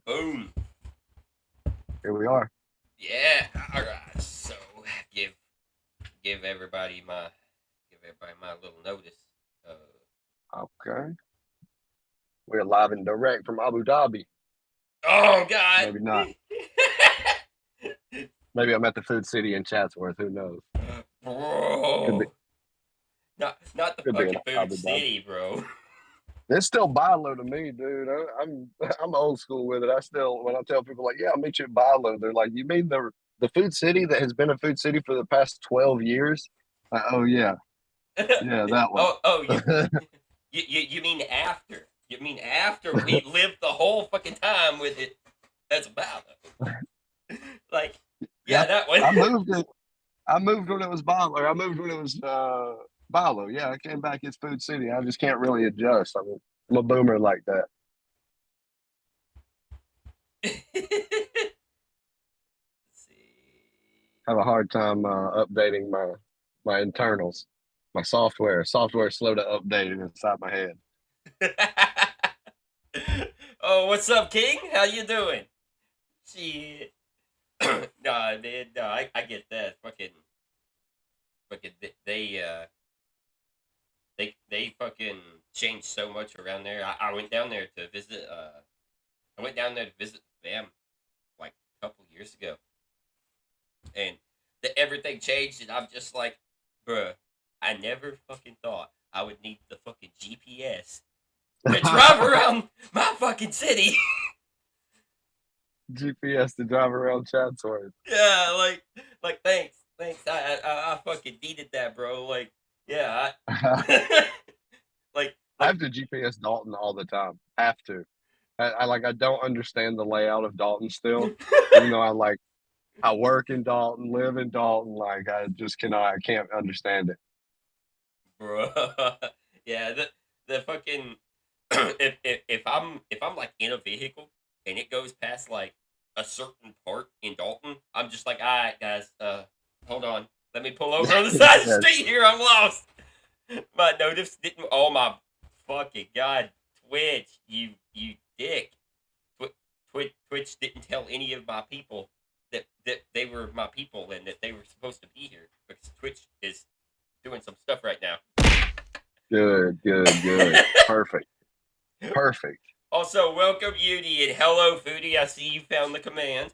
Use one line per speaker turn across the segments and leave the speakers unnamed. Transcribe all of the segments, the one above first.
Boom.
Here we are.
Yeah. All right. So give give everybody my little notice. Uh,
Okay. We're live and direct from Abu Dhabi.
oh God.
Maybe not. Maybe I'm at the Food City in Chatsworth. Who knows? Could be.
Bro. Not the
Could be in
fucking food
Abu Dhabi.
city, bro.
It's still Bilo to me, dude. I'm old school with it. I still when I tell people like, yeah, I'll meet you at Bilo, they're like, you mean the Food City that has been a Food City for the past 12 years? Oh yeah, yeah, that one.
oh, you mean after? You mean after we lived the whole fucking time with it? That's about it. Like,
Yeah,
yeah, that one.
I moved it. I moved when it was Bilo. I moved when it was Bilo. Yeah, I came back. It's Food City. I just can't really adjust. I'm a boomer like that.
Let's
Have a hard time updating my internals, my software. Software slow to update inside my head.
see. Oh, what's up, King? How you doing? Shit. Nah, man, no, I get that. Fucking, they fucking changed so much around there. I went down there to visit. I went down there to visit fam like a couple years ago, and everything changed, and I'm just like, bruh, I never fucking thought I would need the fucking GPS to drive around my fucking city.
GPS to drive around Chatsworth.
Yeah, like thanks. I fucking needed that, bro. Like, yeah,
I
I, like
have to GPS Dalton all the time. Have to. I don't understand the layout of Dalton still, even though I work in Dalton, live in Dalton. Like I just cannot. I can't understand it.
bro. Yeah, the fucking if I'm like in a vehicle and it goes past like a certain part in Dalton, I'm just like, all right, guys, hold on, let me pull over on the side of the
Yes.
street here. I'm lost. My notice didn't. Oh my fucking god, Twitch, you dick. Twitch didn't tell any of my people that they were my people and that they were supposed to be here because Twitch is doing some stuff right now.
Good, good, good. Perfect, perfect.
Also, welcome Udi and hello Foodie. I see you found the command.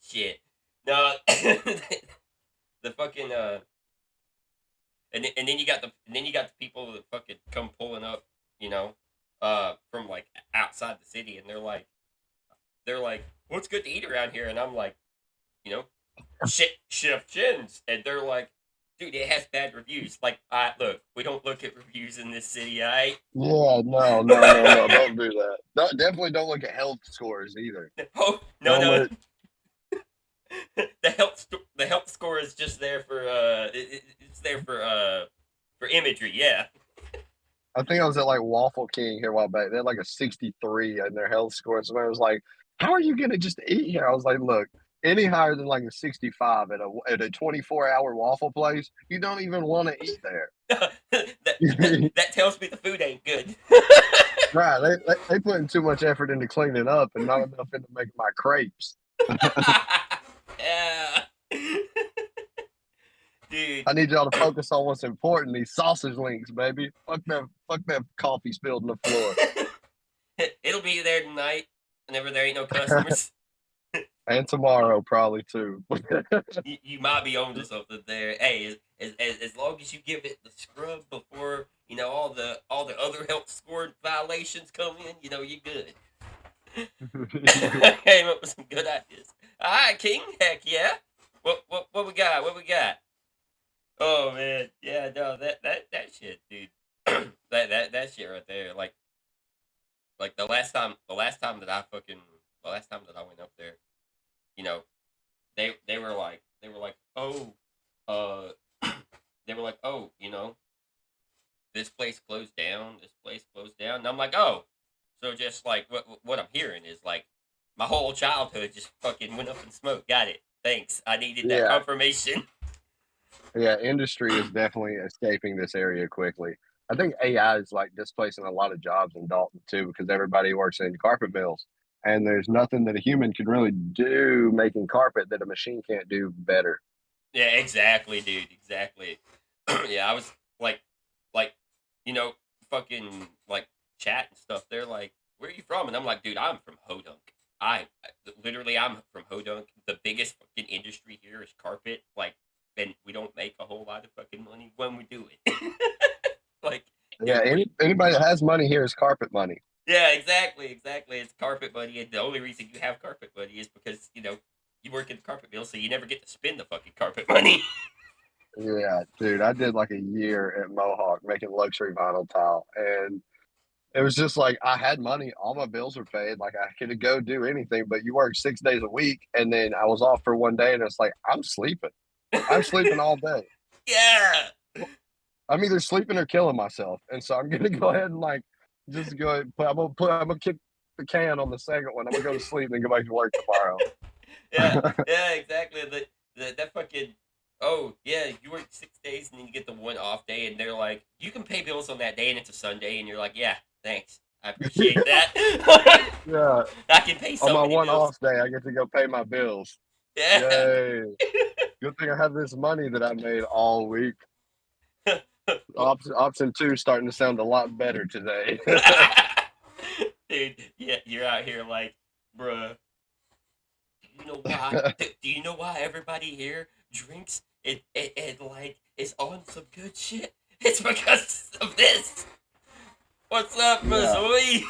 Shit. No, the fucking and then you got the people that fucking come pulling up, you know, from like outside the city, and they're like, what's good to eat around here? And I'm like, you know, shit, Chef Chin's, and they're like, dude, it has bad reviews. Like, look, we don't look at reviews in this city, alright?
Yeah, no, no, no, no. Don't do that. No, definitely don't look at health scores either.
Oh no,
Don't
no,
let.
the health score is just there for it's there for imagery. Yeah.
I think I was at like Waffle King here a while back. They had like a 63 in their health score. Somebody was like, "How are you gonna just eat here?" I was like, "Look, any higher than like a 65 at a 24-hour waffle place, you don't even want to eat there."
That tells me the food ain't good.
Right? They put in too much effort into cleaning up and not enough into making my crepes.
Yeah. Dude.
I need y'all to focus on what's important. These sausage links, baby. Fuck that coffee spilled on the floor.
It'll be there tonight whenever there ain't no customers.
And tomorrow, probably too.
You might be on to something there. Hey, as long as you give it the scrub before all the other health score violations come in, you know you're good. Came up with some good ideas. All right, King. Heck yeah. What we got? What we got? Oh man, yeah, no, that shit, dude. that shit right there. Like the last time that I went up there, you know, they were like, oh, uh, they were like, oh, you know, this place closed down, this place closed down, and I'm like, oh, so just like what I'm hearing is like my whole childhood just fucking went up in smoke. Got it. Thanks. I needed that
Yeah,
confirmation.
yeah. Industry is definitely escaping this area quickly. I think AI is like displacing a lot of jobs in Dalton too, because everybody works in carpet mills, and there's nothing that a human can really do making carpet that a machine can't do better.
Yeah, exactly, dude. Exactly. Yeah, I was like, like, you know, fucking like chat and stuff. They're like, "Where are you from?" And I'm like, "Dude, I'm from Hodunk. Literally, I'm from Hodunk. The biggest fucking industry here is carpet. Like, and we don't make a whole lot of fucking money when we do it. Like,
Yeah, anybody that has money here is carpet money.
yeah, exactly, exactly. It's carpet money, and the only reason you have carpet money is because you work in the carpet mill, so you never get to spend the fucking carpet money.
Yeah, dude, I did like a year at Mohawk making luxury vinyl tile, and it was just like I had money, all my bills were paid, like I could go do anything, but you work 6 days a week, and then I was off for one day, and it's like I'm sleeping. I'm sleeping all day.
Yeah.
I'm either sleeping or killing myself, and so I'm gonna go ahead and like just go. I'm gonna kick the can on the second one. I'm gonna go to sleep and go back to work tomorrow.
Yeah, yeah, exactly. That fucking oh yeah, you work 6 days and then you get the one off day, and they're like, you can pay bills on that day, and it's a Sunday, and you're like, yeah, thanks, I appreciate that.
Yeah,
I can pay
on
so
my
many
one
bills.
off day, I get to go pay my bills.
Yeah.
Yay! Good thing I have this money that I made all week. Option two starting to sound a lot better today.
Dude, yeah, you're out here like, bruh. Do you know why? Do you know why everybody here drinks and like is on some good shit? It's because of this. What's up,
Yeah,
Missouri?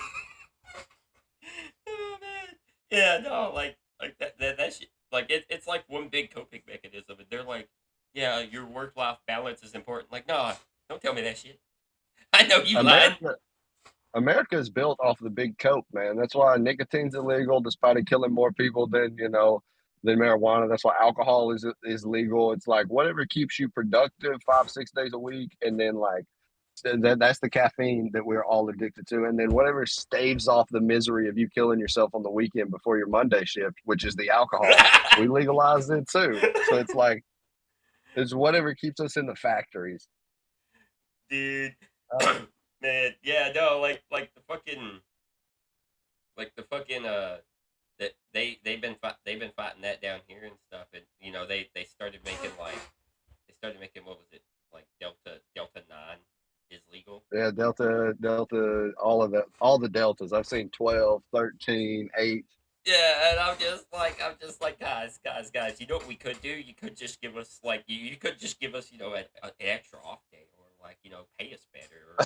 Oh man. Yeah, no, like that shit. Like it's like one big coping mechanism, and they're like, yeah, your work life balance is important. Like, no, don't tell me that shit. I know you lying.
America. America is built off the big coke, man. That's why nicotine's illegal, despite it killing more people than marijuana. That's why alcohol is legal. It's like whatever keeps you productive 5 6 days a week, and then like that's the caffeine that we're all addicted to, and then whatever staves off the misery of you killing yourself on the weekend before your Monday shift, which is the alcohol. We legalized it too, so it's like it's whatever keeps us in the factories.
Dude.
Uh,
Man, yeah, no, like the fucking that they've been fighting that down here and stuff, and they started making what was it, like Delta 9 is legal.
Yeah, Delta, all the deltas. I've seen 12, 13, 8.
Yeah, and I'm just like, guys. You know what we could do? You could just give us like you could just give us an extra off day, or like pay us better, or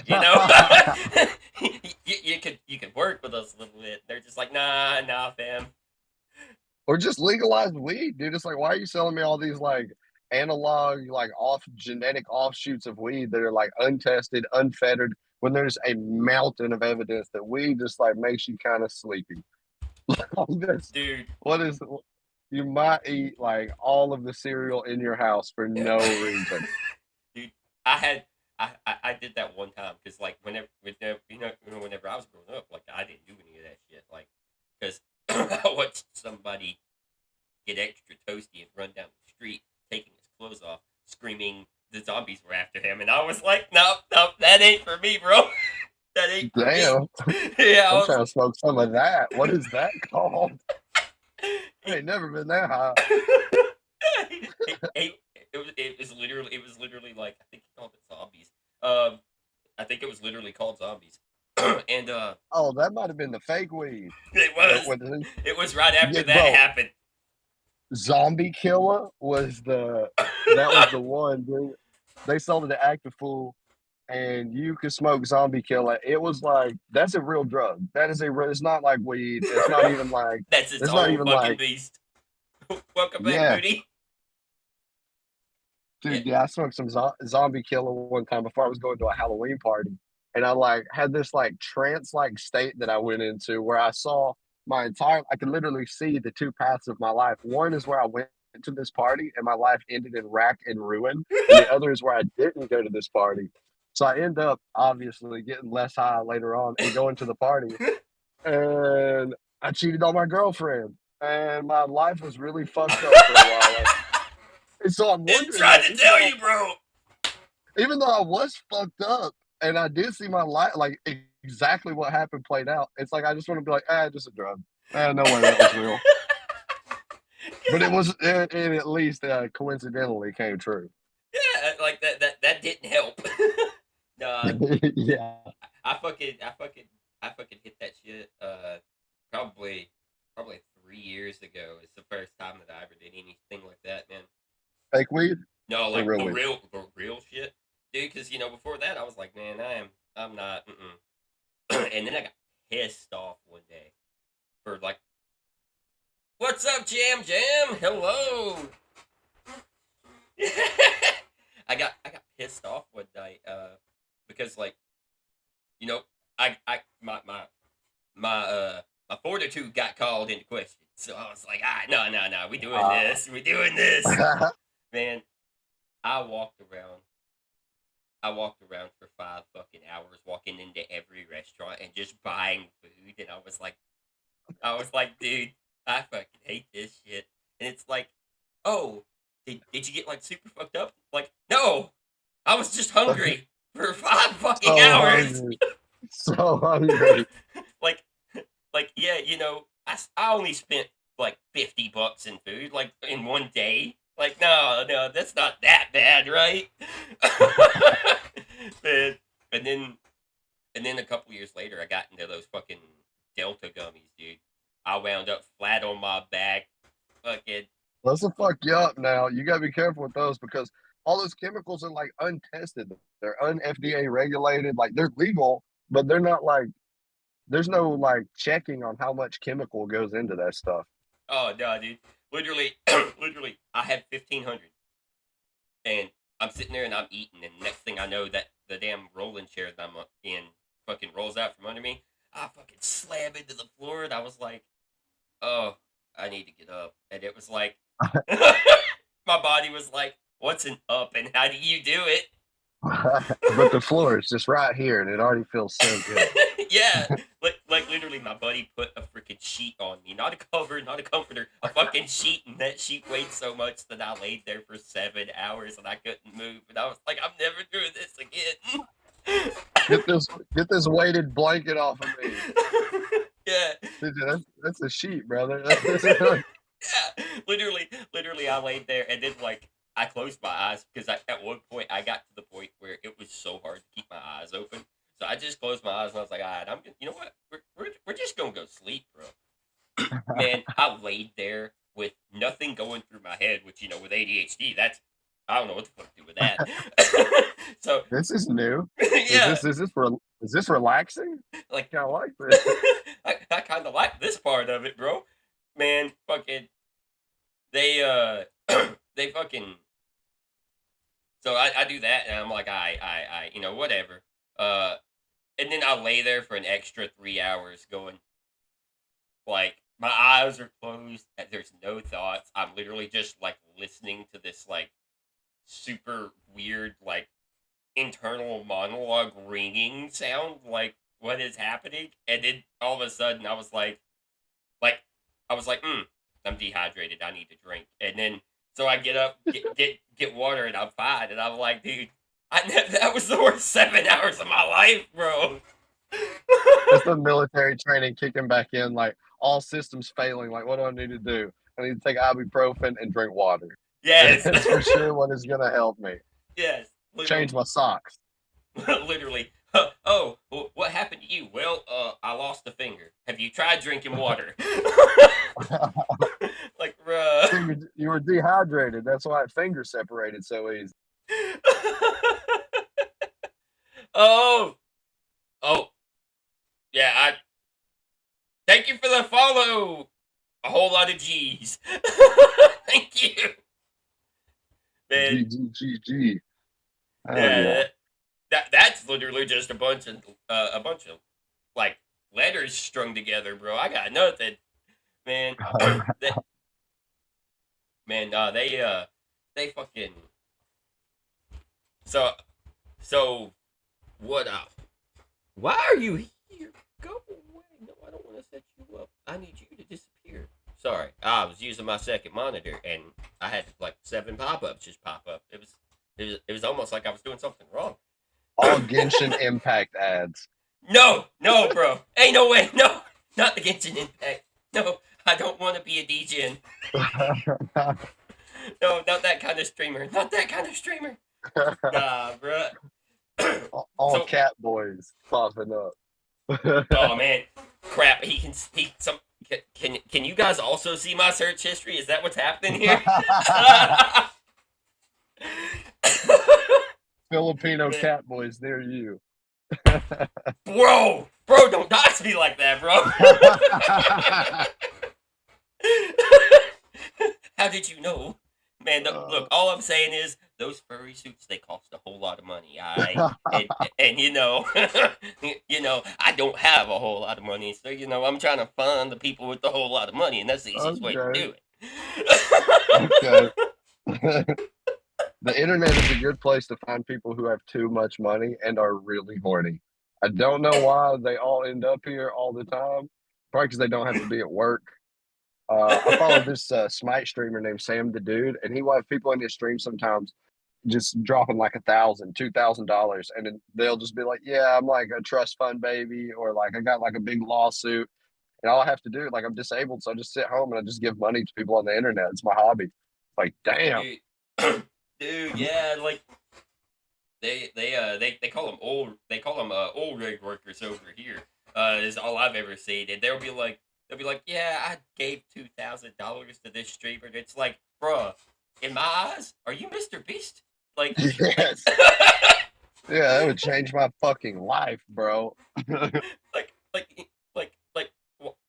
you could work with us a little bit. They're just like, nah, fam.
Or just legalized weed, dude. It's like, why are you selling me all these like analog, like off genetic offshoots of weed that are like untested, unfettered, when there's a mountain of evidence that weed just like makes you kind of sleepy. All this,
Dude.
what is you might eat like all of the cereal in your house for no reason.
Dude, I had I did that one time because like whenever I was growing up, like I didn't do any of that shit, like because I watched somebody get extra toasty and run down the street taking his clothes off, screaming the zombies were after him, and I was like, nope, that ain't for me, bro. That ain't for me.
Damn,
Yeah, I
I'm
was.
trying to smoke some of that. What is that called? I ain't never been that high.
It was literally like I think he called it zombies. Um, I think it was literally called zombies, and
Oh, that might have been the fake weed.
it
That
was
was
it was right after
yeah,
that
bro.
happened.
Zombie Killer was that was the one, dude. They sold it at Active Fool, and you could smoke Zombie Killer. It was like that's a real drug. That is a real. It's not like weed. It's not even like.
That's its
It's not
own
even
fucking
like.
beast. Welcome back,
Yeah,
Moody. Yeah.
dude. Yeah, I smoked some Zombie Killer one time before I was going to a Halloween party, and I like had this like trance like state that I went into where I saw my entire. I could literally see the two paths of my life. One is where I went to this party and my life ended in rack and ruin, and the other is where I didn't go to this party. So I end up obviously getting less high later on and going to the party, and I cheated on my girlfriend, and my life was really fucked up for a while. Like, and so I'm
Didn't
wondering,
try
like,
to tell you, bro.
even though I was fucked up, and I did see my life, like exactly what happened played out. It's like I just want to be like, just a drug. No way that was real. But it was, it at least coincidentally came true.
Yeah, like that didn't help. Nah,
Yeah.
I fucking I fucking I fucking hit that shit. Probably probably 3 years ago. It's the first time that I ever did anything like that, man.
Fake weed
No,
or
like
real weed?
the real shit, dude. Because before that, I was like, man, I'm not. And then I got pissed off one day for like, what's up, Jam Jam? Hello. I got pissed off one night, because like, you know, I my fortitude got called into question. So I was like, no, we doing this, man. I walked around. I walked around for 5 fucking hours, walking into every restaurant and just buying food. And I was like, dude, I fucking hate this shit. And it's like, oh, did you get like super fucked up? Like, no, I was just hungry for 5 fucking hours.
hungry, so hungry.
like, yeah, I only spent like $50 in food, like in one day. Like, no, that's not that bad, right? Man, and then a couple years later, I got into those fucking Delta gummies, dude. I wound up flat on my back, fucking.
Let's fuck you up now. You gotta be careful with those because all those chemicals are like untested. They're un-FDA regulated. Like they're legal, but they're not like there's no like checking on how much chemical goes into that stuff.
Oh no, dude. Literally, literally, I had 1,500, and I'm sitting there and I'm eating, and next thing I know, that the damn rolling chair that I'm in fucking rolls out from under me. I fucking slam into the floor, and I was like, oh, I need to get up. And it was like, my body was like, what's an up and how do you do it?
But the floor is just right here, and it already feels so good.
Yeah, like literally, my buddy put a freaking sheet on me, not a cover, not a comforter, a fucking sheet, and that sheet weighed so much that I laid there for 7 hours and I couldn't move, and I was like, I'm never doing this again.
Get this weighted blanket off of me.
Yeah.
That's a sheet, brother.
Yeah, literally, I laid there, and then like I closed my eyes because at one point I got to the point where it was so hard to keep my eyes open. So I just closed my eyes and I was like, all right, you know what? We're just gonna go sleep, bro. Man, I laid there with nothing going through my head, which with ADHD, I don't know what the fuck to do with that. So
This is new.
yeah,
Is this relaxing?
like
I like this.
I kind of like this part of it, bro. Man, fucking they they fucking. So I do that and I'm like, whatever. Uh, and then I lay there for an extra 3 hours going, like, my eyes are closed. There's no thoughts. I'm literally just like listening to this like super weird like internal monologue ringing sound. Like, what is happening? And then all of a sudden like I was like, I'm dehydrated. I need to drink. And then so I get up, get water, and I'm fine. And I'm like, dude, that was the worst 7 hours of my life, bro.
That's the military training kicking back in, like all systems failing. Like, what do I need to do? I need to take ibuprofen and drink water.
Yes.
That's for sure what is going to help me.
Yes.
Change my socks.
Literally. Oh, what happened to you? Well, I lost a finger. Have you tried drinking water? Like, bruh.
You were dehydrated. That's why finger separated so easy.
Oh, yeah. Thank you for the follow. A whole lot of G's. Thank you, man.
G.
Yeah, that's literally just a bunch of like letters strung together, bro. I got nothing, man. they, man, they fucking. So what up? Why are you here? Go away. No, I don't want to set you up. I need you to disappear. Sorry, I was using my second monitor and I had like 7 pop-ups just pop up. It was almost like I was doing something wrong.
all Genshin Impact ads.
No, no, bro. Ain't no way. No, not the Genshin Impact. No, I don't want to be a DGen. No, not that kind of streamer. Not that kind of streamer. Nah, bro.
All
So,
cat boys popping up.
oh man, crap. He some. Can you guys also see my search history? Is that what's happening here?
Filipino
Man.
cat boys, they're you.
Bro, don't dox me like that, bro. How did you know? Man, look, all I'm saying is those furry suits, they cost a whole lot of money. And I don't have a whole lot of money, so I'm trying to fund the people with a whole lot of money, and that's the easiest way to
Okay.
do
Okay.
it.
The internet is a good place to find people who have too much money and are really horny. I don't know why they all end up here all the time. Probably because they don't have to be at work. I follow this Smite streamer named Sam the Dude, and he will have people in his stream sometimes just dropping like $1,000, $2,000, and then they'll just be like, "Yeah, I'm like a trust fund baby," or like I got like a big lawsuit, and all I have to do, like I'm disabled, so I just sit home and I just give money to people on the internet. It's my hobby. Like, damn.
Dude, dude, yeah, like they call them old rig workers over here. Is all I've ever seen, and they'll be like, yeah, I gave $2,000 to this streamer. And it's like, bruh, in my eyes, are you Mr. Beast? Like,
Yes. Yeah, that would change my fucking life, bro.
like,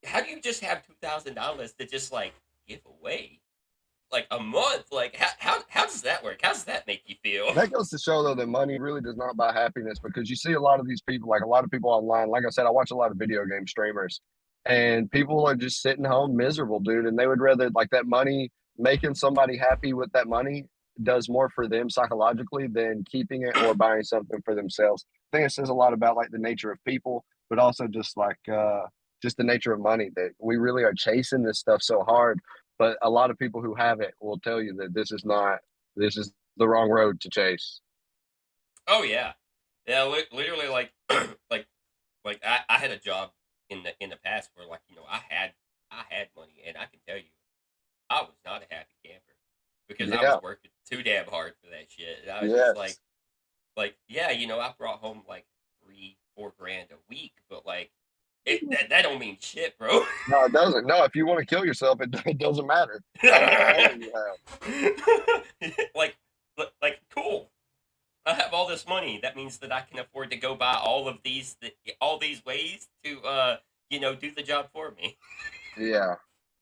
how do you just have $2,000 to just like give away? Like a month? Like, how does that work? How does that make you feel?
That goes to show though that money really does not buy happiness, because you see a lot of these people, like a lot of people online. Like I said, I watch a lot of video game streamers, and people are just sitting home miserable, dude. And they would rather, like, that money, making somebody happy with that money does more for them psychologically than keeping it or buying something for themselves. I think it says a lot about like the nature of people, but also just the nature of money, that we really are chasing this stuff so hard. But a lot of people who have it will tell you that this is the wrong road to chase.
Oh yeah, yeah. Literally, like, like, I had a job in the past where, like, I had money, and I can tell you, I was not a happy camper because I was
Yeah.
working too damn hard for that shit. And I was just
Yes.
like, yeah, I brought home like 3-4 grand a week, but like, that don't mean shit, bro.
No, it doesn't. No, if you want to kill yourself, it doesn't matter how much money you have.
like, cool. I have all this money. That means that I can afford to go buy all these ways to do the job for me.
Yeah.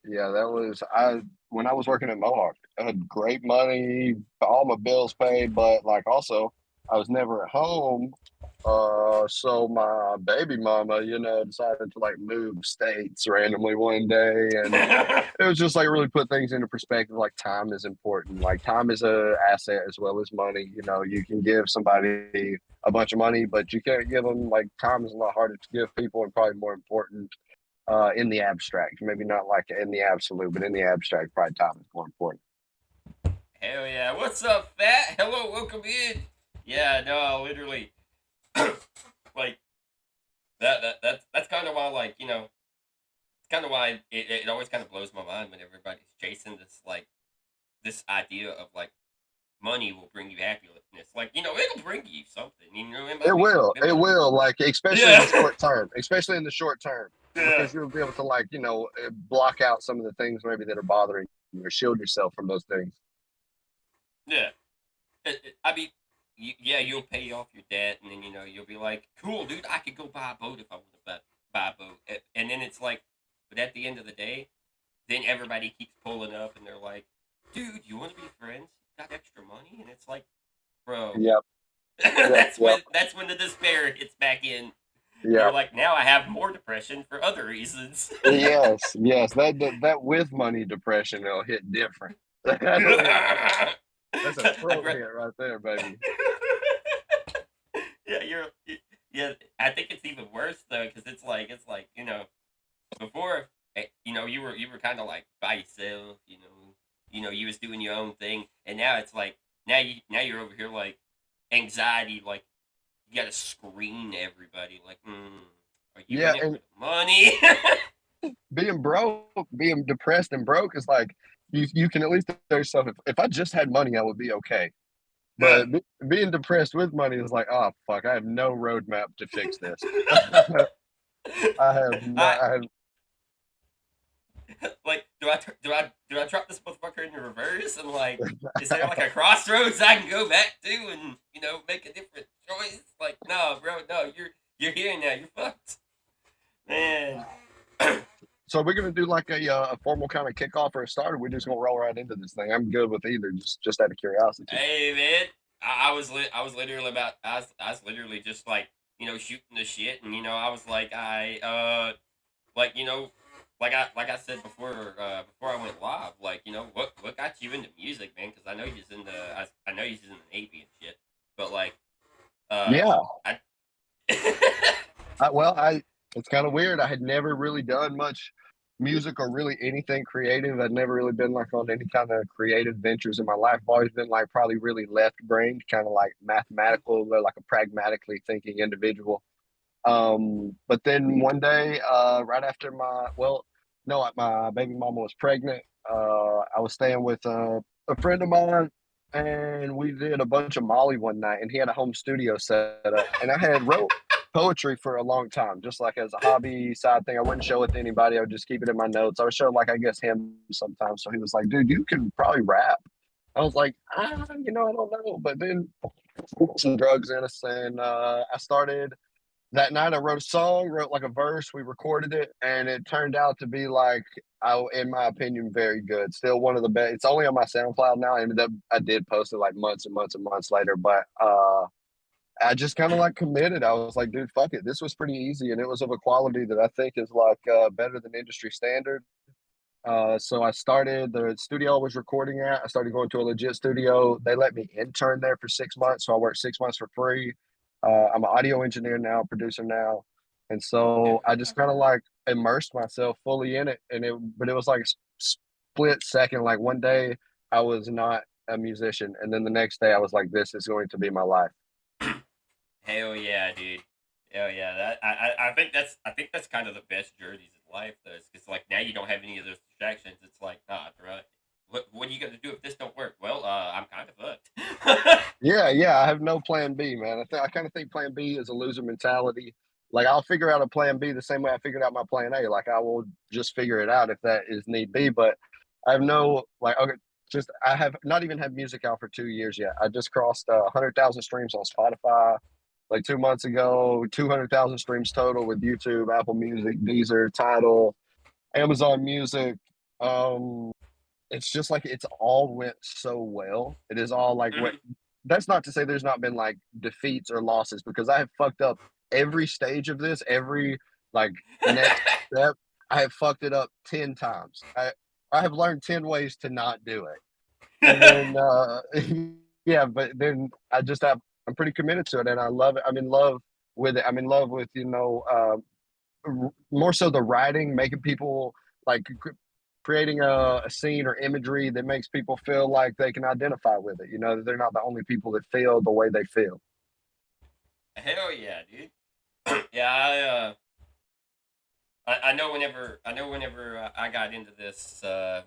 Yeah, that was I when I was working at Mohawk. I had great money, all my bills paid, but like also I was never at home. So my baby mama, decided to like move states randomly one day, and it was just like really put things into perspective. Like, time is important. Like, time is a asset as well as money. You can give somebody a bunch of money, but you can't give them, like, time is a lot harder to give people, and probably more important in the abstract. Maybe not like in the absolute, but in the abstract, probably time is more important.
Hell yeah! What's up, fat? Hello, welcome in. Yeah, no, literally, like that's kind of why, like, it's kind of why it always kind of blows my mind when everybody's chasing this idea of like money will bring you happiness. Like, it'll bring you something. It
It
might be
will.
it
It
might,
will. Like, especially in the
yeah,
short term. Especially in the short term,
yeah,
because you'll be able to, like, block out some of the things maybe that are bothering you, or shield yourself from those things.
yeah. I mean, yeah, you'll pay off your debt, and then you'll be like, cool, dude, I could go buy a boat if I want to buy a boat. And then it's like, but at the end of the day, then everybody keeps pulling up, and they're like, dude, you want to be friends? Got extra money? And it's like, bro,
Yep. Yep.
that's
Yep.
when the despair hits back in. You're
Yep.
like, now I have more depression for other reasons.
Yes. Yes. That with money depression will hit different. That's a
I'd
throat
ra-
hit right there, baby.
yeah, yeah. I think it's even worse though, because it's like before, you were kind of like by yourself, you was doing your own thing, and now it's like now you're over here like anxiety, like you gotta screen everybody like, are you
Yeah,
in it for
and
the money?
being broke, being depressed and broke is like you can at least tell yourself if I just had money, I would be okay.
Uh,
But being depressed with money is like, oh fuck, I have no roadmap to fix this. I have not.
I
I have,
like, do I drop this motherfucker in the reverse and like, is there like a crossroads I can go back to and make a different choice? Like, no, bro, no, you're here now. You're fucked, man.
so we're gonna do like a formal kind of kickoff or a start. Or we're just gonna roll right into this thing. I'm good with either. Just out of curiosity.
Hey, man, I was literally I was literally just like shooting the shit, and I was like like like I said before I went live, like what got you into music, man? Because I know you're in I know you're in the Navy and shit, but like uh
Yeah.
I
I it's kind of weird. I had never really done much music or really anything creative. I'd never really been like on any kind of creative ventures in my life. I've always been like probably really left brained, kind of like mathematical, or like a pragmatically thinking individual. But then one day, right after no, my baby mama was pregnant. I was staying with a friend of mine, and we did a bunch of Molly one night, and he had a home studio set up, and I had wrote poetry for a long time, just like as a hobby side thing. I wouldn't show it to anybody. I would just keep it in my notes. I would show like I guess him sometimes. So he was like, "Dude, you can probably rap." I was like, I don't know. But then some drugs in us, and I started that night. I wrote a song, wrote like a verse, we recorded it, and it turned out to be like, in my opinion, very good. Still one of the best. It's only on my SoundCloud now. I did post it like months and months and months later, but I just kind of like committed. I was like, dude, fuck it. This was pretty easy, and it was of a quality that I think is like better than industry standard. So I started the studio I was recording at. I started going to a legit studio. They let me intern there for 6 months, so I worked 6 months for free. I'm an audio engineer now, producer now, and
yeah.
so I just kind of like immersed myself fully in it. But it was like split second. Like one day I was not a musician, and then the next day I was like, this is going to be my life.
Hell yeah, dude. Hell yeah. That I think that's kind of the best journeys in life, though. It's like now you don't have any of those distractions. It's like, nah, bro. What are you gonna do if this don't work? Well, I'm kind of fucked.
Yeah. I have no plan B, man. I kind of think plan B is a loser mentality. Like I'll figure out a plan B the same way I figured out my plan A. Like I will just figure it out if that is need be. But I have no like okay, just I have not even had music out for 2 years yet. I just crossed 100,000 streams on Spotify like 2 months ago. 200,000 streams total with YouTube, Apple Music, Deezer, Tidal, Amazon Music. Um, it's just like it's all went so well. It is all like what.
Mhm.
That's not to say there's not been like defeats or losses because I have fucked up every stage of this, every like next step. I have fucked it up 10 times. I have learned 10 ways to not do it, and then yeah, but then I'm pretty committed to it, and I love it. I'm in love with it. I'm in love with more so the writing, making people like creating a scene or imagery that makes people feel like they can identify with it. You know, that they're not the only people that feel the way they feel.
Hell yeah, dude. Yeah, I know whenever I got into this, I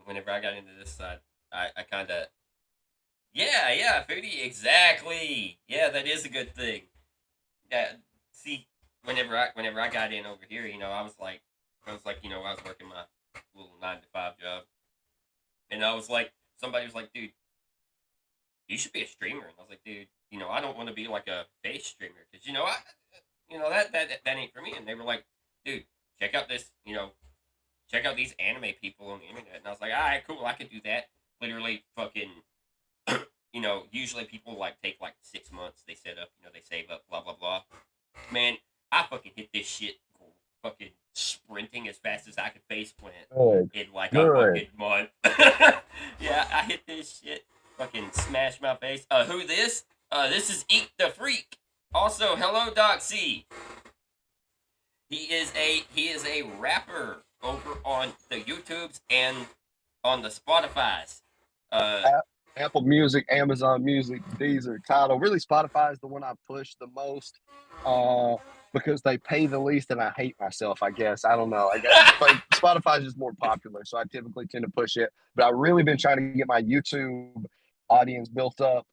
kind of yeah, foodie, exactly. Yeah, that is a good thing. Yeah, see, whenever I got in over here, I was like, I was working my little 9 to 5 job, and I was like, somebody was like, dude, you should be a streamer, and I was like, dude, I don't want to be like a face streamer because that ain't for me, and they were like, dude, check out this, check out these anime people on the internet, and I was like, all right, cool, I can do that. Literally, fucking usually people like take like 6 months. They set up, they save up, blah blah blah. Man, I fucking hit this shit, fucking sprinting as fast as I could face plant
Good,
in like a
good.
fucking month. Yeah, I hit this shit, fucking smash my face. Who this? This is EakDaFreak. Also, hello, Doc C. He is a rapper over on the YouTubes and on the Spotify's. Uh,
Apple Music, Amazon Music, Deezer, Tidal. Really, Spotify is the one I push the most uh, because they pay the least, and I hate myself. I guess I don't know. I got but Spotify is just more popular, so I typically tend to push it. But I've really been trying to get my YouTube audience built up.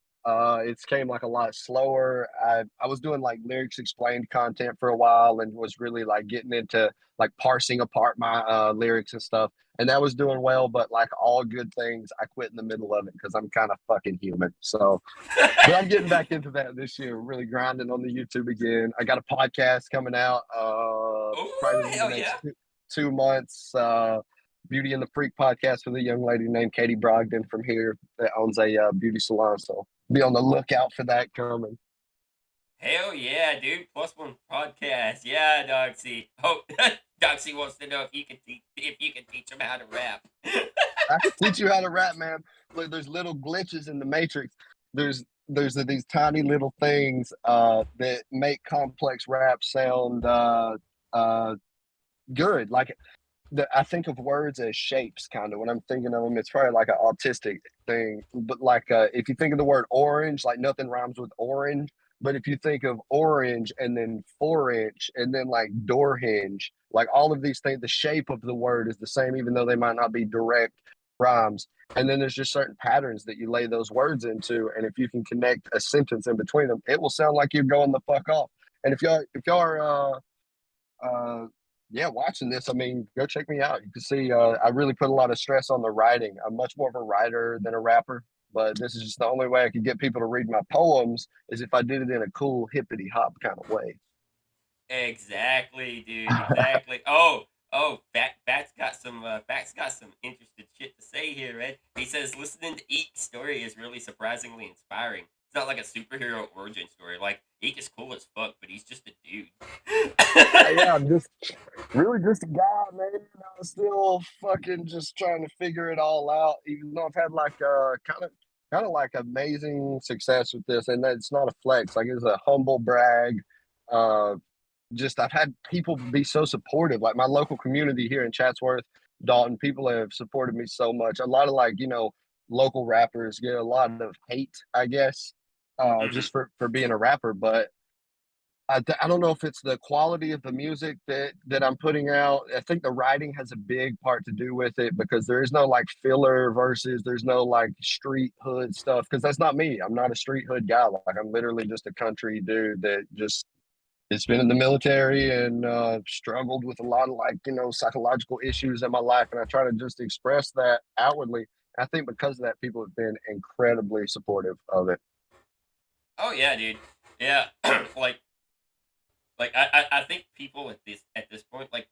It's came like a lot slower. I was doing like lyrics explained content for a while, and was really like getting into like parsing apart my lyrics and stuff, and that was doing well. But like all good things, I quit in the middle of it because I'm kind of fucking human. So, but I'm getting back into that this year, really grinding on the YouTube again. I got a podcast coming out probably
Oh
within the
hell
next
yeah!
2 months. Beauty and the Freak podcast with a young lady named Katie Brogdon from here that owns a beauty salon. So be on the lookout for that coming.
Hell yeah, dude! Plus one podcast. Yeah, Doxy. Oh, Doxy wants to know if you can teach him how to rap.
I can teach you how to rap, man. Look, there's little glitches in the matrix. There's these tiny little things that make complex rap sound uh, good. Like I think of words as shapes, kind of when I'm thinking of them. It's probably like an autistic thing, but like if you think of the word orange, like nothing rhymes with orange. But if you think of orange and then 4 inch and then like door hinge, like all of these things, the shape of the word is the same, even though they might not be direct rhymes. And then there's just certain patterns that you lay those words into, and if you can connect a sentence in between them, it will sound like you're going the fuck off. And if y'all are yeah, watching this, I mean, go check me out. You can see I really put a lot of stress on the writing. I'm much more of a writer than a rapper, but this is just the only way I could get people to read my poems is if I did it in a cool hippity hop kind of way.
Exactly, dude. Exactly. Oh, Fact's got some interesting shit to say here, right? He says listening to Eek's story is really surprisingly inspiring. It's not like a superhero origin story. Like Eek is cool as fuck, but he's just a dude.
Yeah, I'm just really just a guy, man. I'm still fucking just trying to figure it all out, even though I've had like kind of like amazing success with this, and it's not a flex, like it's a humble brag. Uh, just I've had people be so supportive. Like my local community here in Chatsworth, Dalton, people have supported me so much. A lot of like, local rappers get a lot of hate, I guess,
Hmm.
just for being a rapper. But I don't know if it's the quality of the music that I'm putting out. I think the writing has a big part to do with it because there is no like filler verses. There's no like street hood stuff because that's not me. I'm not a street hood guy. Like I'm literally just a country dude that just it's been in the military and struggled with a lot of like psychological issues in my life, and I try to just express that outwardly. I think because of that, people have been incredibly supportive of it.
Oh yeah, dude. Yeah, like I think people at this point, like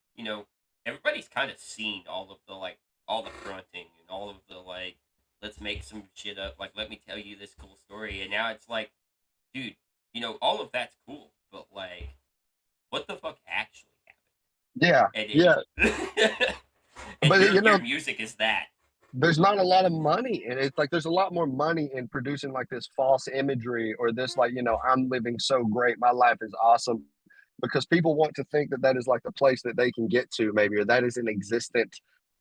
everybody's kind of seen all of the all the fronting and all of the let's make some shit up. Like let me tell you this cool story, and now it's like, dude, all of that's cool, but like, what the fuck actually
Yeah,
happened?
yeah,
And
but
your music is that.
there's not a lot of money and it's like there's a lot more money in producing like this false imagery or this like I'm living so great, my life is awesome, because people want to think that that is like the place that they can get to maybe, or that is an existent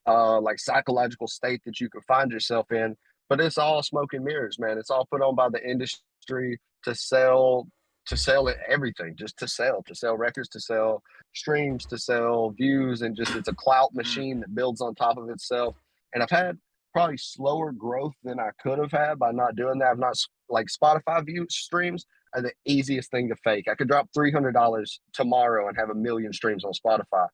like psychological state that you can find yourself in. But it's all smoke and mirrors, man. It's all put on by the industry to sell it everything, just to sell records, to sell streams, to sell views, and just it's a clout
Mm.
machine that builds on top of itself. And I've had probably slower growth than I could have had by not doing that. I've not like Spotify view streams are the easiest thing to fake. I could drop $300 tomorrow and have a million streams on Spotify.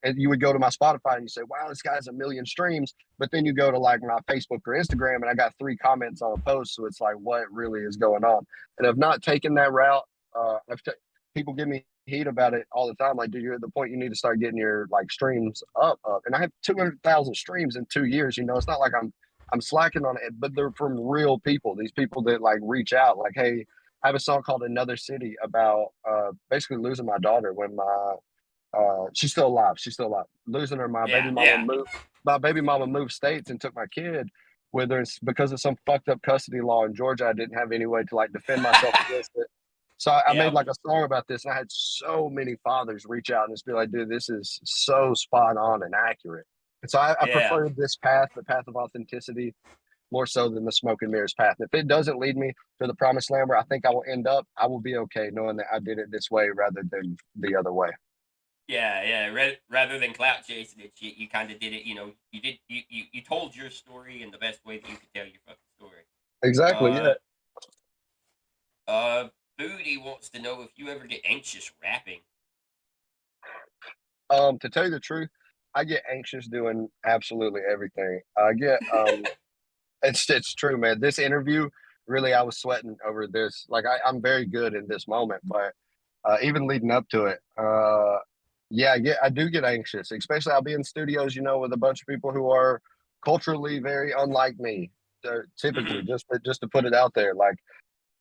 And you would go to my Spotify and you say, "Wow, this guy's a million streams." But then you go to like my Facebook or Instagram and I got 3 comments on a post. So it's like, what really is going on? And I've not taken that route. People give me heat about it all the time. Like, dude, you're at the point you need to start getting your like streams up. And I have 200,000 streams in 2 years. It's not like I'm slacking on it, but they're from real people. These people that like reach out, like, hey, I have a song called "Another City" about basically losing my daughter when she's still alive. She's still alive. Losing her, my
Yeah,
baby mama
yeah,
moved. My baby mama moved states and took my kid. Whether it's because of some fucked up custody law in Georgia, I didn't have any way to like defend myself against it. So I made
yep,
like a song about this, and I had so many fathers reach out and just be like, "Dude, this is so spot on and accurate." And so I
yeah.
prefer this path, the path of authenticity. more so than the smoke and mirrors path. If it doesn't lead me to the promised land where I think I will end up, I will be okay knowing that I did it this way rather than the other way.
Yeah, yeah. Rather than clout chasing it, you kind of did it. You told your story in the best way that you could tell your fucking story.
Exactly.
Uh,
Yeah.
uh, Booty wants to know if you ever get anxious rapping.
To tell you the truth, I get anxious doing absolutely everything. I get it's true, man. This interview, really, I was sweating over this. Like I'm very good in this moment, but even leading up to it, yeah, I do get anxious. Especially I'll be in studios, with a bunch of people who are culturally very unlike me. Typically,
Mm-hmm.
just to put it out there, like,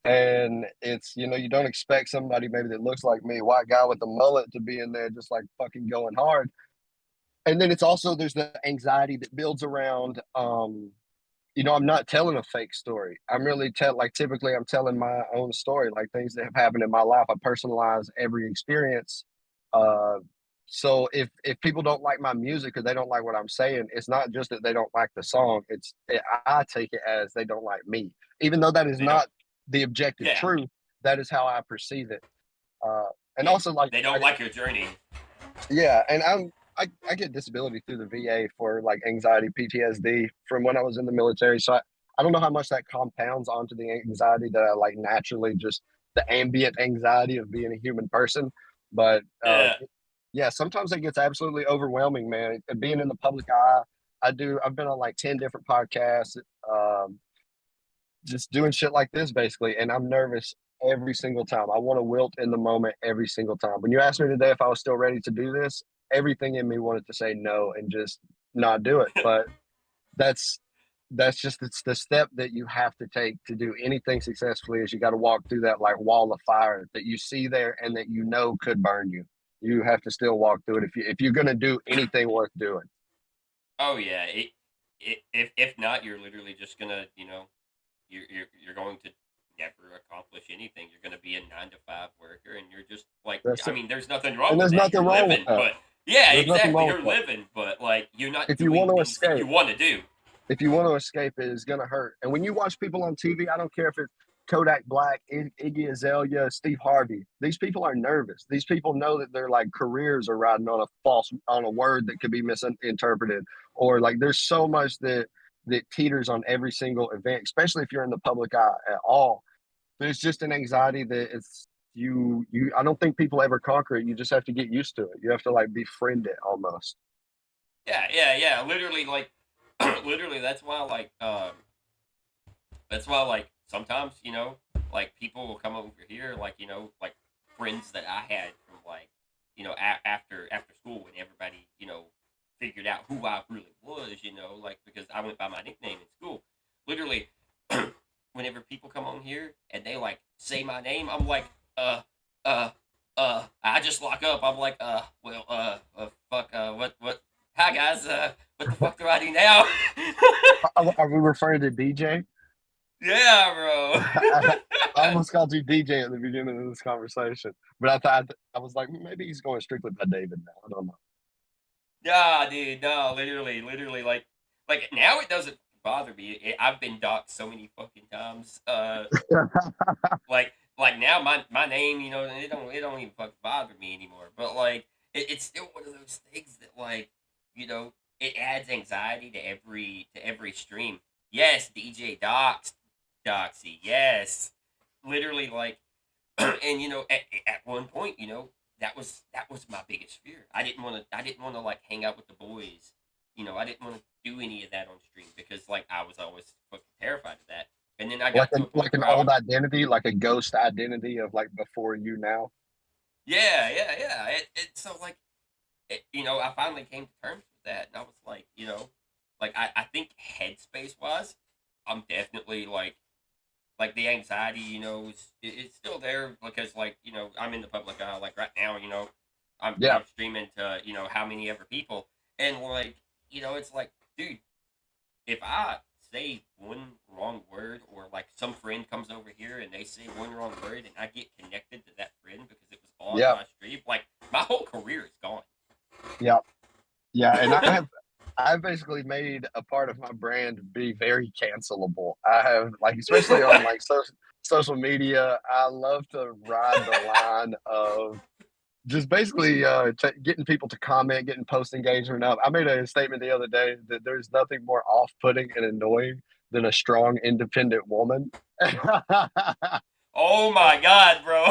and it's you don't expect somebody maybe that looks like me, white guy with a mullet, to be in there just like fucking going hard. And then it's also there's the anxiety that builds around I'm not telling a fake story. I'm really like typically I'm telling my own story, like things that have happened in my life. I personalize every experience. Uh, so if people don't like my music or they don't like what I'm saying, it's not just that they don't like the song. I take it as they don't like me, even though that is
They don't.
not the objective
Yeah,
truth. That is how I perceive it. Uh, and
yeah.
also like
They don't like your journey.
yeah, and I get disability through the VA for like anxiety PTSD from when I was in the military. So I don't know how much that compounds onto the anxiety that I like naturally just the ambient anxiety of being a human person. But
Yeah.
yeah, sometimes it gets absolutely overwhelming, man. Being in the public eye, I've been on like 10 different podcasts, um, just doing shit like this basically, and I'm nervous every single time. I want to wilt in the moment every single time. When you asked me today if I was still ready to do this, everything in me wanted to say no and just not do it. But that's it's the step that you have to take to do anything successfully is you got to walk through that like wall of fire that you see there and that could burn you. You have to still walk through it if you're gonna do anything worth doing.
Oh yeah. If not, you're literally just gonna you're going to never accomplish anything. You're going to be a 9 to 5 worker, and you're just like,
That's
I
it.
mean, there's nothing wrong
And
with
there's
that.
nothing
You're
wrong with
living,
that.
but yeah,
There's nothing
exactly.
wrong with
You're
that.
living, but like you're not
If you
doing
want to
things that
escape,
you want to do.
if you want to escape it, it's going to hurt. And when you watch people on TV, I don't care if it's Kodak Black, Iggy Azalea, Steve Harvey. These people are nervous. These people know that their like careers are riding on a word that could be misinterpreted, or like there's so much that teeters on every single event, especially if you're in the public eye at all. There's just an anxiety that it's you. I don't think people ever conquer it. You just have to get used to it. You have to like befriend it almost.
Yeah, yeah, yeah. Literally, like, literally, that's why, like, sometimes, like, people will come over here, like, like friends that I had from, like, after school when everybody, figured out who I really was, like, because I went by my nickname in school. Literally, whenever people come on here and they, like, say my name, I'm like, I just lock up. I'm like, fuck, hi guys, what the fuck do I do now?
Are we referring to DJ?
Yeah, bro.
I almost called you DJ at the beginning of this conversation, but I thought I was like maybe he's going strictly by David now. I don't
Nah, dude, no, literally, like now it doesn't bother me. I've been doxxed so many fucking times.
know.
Like now my name, it don't even fucking bother me anymore. But like it's still one of those things that like it adds anxiety to every stream. Yes, DJ Doxy. Yes, literally like and at one point that was my biggest fear. I didn't want to like hang out with the boys. I didn't want to do any of that on stream because like I was always fucking terrified of that. And then I
like
got to a point
like an
where I
old
was,
identity, like a ghost identity of like before you now.
yeah, yeah, yeah. So like I finally came to terms with that, and I was like I think headspace wise, I'm definitely like the anxiety, it's still there because like I'm in the public eye. Like right now, I'm
Yeah,
streaming to how many ever people, and like it's like, dude, if I say one wrong word or like some friend comes over here and they say one wrong word and I get connected to that friend because it was on
yeah,
my stream, like my whole career is gone.
yeah, yeah. And I basically made a part of my brand be very cancelable. I have like, especially on like social media, I love to ride the line of just basically getting people to comment, getting post engagement up. I made a statement the other day that there's nothing more off-putting and annoying than a strong, independent woman.
Oh my god, bro.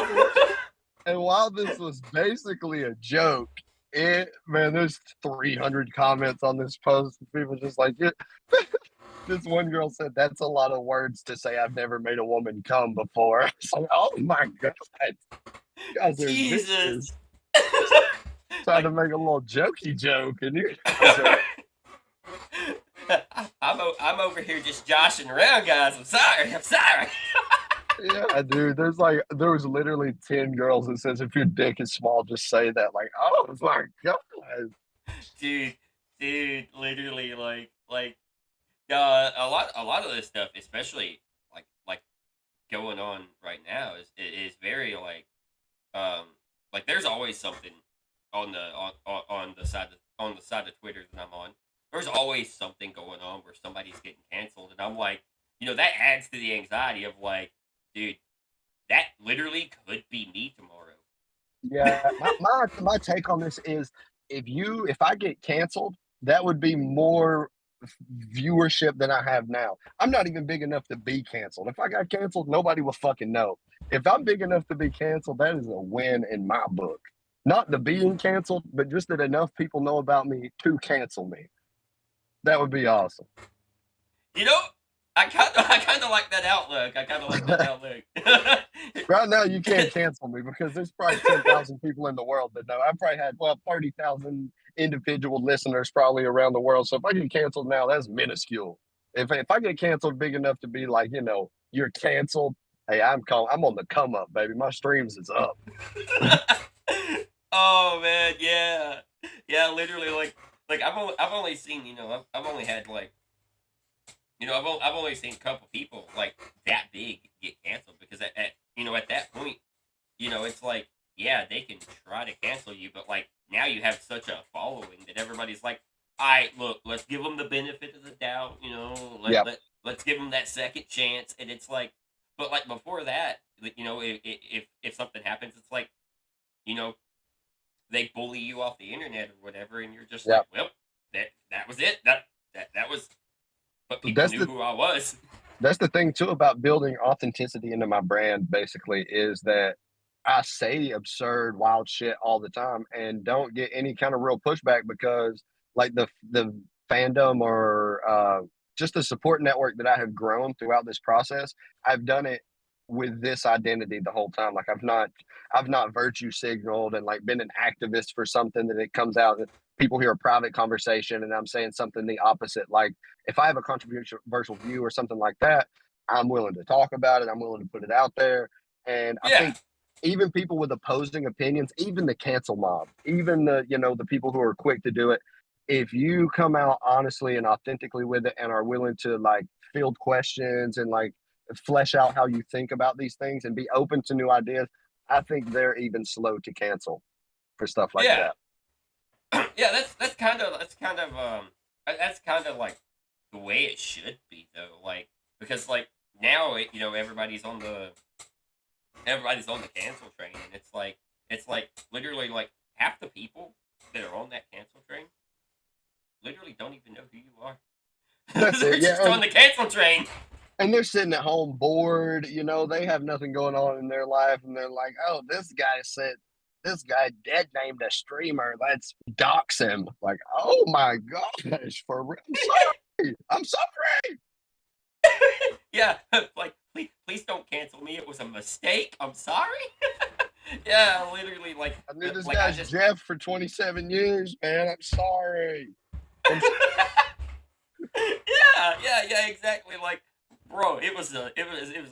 And while this was basically a joke, there's 300 comments on this post. People just like it. This one girl said, "That's a lot of words to say. I've never made a woman come before." It's like, oh my god, you guys are vicious.
Jesus.
Trying
Like
to make a little jokey joke, and you guys are.
I'm over here just joshing around, guys. I'm sorry. I'm sorry.
Yeah, dude. There was literally 10 girls that says if your dick is small, just say that. Like, oh my god.
dude, literally, a lot of this stuff, especially like going on right now, is very like there's always something on the side of Twitter that I'm on. There's always something going on where somebody's getting canceled, and I'm like, that adds to the anxiety of like, dude, that literally could be me tomorrow.
Yeah, my take on this is if I get canceled, that would be more viewership than I have now. I'm not even big enough to be canceled. If I got canceled, nobody will fucking know. If I'm big enough to be canceled, that is a win in my book. Not the being canceled, but just that enough people know about me to cancel me. That would be awesome.
You know, I kind of like that outlook. I kind of like that outlook.
Right now, you can't cancel me because there's probably 10,000 people in the world that know. I probably had, well, 30,000 individual listeners probably around the world. So if I get canceled now, that's minuscule. If I get canceled big enough to be like, you're canceled, hey, I'm on the come up, baby. My streams is up.
Oh man, yeah, yeah. Literally, like I've only seen I've only had like I've only seen a couple people like that big get canceled because at that point it's like, yeah, they can try to cancel you, but like now you have such a following that everybody's like, all right, look, let's give them the benefit of the doubt,
Yeah.
let's give them that second chance, and it's like, but like before that, like, if something happens, it's like, you know they bully you off the internet or whatever, and you're just
Yeah.
like, well, that was it, that was, but people
That's
knew
the
who I was.
that's the thing too about building authenticity into my brand basically is that I say absurd wild shit all the time and don't get any kind of real pushback because like the fandom or just the support network that I have grown throughout this process, I've done it with this identity the whole time. Like I've not virtue signaled and like been an activist for something that it comes out that people hear a private conversation and I'm saying something the opposite. Like if I have a controversial view or something like that, I'm willing to talk about it. I'm willing to put it out there. And I
Yeah,
think even people with opposing opinions, even the cancel mob, even the people who are quick to do it, if you come out honestly and authentically with it and are willing to like field questions and like flesh out how you think about these things and be open to new ideas, I think they're even slow to cancel for stuff like
yeah,
that.
yeah. That's kind of like the way it should be though. Like because like now everybody's on the cancel train, and it's like literally like half the people that are on that cancel train literally don't even know who you are.
That's
They're
it. Yeah.
just on the cancel train.
And they're sitting at home bored, they have nothing going on in their life, and they're like, "Oh, this guy dead named a streamer. Let's dox him." Like, oh my gosh, for real. I'm sorry. I'm sorry.
Yeah, like please don't cancel me. It was a mistake. I'm sorry. Yeah, literally
I knew this
like I
guy's
just
Jeff for 27 years, man. I'm sorry. I'm so-
yeah, exactly. Like, bro, it was a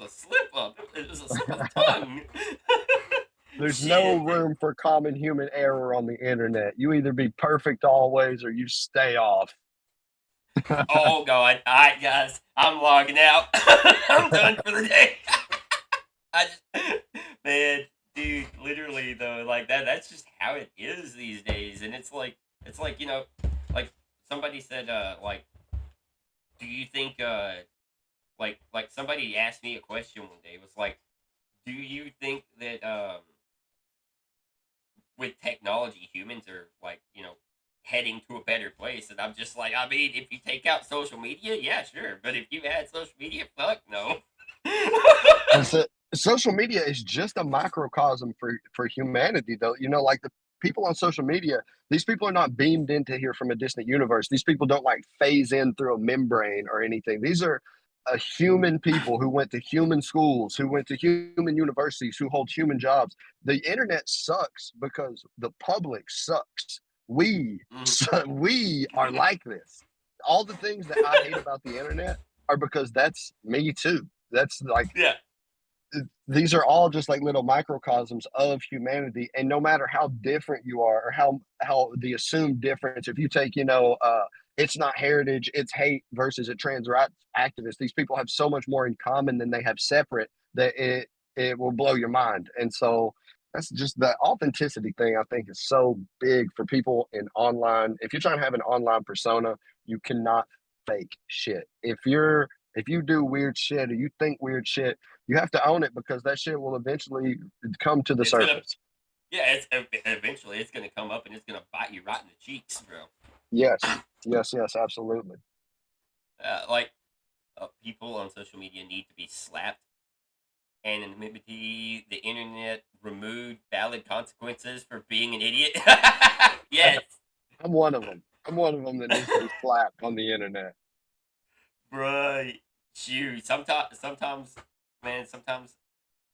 slip up. It was a slip of the tongue.
There's no
Shit.
room for common human error on the internet. You either be perfect always or you stay off.
Oh god. All right, guys, I'm logging out. I'm done for the day. I just, man, dude, literally though, like that's just how it is these days, and it's like like somebody said like, do you think like somebody asked me a question one day. It was like, do you think that with technology humans are like, heading to a better place? And I'm just like, I mean, if you take out social media, yeah, sure, but if you add social media, fuck no.
And so social media is just a microcosm for humanity, though. Like the people on social media, these people are not beamed into here from a distant universe. These people don't like phase in through a membrane or anything. These are human people who went to human schools, who went to human universities, who hold human jobs. The internet sucks because the public sucks. We
Mhm.
we are like this. All the things that I hate about the internet are because that's me too. That's like
Yeah,
these are all just like little microcosms of humanity, and no matter how different you are or how the assumed difference, if you take it's not heritage, it's hate versus a trans rights activist, these people have so much more in common than they have separate that it will blow your mind. And so that's just the authenticity thing, I think, is so big for people in online. If you're trying to have an online persona, you cannot fake shit. If you do weird shit or you think weird shit, you have to own it because that shit will eventually come to the
it's gonna.
surface.
Yeah, it's eventually it's gonna come up and it's gonna bite you right in the cheeks, bro.
Yes, yes, yes, absolutely.
Like people on social media need to be slapped. Anonymity, the internet removed valid consequences for being an idiot. Yes,
I'm one of them. I'm one of them that needs to be slapped on the internet.
right. Shoot, sometimes, man, sometimes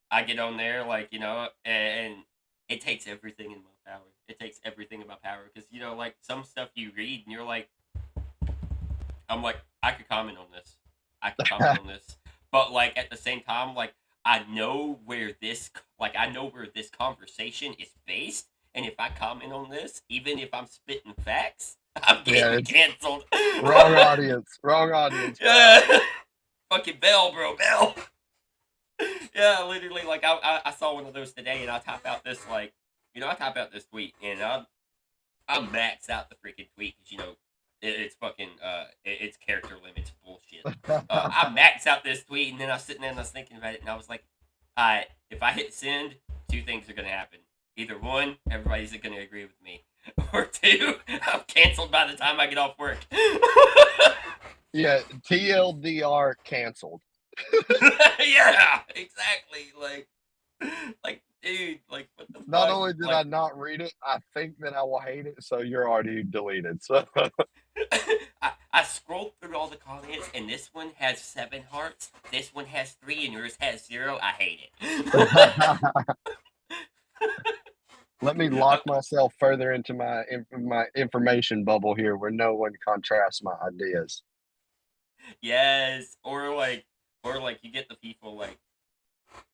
I get on there, like, and it takes everything in my power. It takes everything in my power because like some stuff you read and you're like, I'm like, I could comment on this, I could comment on this, but like at the same time, like I know where this conversation is based, and if I comment on this, even if I'm spitting facts, I'm
Yeah,
getting
it's
canceled.
wrong audience. Wrong audience, pal.
Yeah, fucking Bell, bro, Bell. Yeah, literally, like I saw one of those today, and I type out this like, I type out this tweet, and I max out the freaking tweet because it's fucking it's character limits bullshit. I max out this tweet, and then I was sitting there and I was thinking about it, and I was like, alright, if I hit send, two things are gonna happen. Either one, everybody's gonna agree with me, or two, I'm canceled by the time I get off work.
Yeah, TLDR canceled.
Yeah, exactly. Like, dude, like, what the
Not
fuck?
only did I
Like,
not read it, I think that I will hate it, so you're already deleted. So
I scrolled through all the comments, and this one has 7 hearts. This one has 3, and yours has 0. I hate it.
let me lock myself further into my information bubble here where no one contrasts my ideas.
Yes, or like you get the people like,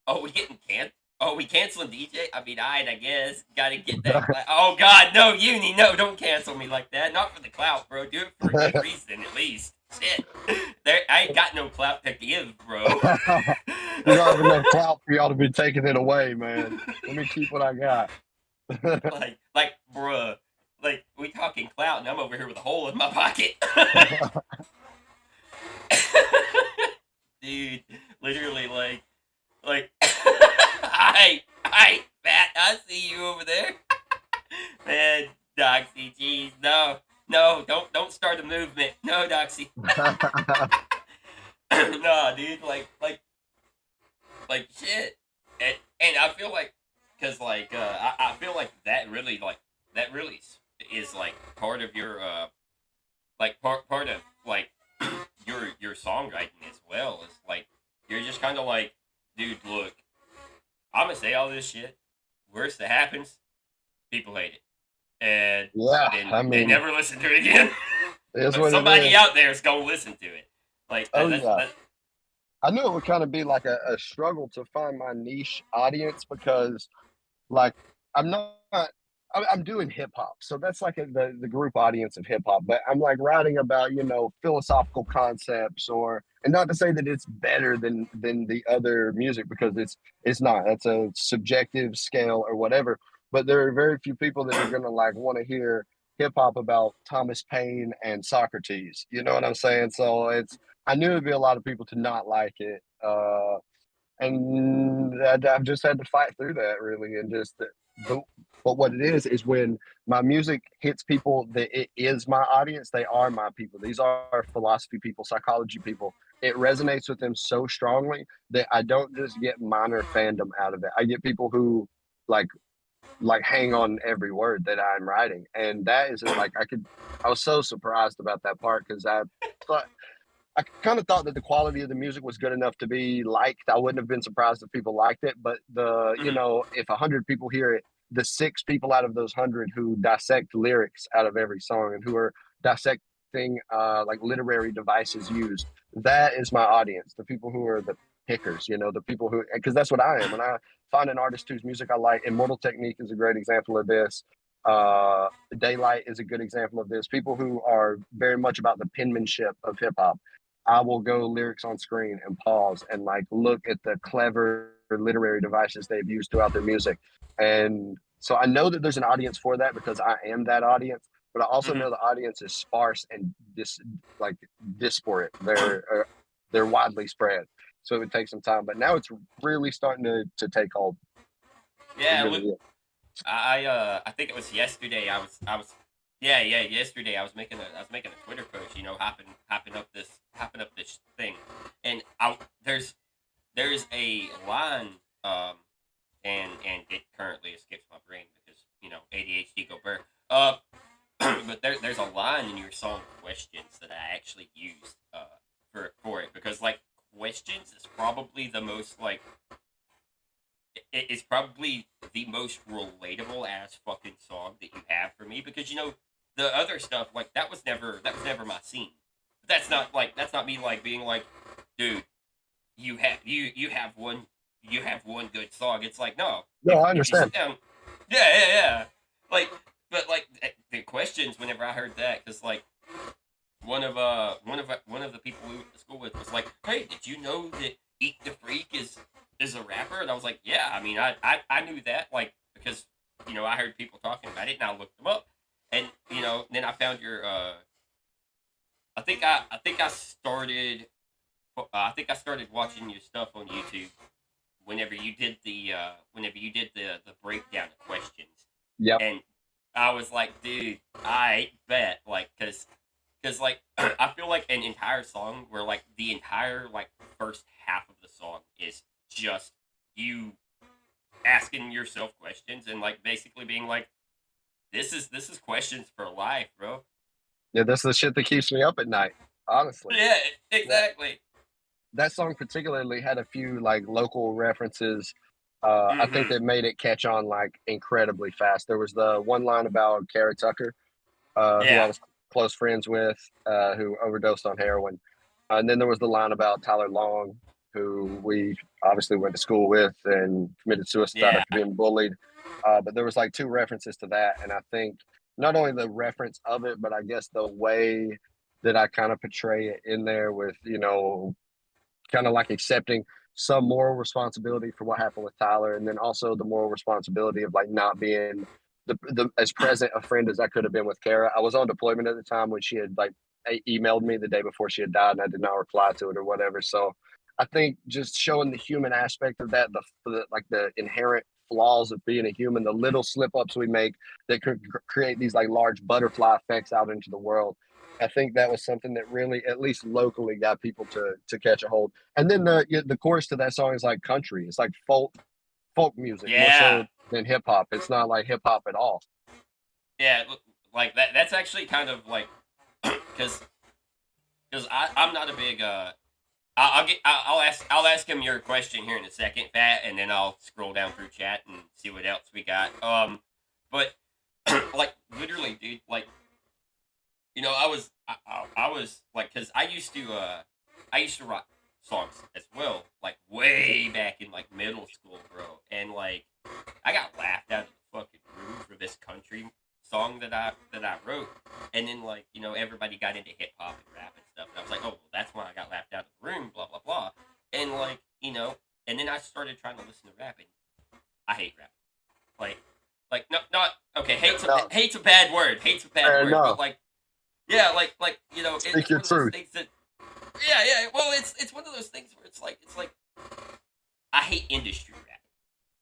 oh, we getting can. Oh, we canceling DJ? I mean, I guess. Gotta get that. Oh, God, no, Uni, no, don't cancel me like that. Not for the clout, bro. Do it for a good reason, at least. Shit. I ain't got no clout to give, bro.
You don't have enough clout for y'all to be taking it away, man. Let me keep what I got.
Bruh. Like, we talking clout, and I'm over here with a hole in my pocket. Dude, literally, like, hi, Matt, I see you over there. Man, Doxy, jeez, no, no, don't start a movement. No, Doxy. No, dude, like shit. And I feel like, cause I feel like that really is like part of your like part of like your songwriting as well. Is like you're just kind of like, dude, look, I'm gonna say all this shit. Worst that happens, people hate it, and
Yeah,
then
I
they
mean,
never listen to it again.
it is
But
what it
somebody
is.
out there is gonna listen to it. Like
Oh
that's
yeah.
that.
I knew it would kind of be like a struggle to find my niche audience because like I'm not I'm doing hip hop, so that's like the group audience of hip hop. But I'm like writing about philosophical concepts, or and not to say that it's better than the other music because it's not. That's a subjective scale or whatever. But there are very few people that are gonna like want to hear. hip hop about Thomas Paine and Socrates. You know what I'm saying? So it's I knew there'd be a lot of people to not like it. And I've just had to fight through that really, and just but but what it is when my music hits people that it is my audience, they are my people. These are philosophy people, psychology people. It resonates with them so strongly that I don't just get minor fandom out of it. I get people who like hang on every word that I'm writing, and that is like I was so surprised about that part because thought I kind of thought that the quality of the music was good enough to be liked. I wouldn't have been surprised if people liked it, but
Mhm.
if 100 people hear it, the 6 people out of those 100 who dissect lyrics out of every song and who are dissecting like literary devices used, that is my audience. The people who are the pickers, the people who, because that's what I am. When I find an artist whose music I like, Immortal Technique is a great example of this. Daylight is a good example of this. People who are very much about the penmanship of hip hop. I will go lyrics on screen and pause and like look at the clever literary devices they've used throughout their music. And so I know that there's an audience for that because I am that audience, but I also
Mhm.
know the audience is sparse and like disparate. They're widely spread. So it would take some time, but now it's really starting to take hold. It
Yeah,
really
look,
is.
I think it was yesterday. Yeah, yesterday I was making a Twitter post, hopping up this thing, and there's a line, um, and it currently escapes my brain because ADHD go burr. But there's a line in your song Questions that I actually used for it because like Questions is probably the most like it is probably the most relatable ass fucking song that you have for me because the other stuff like that was never my scene. That's not me like being like, dude, you have one good song. It's like no,
No, I
if you sit
understand.
down, yeah, like but like the Questions whenever I heard that because like one of the people we went to school with was like, "Hey, did you know that EakDaFreak is a rapper?" And I was like, "Yeah, I mean, I knew that like because I heard people talking about it and I looked them up, and then I found your I think I started watching your stuff on YouTube whenever you did the breakdown of Questions,
Yep.
and I was like, dude, I bet like because like I feel like an entire song where like the entire like first half of the song is just you asking yourself questions and like basically being like, this is questions for life, bro.
Yeah, that's the shit that keeps me up at night. Honestly.
Yeah,
That
exactly.
that song particularly had a few like local references. I think
Mm-hmm.
that made it catch on like incredibly fast. There was the one line about Kara Tucker, who I
Yeah.
was close friends with, who overdosed on heroin. And then there was the line about Tyler Long, who we obviously went to school with and committed suicide
Yeah.
after being bullied. But there was like two references to that, and I think not only the reference of it, but I guess the way that I kind of portray it in there with kind of like accepting some moral responsibility for what happened with Tyler, and then also the moral responsibility of like not being the as present a friend as I could have been with Kara. I was on deployment at the time when she had like emailed me the day before she had died, and I did not reply to it or whatever. So I think just showing the human aspect of that, the inherent flaws of being a human, the little slip ups we make that could create these like large butterfly effects out into the world. I think that was something that really, at least locally, got people to catch a hold. And then the chorus to that song is like country. It's like folk music more
Yeah.
so than hip hop. It's not like hip hop at all.
Yeah. Like that's actually kind of like because I'm not a big I'll ask him your question here in a second, Pat, and then I'll scroll down through chat and see what else we got. But like literally, dude, like I was like because I used to write songs as well, like way back in like middle school, bro, and like I got laughed out of the fucking room for this country song that I wrote, and then like everybody got into hip hop and rap and stuff, and I was like, oh, well, that's why I got laughed out of the room, blah blah blah, and and then I started trying to listen to rap, and I hate rap, like like not okay.
No,
Hate's a bad word. Hate's a bad
fair
word. But
enough.
like yeah,
Speak
it's
your
one of those
truth.
things that yeah. Well, it's one of those things where it's like I hate industry rap.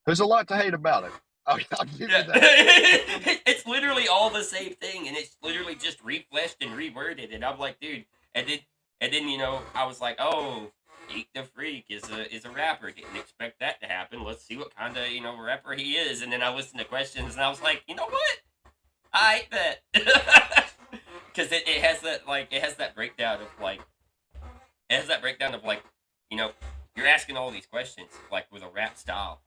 There's a lot to hate about it. I'll give
Yeah,
you that.
it's literally all the same thing, and it's literally just refleshed and reworded. And I'm like, dude, and then I was like, oh, EakDaFreak is a rapper. Didn't expect that to happen. Let's see what kind of rapper he is. And then I listened to questions, and I was like, you know what? I bet because it has that breakdown of like it has that breakdown of like you know you're asking all these questions like with a rap style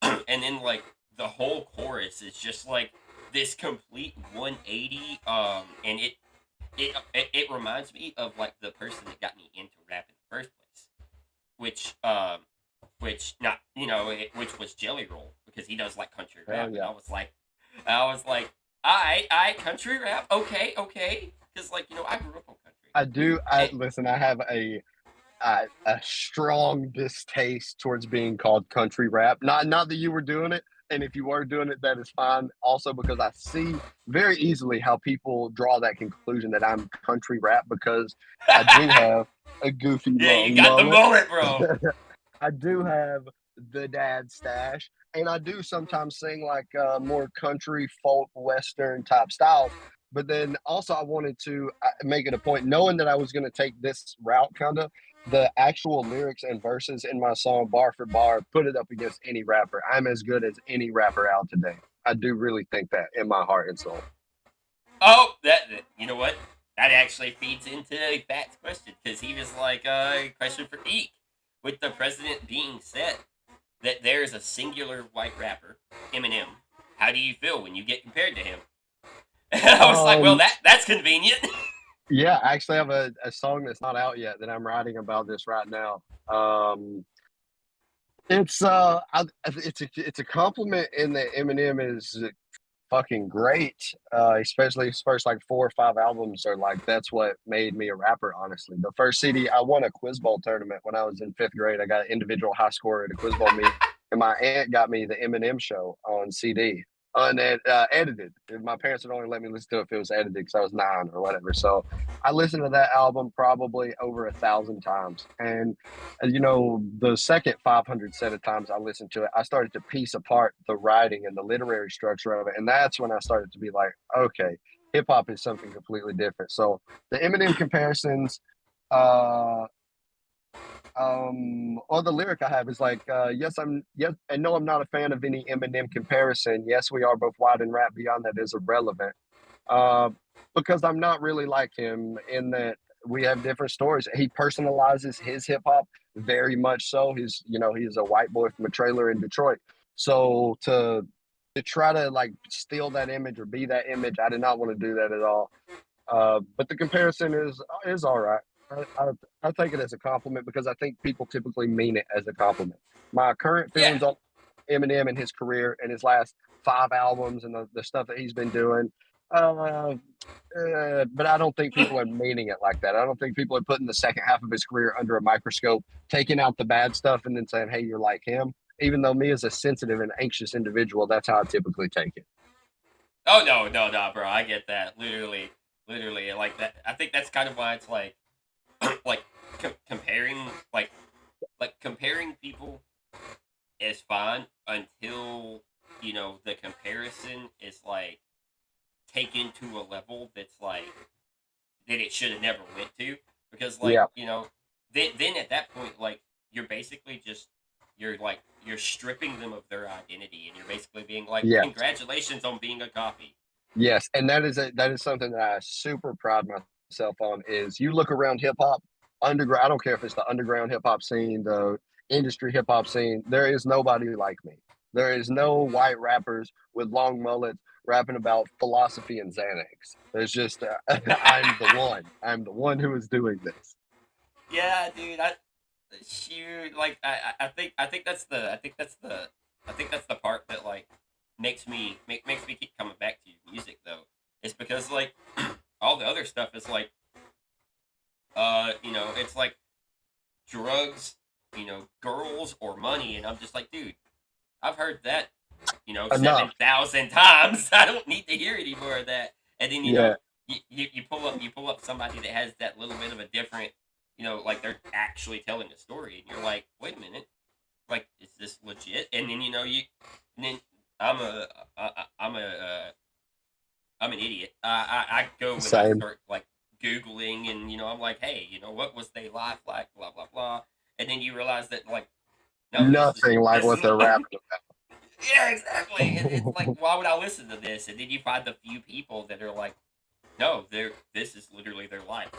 and then like the whole chorus is just like this complete 180 and it reminds me of like the person that got me into rap in the first place which not which was Jelly Roll because he does like country
Hell
rap and
yeah.
I was like I country rap okay because I grew up on country
I do.
and
Listen. I have a strong distaste towards being called country rap. Not that you were doing it, and if you were doing it, that is fine. Also, because I see very easily how people draw that conclusion that I'm country rap because I do have a goofy
yeah you
long
got the
mullet.
mullet bro.
I do have the dad stash, and I do sometimes sing like more country, folk, western type styles. But then also, I wanted to make it a point, knowing that I was going to take this route, kind of the actual lyrics and verses in my song, bar for bar, put it up against any rapper. I'm as good as any rapper out today. I do really think that in my heart and soul.
Oh, you know what? That actually feeds into Fat's question because he was like, question for Eek. With the president being said that there is a singular white rapper, Eminem, how do you feel when you get compared to him? And I was like, well,
Um,
that's convenient.
yeah, I actually have a song that's not out yet that I'm writing about this right now. It's a compliment in that Eminem is fucking great. Especially his first like 4 or 5 albums are like that's what made me a rapper. Honestly, the first CD I won a quiz bowl tournament when I was in 5th grade. I got an individual high score at a quiz bowl meet, and my aunt got me the Eminem Show on CD. Edited. My parents would only let me listen to it if it was edited because I was 9 or whatever. So I listened to that album probably over 1,000 times. And the second 500 set of times I listened to it, I started to piece apart the writing and the literary structure of it. And that's when I started to be like, okay, hip hop is something completely different. So the Eminem comparisons, uh, or the lyric I have is like, yes, and no, I'm not a fan of any Eminem comparison. Yes, we are both wide and rap. Beyond that is irrelevant. Uh, because I'm not really like him in that we have different stories. He personalizes his hip hop very much so. He's a white boy from a trailer in Detroit. So to try to like steal that image or be that image, I did not want to do that at all. But the comparison is all right. I, I, I take it as a compliment because I think people typically mean it as a compliment. My current
Yeah.
feelings on Eminem and his career and his last 5 albums and the stuff that he's been doing. Uh, but I don't think people are meaning it like that. I don't think people are putting the second half of his career under a microscope, taking out the bad stuff, and then saying, "Hey, you're like him." Even though me as a sensitive and anxious individual, that's how I typically take it.
Oh no, bro. I get that. Literally, like that. I think that's kind of why it's like, like comparing, comparing people is fine until the comparison is like taken to a level that's like that it should have never went to because
Yeah.
then at that point like you're basically just you're stripping them of their identity and you're basically being like
Yeah.
congratulations on being a copy.
Yes, and that is something that I super pride myself on. Is you look around hip hop underground. I don't care if it's the underground hip hop scene, the industry hip hop scene. There is nobody like me. There is no white rappers with long mullets rapping about philosophy and Xanax. There's just I'm the one. I'm the one who is doing this.
Yeah, dude. Shoot, like I think that's the part that like makes me keep coming back to your music though. It's because like all the other stuff is like it's like drugs, girls or money, and I'm just like, dude, I've heard that
Enough.
7,000 times. I don't need to hear any more of that. And then
Yeah.
you pull up somebody that has that little bit of a different, like they're actually telling a story, and you're like, wait a minute, like is this legit? And then and then I'm a I'm a I'm an idiot. I go and I
Same.
start like googling, and I'm like, hey, what was their life like? Blah blah blah. And then you realize that like, no,
Nothing like
this is
what they're rapping
yeah, exactly. And it's like, why would I listen to this? And then you find the few people that are like, no, this is literally their life.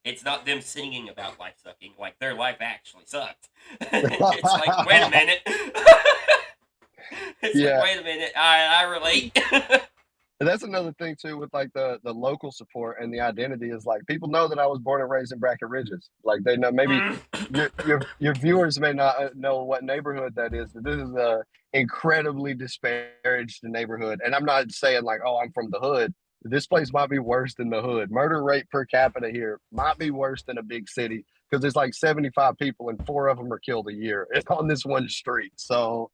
It's not them singing about life sucking. Like their life actually sucked. It's like, wait a
about.
minute. It's like,
Yeah.
wait a minute. I relate.
And that's another thing too with like the local support and the identity is like people know that I was born and raised in Bracket Ridges. Like they know maybe your viewers may not know what neighborhood that is, but this is a incredibly disparaged neighborhood. And I'm not saying like, oh, I'm from the hood. This place might be worse than the hood. Murder rate per capita here might be worse than a big city because there's like 75 people and four of them are killed a year. It's on this one street. So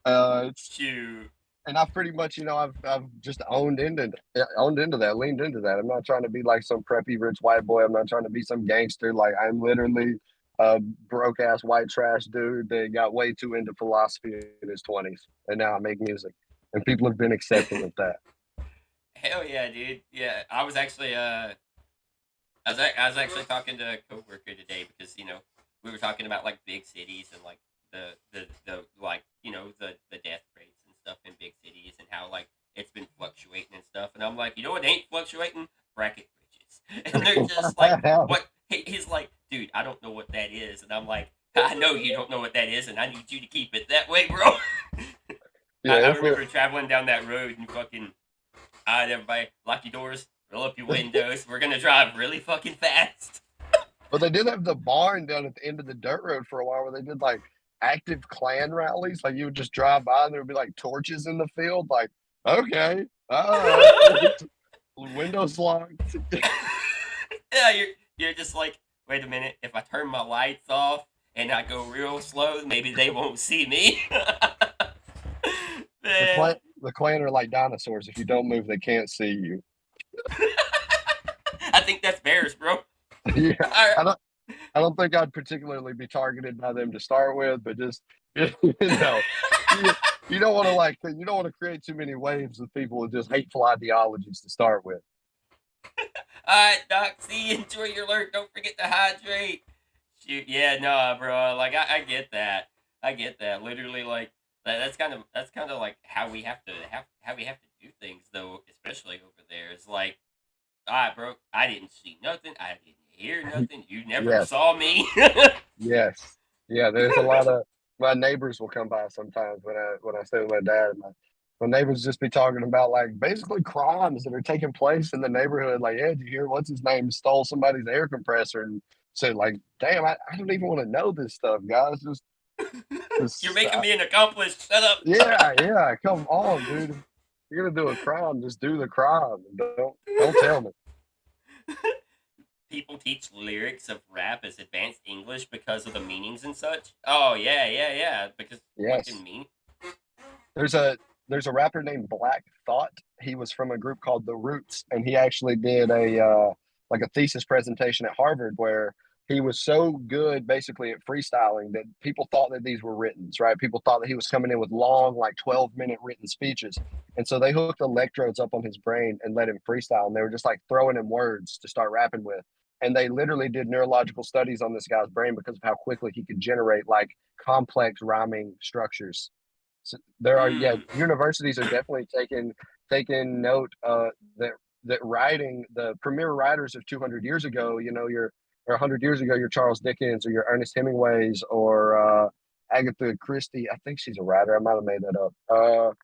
it's
Shoot.
and I've pretty much, I've just owned into that, leaned into that. I'm not trying to be like some preppy rich white boy. I'm not trying to be some gangster. Like I'm literally a broke ass white trash dude that got way too into philosophy in his 20s, and now I make music, and people have been accepting of that.
Hell yeah, dude. Yeah, I was actually talking to a coworker today because we were talking about like big cities and like the like the death rates and stuff in big cities and how like it's been fluctuating and stuff, and I'm like, what ain't fluctuating? Bracket bridges. And they're just like, what? He's like, dude, I don't know what that is, and I'm like, I know you don't know what that is, and I need you to keep it that way, bro. I
Yeah,
remember traveling down that road and fucking, everybody lock your doors, roll up your windows. We're gonna drive really fucking fast.
but they did have the barn down at the end of the dirt road for a while where they did like active Klan rallies. Like you would just drive by and there would be like torches in the field. Like, okay, all right, windows locked.
Yeah, you're just like, wait a minute. If I turn my lights off and I go real slow, maybe they won't see me.
The
Man,
Klan, the Klan are like dinosaurs. If you don't move, they can't see you.
I think that's bears, bro.
Yeah,
I,
I don't. I don't think I'd particularly be targeted by them to start with, but just know, you, you don't want to create too many waves of people with just hateful ideologies to start with.
all right, Doc. See, enjoy your lurk. Don't forget to hydrate. Shoot, yeah, no, bro. Like I get that. I get that. Literally, like that's kind of like how we have to do things though, especially over there. It's like, all right, bro. I didn't see nothing. I didn't hear nothing. You never
Yes,
saw me.
yes, yeah. There's a lot of my neighbors will come by sometimes when I stay with my dad. My neighbors just be talking about like basically crimes that are taking place in the neighborhood. Like, yeah, did you hear what's his name stole somebody's air compressor and said like, damn, I don't even want to know this stuff, guys.
You're
Just
making me an accomplice. Shut up.
yeah, yeah. Come on, dude. If you're gonna do a crime, just do the crime. Don't tell me.
People teach lyrics of rap as advanced English because of the meanings and such. Oh yeah, yeah, yeah. Because fucking
Yes.
mean.
There's a rapper named Black Thought. He was from a group called The Roots, and he actually did a like a thesis presentation at Harvard where he was so good basically at freestyling that people thought that these were written, right? People thought that he was coming in with long, like 12-minute written speeches. And so they hooked electrodes up on his brain and let him freestyle. And they were just like throwing him words to start rapping with. And they literally did neurological studies on this guy's brain because of how quickly he could generate like complex rhyming structures. So there are, yeah,
Mm.
universities are definitely taking note that writing the premier writers of 200 years ago, your or 100 years ago, your Charles Dickens or your Ernest Hemingways or Agatha Christie. I think she's a writer. I might have made that up.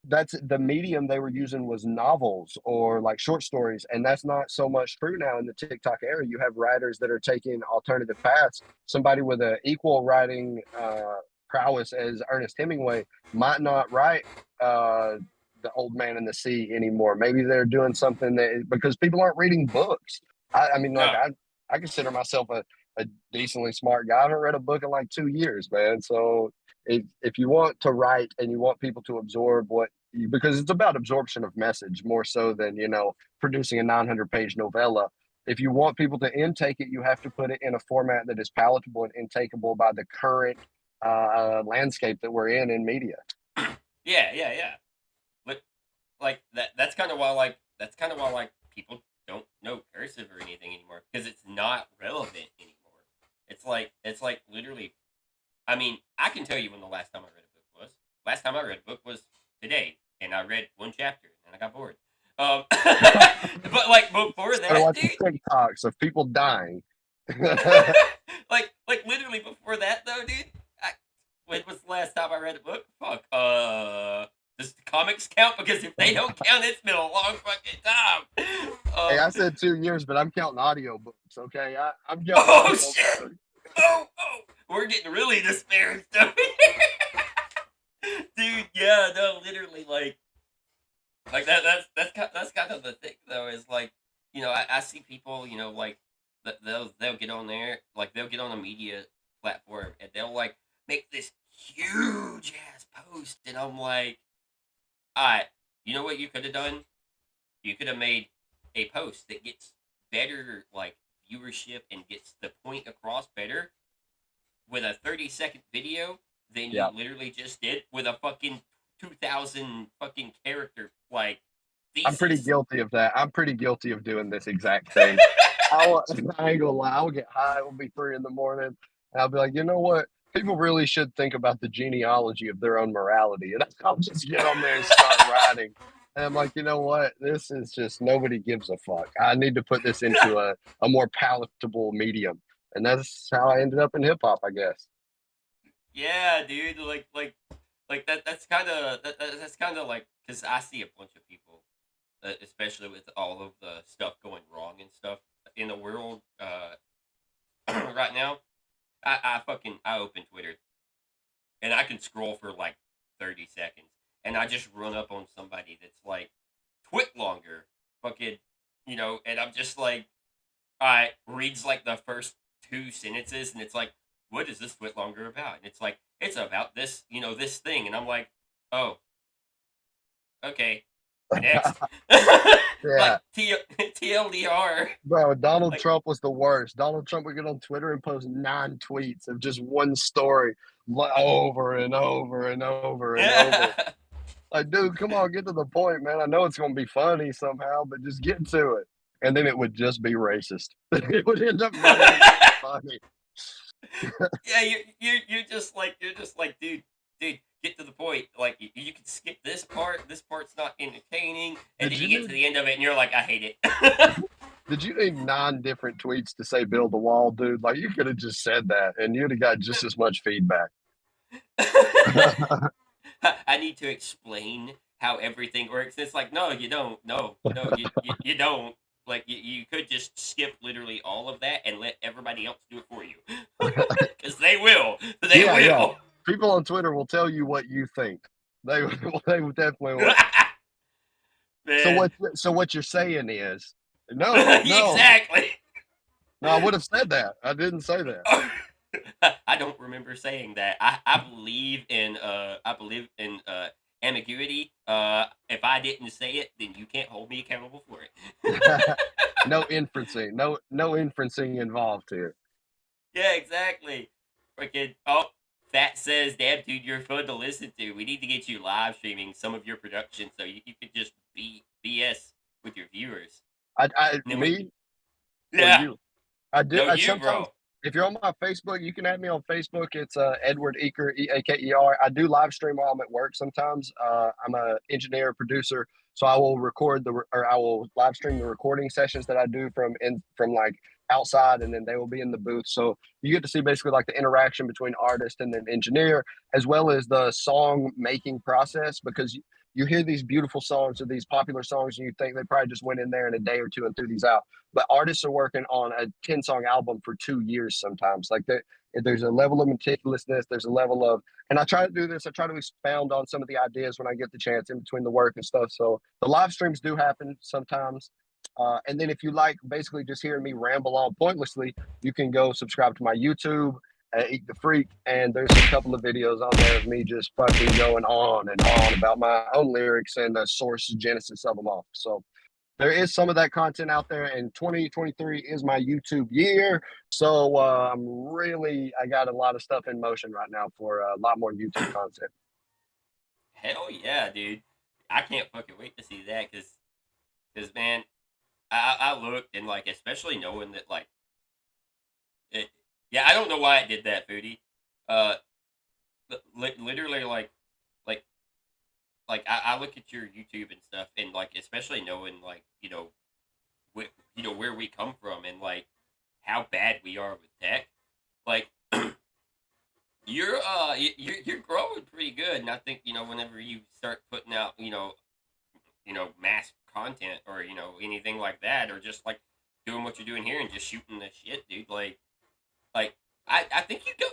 That's the medium they were using was novels or like short stories, and that's not so much true now in the TikTok era. You have writers that are taking alternative paths. Somebody with an equal writing prowess as Ernest Hemingway might not write the Old Man and the Sea anymore. Maybe they're doing something that because people aren't reading books. I mean, like
No.
I consider myself a decently smart guy. I haven't read a book in like 2 years, man. So if you want to write and you want people to absorb because it's about absorption of message more so than, producing a 900-page novella. If you want people to intake it, you have to put it in a format that is palatable and intakeable by the current landscape that we're in media.
Yeah. But like that's kind of why people don't know cursive or anything anymore because it's not relevant anymore. It's like literally. I mean, I can tell you when the last time I read a book was. Last time I read a book was today, and I read one chapter and I got bored. But like before
I
that,
watch
dude.
TikToks of people dying.
like literally before that though, dude. When was the last time I read a book? Fuck. Does the comics count? Because if they don't count, it's been a long fucking time.
Hey, I said 2 years, but I'm counting audiobooks, okay? I'm counting
Oh
audiobooks.
shit! Oh, we're getting really disparaged over here, dude. Yeah, no, literally, like that's kind of the thing though. Is like, I see people, like they'll get on there, like they'll get on a media platform and they'll like make this huge ass post, and I'm like, all right, you know what you could have done? You could have made a post that gets better like viewership and gets the point across better with a 30-second video than you
Yeah.
literally just did with a fucking 2,000 fucking character like
I'm pretty
thesis.
guilty of that. I'm pretty guilty of doing this exact thing. I ain't gonna lie. I'll get high. It'll be 3 in the morning. And I'll be like, you know what? People really should think about the genealogy of their own morality. And I'll just get on there and start writing. And I'm like, you know what? This is just nobody gives a fuck. I need to put this into a more palatable medium. And that's how I ended up in hip hop, I guess.
Yeah, dude, like that's kind of that's kind of like because I see a bunch of people, especially with all of the stuff going wrong and stuff in the world right now. I open Twitter and I can scroll for like 30 seconds, and I just run up on somebody that's like twit longer, fucking, and I'm just like, I reads like the first two sentences, and it's like, what is this twit longer about? And it's like, it's about this, this thing, and I'm like, oh, okay, next, like
Yeah.
TLDR,
Bro, Donald
like.
Trump was the worst. Donald Trump would get on Twitter and post 9 tweets of just one story over and over and over and over. Like, dude, come on, get to the point, man. I know it's going to be funny somehow, but just get to it. And then it would just be racist. It would end up not even being funny.
Yeah, you're just like, dude, get to the point. Like you can skip this part. This part's not entertaining, and
Did
then
you
you get to
need
the end of it, and you're like, I hate it.
did you need 9 different tweets to say build the wall, dude? Like you could have just said that and you'd have got just as much feedback.
I need to explain how everything works. It's like, no, you don't. No, you don't. Like you could just skip literally all of that and let everybody else do it for you, because they will. They
Yeah.
will.
People on Twitter will tell you what you think. They they definitely will.
Man,
So what you're saying is no, no,
exactly.
no. I would have said that. I didn't say that.
I don't remember saying that. I believe in ambiguity. If I didn't say it, then you can't hold me accountable for it.
No inferencing. No inferencing involved here.
Yeah, exactly. Freaking that says, damn dude, you're fun to listen to. We need to get you live streaming some of your production so you could just be BS with your viewers. And then
Me or
yeah,
you? I do.
no,
I
you,
sometimes,
bro.
if you're on my Facebook, you can add me on Facebook. It's Edward Eaker, Aker. I do live stream while I'm at work sometimes. I'm a engineer producer, so I will or I will live stream the recording sessions that I do from like outside, and then they will be in the booth. So you get to see basically like the interaction between artist and then engineer, as well as the song making process because. You hear these beautiful songs or these popular songs, and you think they probably just went in there in a day or two and threw these out, but artists are working on a 10-song album for 2 years sometimes. Like there's a level of meticulousness, there's a level of, and I try to do this. I try to expound on some of the ideas when I get the chance in between the work and stuff. So the live streams do happen sometimes. And then if you like basically just hearing me ramble on pointlessly, you can go subscribe to my YouTube at EakDaFreak, and there's a couple of videos on there of me just fucking going on and on about my own lyrics and the source genesis of them all. So there is some of that content out there, and 2023 is my YouTube year. So I got a lot of stuff in motion right now for a lot more YouTube content.
Hell yeah, dude. I can't fucking wait to see that because man, I looked and like especially knowing that like it, yeah, I don't know why it did that, Foodie. Uh, literally like I look at your YouTube and stuff and like especially knowing like where we come from and like how bad we are with tech, like you're growing pretty good, and I think whenever you start putting out mass content or anything like that, or just like doing what you're doing here and just shooting the shit, dude. Like I think you can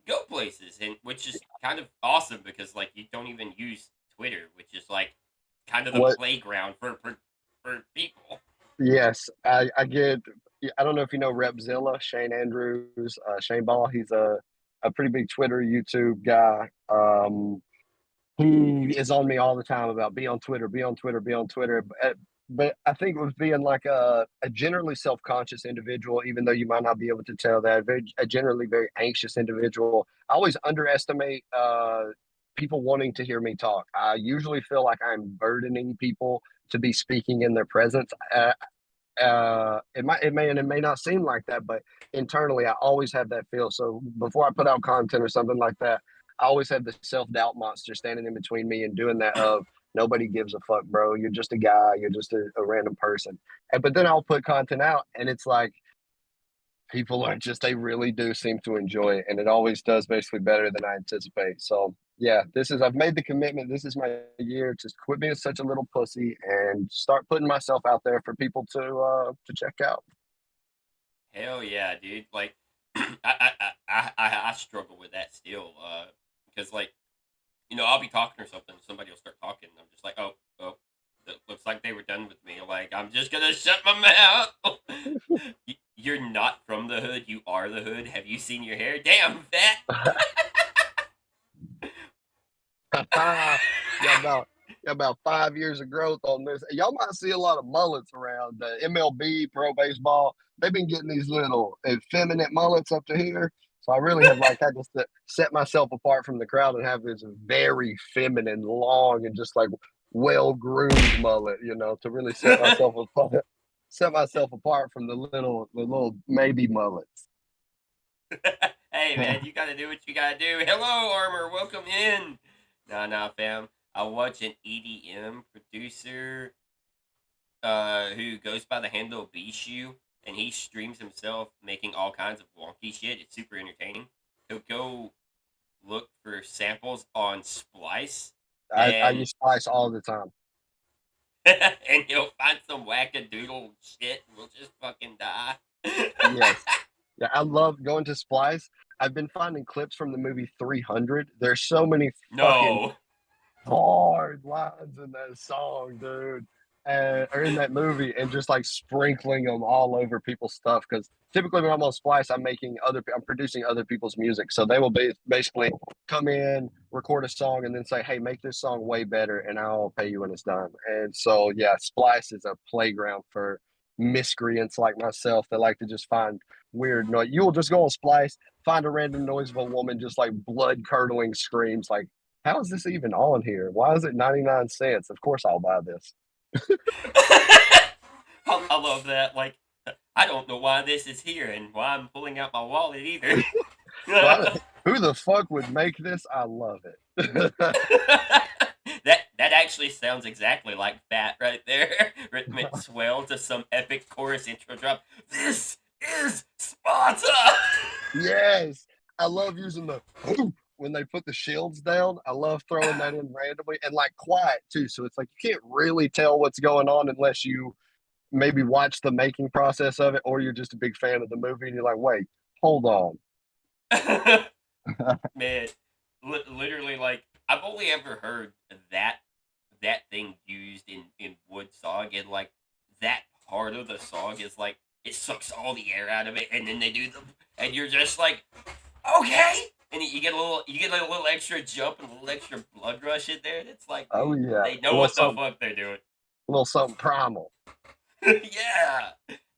go places, and which is kind of awesome because like you don't even use Twitter, which is like kind of the
What?
playground for people.
Yes, I get. I don't know if you know Repzilla, Shane Andrews, Shane Ball. He's a pretty big Twitter, YouTube guy. He is on me all the time about be on Twitter, be on Twitter, be on Twitter. But I think with being like a generally self conscious individual, even though you might not be able to tell that, a generally very anxious individual, I always underestimate people wanting to hear me talk. I usually feel like I'm burdening people to be speaking in their presence. It may not seem like that, but internally I always have that feel. So before I put out content or something like that, I always have the self-doubt monster standing in between me and doing that of nobody gives a fuck, bro. You're just a guy, you're just a random person. But then I'll put content out and it's like people are just they really do seem to enjoy it, and it always does basically better than I anticipate. So yeah, this is I've made the commitment. This is my year to quit being such a little pussy and start putting myself out there for people to check out.
Hell yeah, dude. Like I struggle with that still, because like I'll be talking or something, somebody will start talking, and I'm just like, oh, it looks like they were done with me. Like, I'm just gonna shut my mouth. You're not from the hood, you are the hood. Have you seen your hair? Damn, fat.
Got about 5 years of growth on this. Y'all might see a lot of mullets around the MLB, pro baseball. They've been getting these little effeminate mullets up to here. So I really have like had to set myself apart from the crowd and have this very feminine, long, and just like well groomed mullet, to really set myself apart from the little maybe mullets.
Hey, man, you gotta do what you gotta do. Hello, Armor. Welcome in. Nah, fam. I watch an EDM producer who goes by the handle Bishu, and he streams himself making all kinds of wonky shit. It's super entertaining. He'll go look for samples on Splice,
I
and
use Spice all the time.
and he'll find some wackadoodle shit, and we'll just fucking die.
Yes. Yeah, I love going to Splice. I've been finding clips from the movie 300. There's so many fucking
No.
hard lines in that song, dude, or in that movie, and just like sprinkling them all over people's stuff. Because typically when I'm on Splice, I'm producing other people's music, so they will basically come in, record a song, and then say, "Hey, make this song way better, and I'll pay you when it's done." And so, yeah, Splice is a playground for miscreants like myself that like to just find weird noise. You will just go on Splice, find a random noise of a woman just like blood curdling screams, like how is this even on here? Why is it 99 cents? Of course I'll buy this.
I love that. Like, I don't know why this is here and why I'm pulling out my wallet either.
Who the fuck would make this? I love it.
that actually sounds exactly like that right there. Rhythmic swell to some epic chorus intro drop. This is Sparta.
Yes, I love using the when they put the shields down. I love throwing that in randomly and like quiet too. So it's like you can't really tell what's going on unless you maybe watch the making process of it, or you're just a big fan of the movie and you're like, wait, hold on.
Man, literally, like I've only ever heard that thing used in Wood Song, and like that part of the song is like it sucks all the air out of it, and then they do the, and you're just like, okay, and you get a little extra jump and a little extra blood rush in there, and it's like,
Oh
dude,
yeah,
they
a
know
little
what the
something,
fuck they're doing.
a little something primal.
Yeah,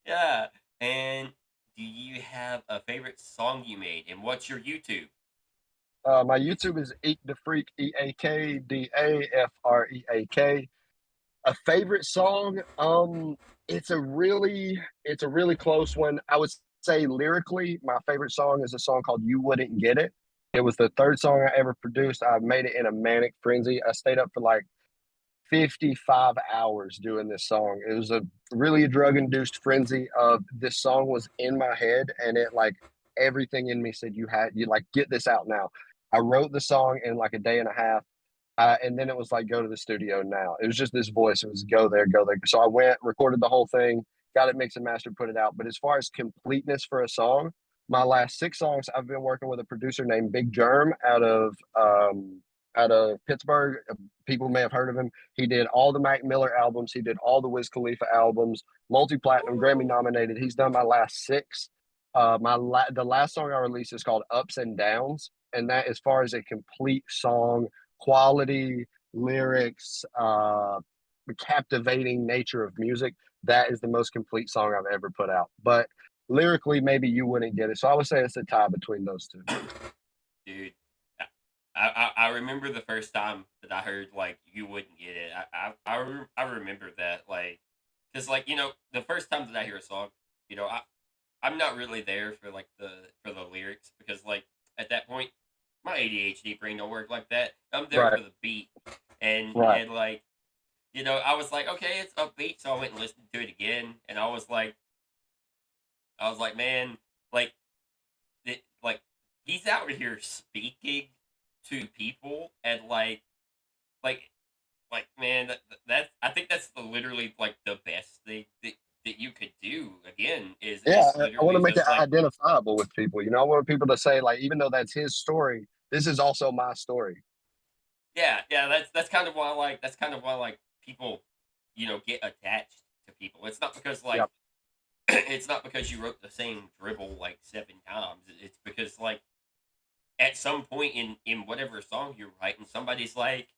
yeah. And do you have a favorite song you made, and what's your YouTube?
My YouTube is EakDaFreak, EakDaFreak. A favorite song? It's a really close one. I would say lyrically, my favorite song is a song called "You Wouldn't Get It." It was the third song I ever produced. I made it in a manic frenzy. I stayed up for like 55 hours doing this song. It was a really drug induced frenzy of this song was in my head, and it like everything in me said you like get this out now. I wrote the song in like a day and a half. And then it was like, go to the studio now. It was just this voice. It was go there, go there. So I went, recorded the whole thing, got it mixed and mastered, put it out. But as far as completeness for a song, my last six songs, I've been working with a producer named Big Germ out of Pittsburgh. People may have heard of him. He did all the Mac Miller albums. He did all the Wiz Khalifa albums, multi-platinum, Grammy nominated. He's done my last six. The last song I released is called Ups and Downs, and that, as far as a complete song, quality, lyrics, the captivating nature of music, that is the most complete song I've ever put out. But lyrically, maybe you wouldn't get it. So I would say it's a tie between those two.
Dude, I remember the first time that I heard like you wouldn't get it. I remember that like because like the first time that I hear a song, I'm not really there for like for the lyrics because like at that point my ADHD brain don't work like that. I'm there
Right,
for the beat and
right.
and like I was like okay it's upbeat so I went and listened to it again and I was like man like like he's out here speaking to people and like man that I think that's literally like the best thing that you could do again
Yeah,
is
I want
literally
to make it
just like
identifiable with people. I want people to say, like, even though that's his story, this is also my story.
yeah that's kind of why like people get attached to people. It's not because like
Yep.
it's not because you wrote the same dribble like 7 times. It's because like at some point in whatever song you're writing somebody's like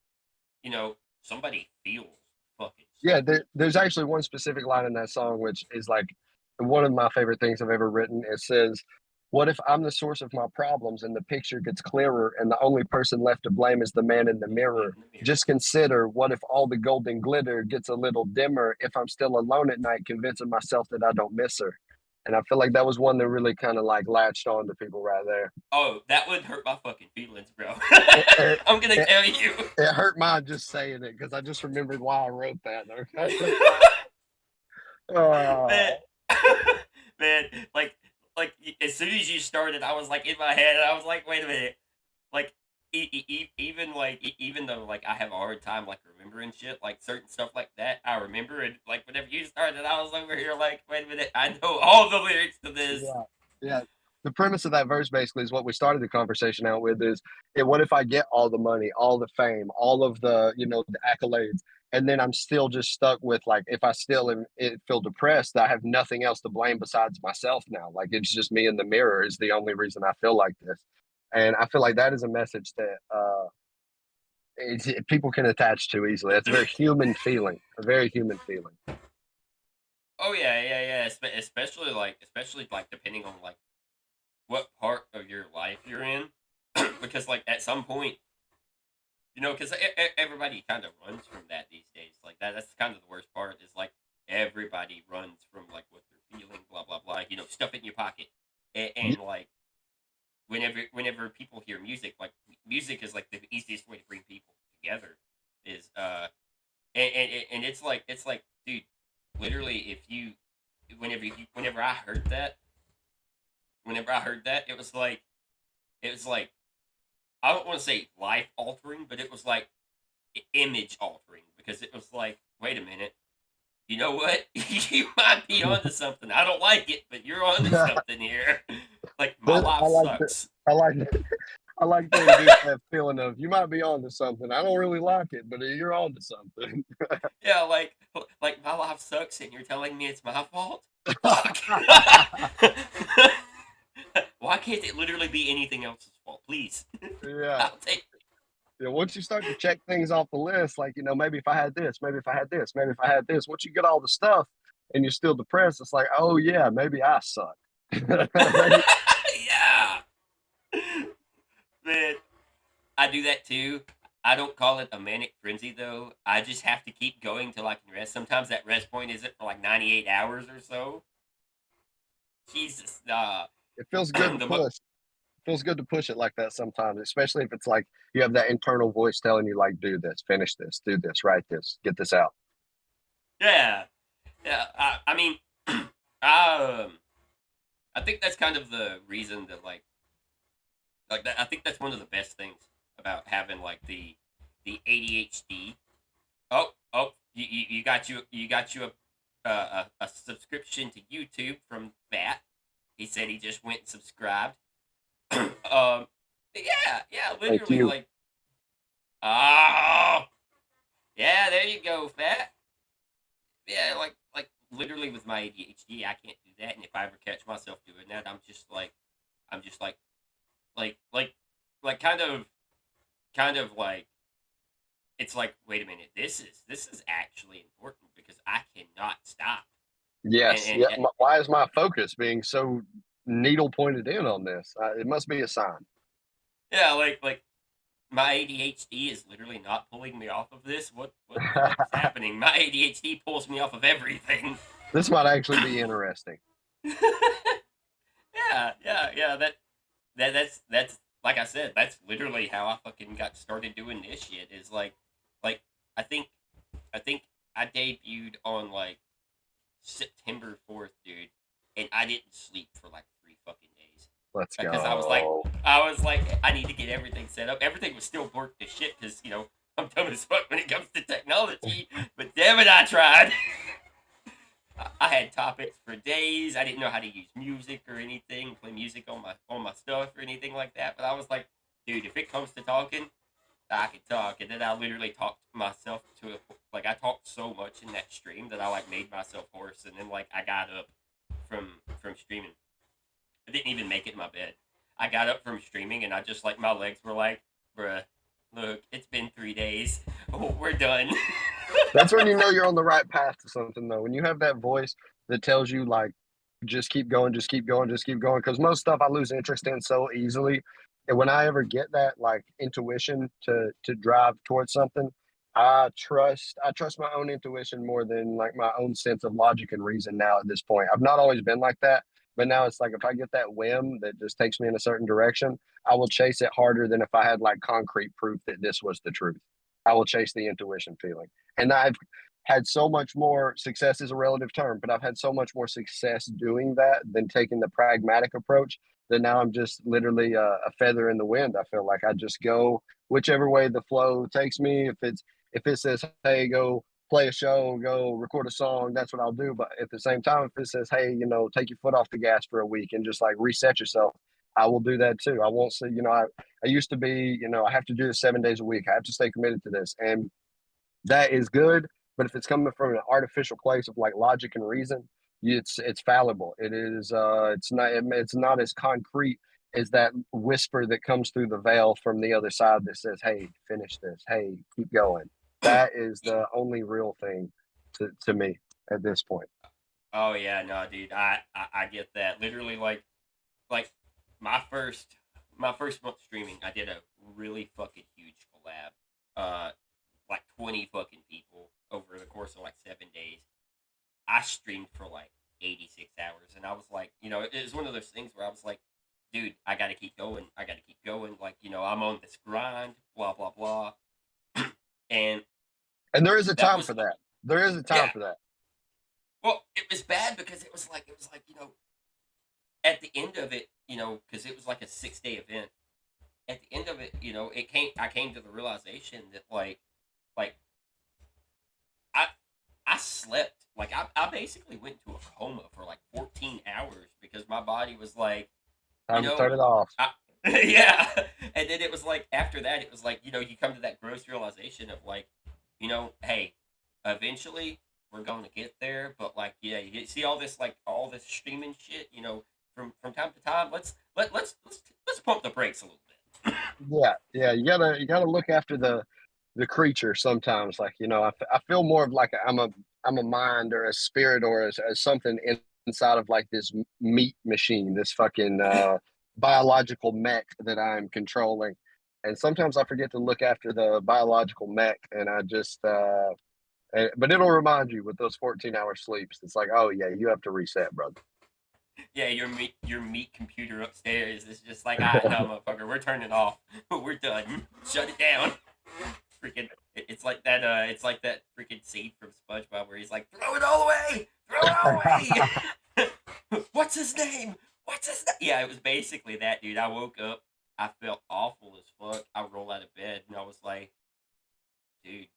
somebody feels fucking
Yeah,
song.
there's actually one specific line in that song which is like one of my favorite things I've ever written. It says, "What if I'm the source of my problems and the picture gets clearer and the only person left to blame is the man in the
Is the man
mirror?
in the mirror.
Just consider what if all the golden glitter gets a little dimmer if I'm still alone at night, convincing myself that I don't miss her." And I feel like that was one that really kind of like latched on to people right there.
Oh, that would hurt my fucking feelings, bro.
It, it,
I'm gonna
it,
tell you.
it hurt mine just saying it because I just remembered why I wrote that. Okay.
man,
Oh,
man, like as soon as you started, I was like in my head, and I was like, wait a minute, like even though like I have a hard time like remembering shit, like certain stuff like that, I remember and like whenever you started, I was over here like, wait a minute, I know all the lyrics to this.
yeah. Yeah. The premise of that verse basically is what we started the conversation out with is, what if I get all the money, all the fame, all of the accolades, and then I'm still just stuck with like, if I still feel depressed, I have nothing else to blame besides myself now. Like it's just me in the mirror is the only reason I feel like this. And I feel like that is a message that people can attach to easily. It's a very human feeling, a very human feeling.
Oh yeah. Especially like depending on like what part of your life you're in, because like at some point, because everybody kind of runs from that these days. Like that's kind of the worst part is like everybody runs from like what they're feeling, blah blah blah. Stuff it in your pocket, and like whenever people hear music, like music is like the easiest way to bring people together. Is and it's like dude, literally if you whenever I heard that, it was like I don't want to say life altering, but it was like image altering because it was like, wait a minute, you know what? You might be onto something. I don't like it, but you're onto something here. Like my
I
life
like that.
sucks.
I like that. I like to induce that feeling of you might be onto something. I don't really like it, but you're onto something.
Yeah, like my life sucks, and you're telling me it's my fault. Fuck. Why can't it literally be anything else's fault, please?
Yeah.
I'll take.
Yeah, once you start to check things off the list, like, maybe if I had this, maybe if I had this, maybe if I had this, once you get all the stuff and you're still depressed, it's like, oh yeah, maybe I suck. Maybe,
Yeah, man, I do that too. I don't call it a manic frenzy though. I just have to keep going till I can rest. Sometimes that rest point isn't for like 98 hours or so. Jesus, nah.
it feels good to
the mo-
push. It feels good to push it like that sometimes, especially if it's like you have that internal voice telling you, like, do this, finish this, do this, write this, get this out.
yeah, yeah. I mean, um, I think that's kind of the reason that like that. I think that's one of the best things about having like the ADHD. Oh, you got you a subscription to YouTube from that. He said he just went and subscribed. Yeah,
Thank
literally
you.
like, oh, yeah, there you go, fat. Yeah, like literally with my ADHD, I can't do that, and if I ever catch myself doing that, I'm just like like like kind of like it's like, wait a minute, this is actually important because I cannot stop.
Yes.
And
Yeah. Why is my focus being so needle pointed in on this? It must be a sign.
yeah, like my ADHD is literally not pulling me off of this. What the fuck is happening? My ADHD pulls me off of everything.
This might actually be interesting.
Yeah. That's like I said. That's literally how I fucking got started doing this shit. Is like I think I think I debuted on like September 4th, dude, and I didn't sleep for like 3 fucking days
Let's
because
go.
I was like, I need to get everything set up. Everything was still worked to shit because I'm dumb as fuck when it comes to technology. But damn it, I tried. I had topics for days. I didn't know how to use music or anything, play music on my stuff or anything like that. But I was like, dude, if it comes to talking, I can talk. And then I literally talked myself to like I talked so much in that stream that I like made myself hoarse. And then like I got up from streaming. I didn't even make it in my bed. I got up from streaming and I just like my legs were like, bruh, look, it's been 3 days. Oh, we're done.
That's when you know you're on the right path to something, though. When you have that voice that tells you, like, just keep going, just keep going, just keep going. Because most stuff I lose interest in so easily. And when I ever get that, like, intuition to drive towards something, I trust my own intuition more than like my own sense of logic and reason now at this point. I've not always been like that, but now it's like if I get that whim that just takes me in a certain direction, I will chase it harder than if I had like concrete proof that this was the truth. I will chase the intuition feeling. And I've had so much more success is a relative term, but I've had so much more success doing that than taking the pragmatic approach that now I'm just literally a feather in the wind. I feel like I just go whichever way the flow takes me. If it says, hey, go play a show, go record a song, that's what I'll do. But at the same time, if it says, hey, take your foot off the gas for a week and just like reset yourself, I will do that too. I won't say, I used to be, I have to do this 7 days a week. I have to stay committed to this. And that is good. But if it's coming from an artificial place of like logic and reason, it's fallible. It's not as concrete as that whisper that comes through the veil from the other side that says, "Hey, finish this. Hey, keep going." That is the only real thing to me at this point.
Oh yeah, no, dude, I get that. Literally, like my first my first month streaming, I did a really fucking huge collab. Like 20 fucking people over the course of like 7 days. I streamed for like 86 hours, and I was like, it was one of those things where I was like, dude, I gotta keep going. I gotta keep going. Like, I'm on this grind. Blah blah blah. And
And there is a
that
time
was
for that. There is a time
yeah.
for that.
Well, it was bad because it was like at the end of it, because it was like a 6 day event. At the end of it, I came to the realization that like I I slept. Like I basically went into a coma for like 14 hours because my body was like, you
Time to
know,
turn it off.
I, yeah, And then it was like after that, it was like you come to that gross realization of like, hey, eventually we're going to get there, but like yeah, you see all this streaming shit, from time to time. Let's pump the brakes a little bit.
Yeah, yeah, you gotta look after the creature sometimes. Like I feel more of like I'm a mind or a spirit or as something inside of like this meat machine, this fucking biological mech that I'm controlling. And sometimes I forget to look after the biological mech, and I just but it'll remind you with those 14-hour sleeps. It's like, oh yeah, you have to reset, brother.
Yeah, your meat computer upstairs is just like, no, motherfucker, we're turning off. We're done. Shut it down. Freaking, it's like that freaking scene from SpongeBob where he's like, throw it all away, throw it all away. What's his name? What's his name? Yeah, it was basically that, dude. I woke up, I felt awful as fuck. I rolled out of bed and I was like, dude,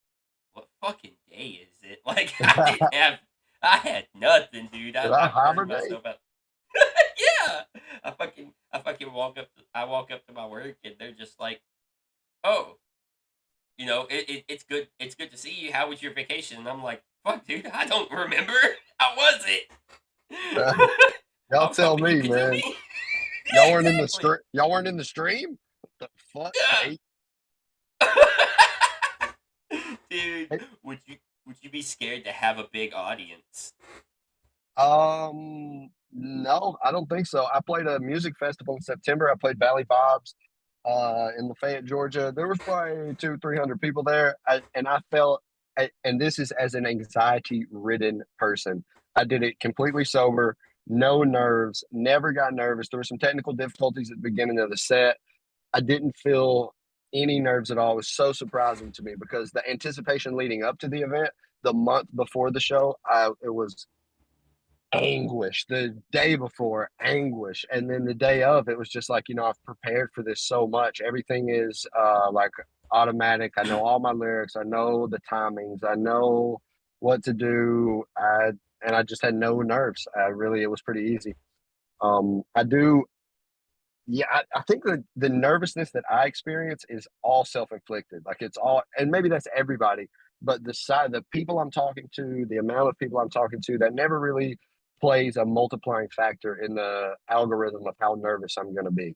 what fucking day is it? Like, I had nothing, dude.
Did
I,
I
I burned
hibernate?
myself out. Yeah, I fucking walk up to my work and they're just like, oh, it's good to see you. How was your vacation? And I'm like, fuck, dude, I don't remember. How was it? I
Y'all
was
tell
hoping you
me,
could tell
man.
me.
Y'all
Yeah,
weren't in the
exactly.
stream. Y'all weren't in the stream. What the fuck, Kate?
Dude,
Hey,
would you be scared to have a big audience?
no, I don't think so. I played a music festival in September. I played Valley Vibes, in Lafayette, Georgia. There was probably 300 people there, and I felt, and this is as an anxiety-ridden person. I did it completely sober, no nerves, never got nervous. There were some technical difficulties at the beginning of the set. I didn't feel any nerves at all. It was so surprising to me because the anticipation leading up to the event, the month before the show, it was anguish. The day before, anguish, and then the day of, it was just like I've prepared for this so much. Everything is like automatic. I know all my lyrics. I know the timings. I know what to do. I just had no nerves. It was pretty easy. I do Yeah, I think the nervousness that I experience is all self-inflicted. Like it's all, and maybe that's everybody, but the people I'm talking to, the amount of people I'm talking to, that never really plays a multiplying factor in the algorithm of how nervous I'm going to be.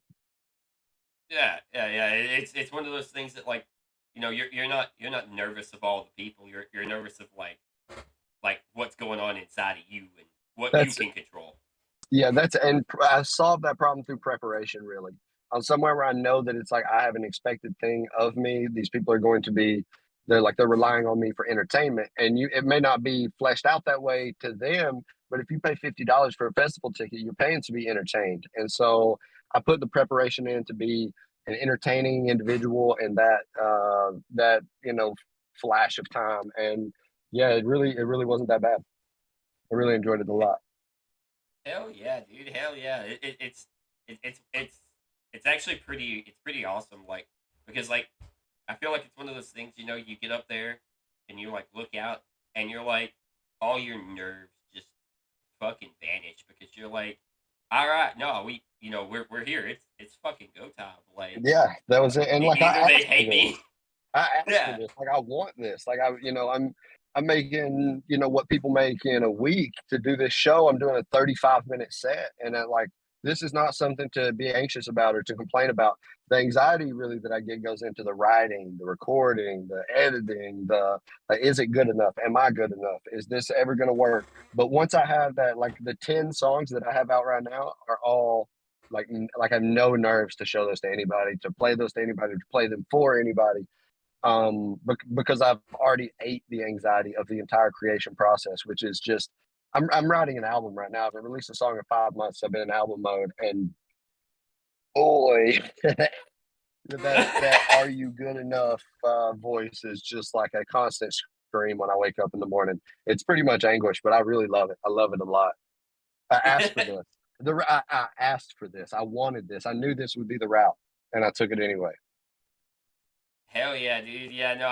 Yeah, yeah, yeah. It's one of those things that like, you're not nervous of all the people. You're nervous of like what's going on inside of you and what you
That's
can control.
Yeah, I solved that problem through preparation, really. On somewhere where I know that it's like I have an expected thing of me. These people are going to be, they're relying on me for entertainment. And it may not be fleshed out that way to them, but if you pay $50 for a festival ticket, you're paying to be entertained. And so I put the preparation in to be an entertaining individual in that flash of time. And yeah, it really wasn't that bad. I really enjoyed it a lot.
Hell yeah, dude. Hell yeah. It's actually pretty awesome. Like because like I feel like it's one of those things. You get up there and you like look out and you're like all your nerves just fucking vanish because you're like, all right, no, we're here. It's fucking go time. Like
Yeah, that was it. And like
either
I
they
asked for
hate me.
this. I asked for
Yeah.
this. Like I want this. Like I'm making, what people make in a week to do this show. I'm doing a 35-minute set. And this is not something to be anxious about or to complain about. The anxiety really that I get goes into the writing, the recording, the editing, the like, is it good enough? Am I good enough? Is this ever gonna work? But once I have that, like the 10 songs that I have out right now are all like I have no nerves to show those to anybody, to play those to anybody, to play them for anybody. Because I've already ate the anxiety of the entire creation process, which is just I'm writing an album right now. I've released a song in 5 months. I've been in album mode, and boy, that "Are you good enough?" Voice is just like a constant scream when I wake up in the morning. It's pretty much anguish, but I really love it. I love it a lot. I asked for this. I asked for this. I wanted this. I knew this would be the route, and I took it anyway.
Hell yeah, dude. Yeah, no,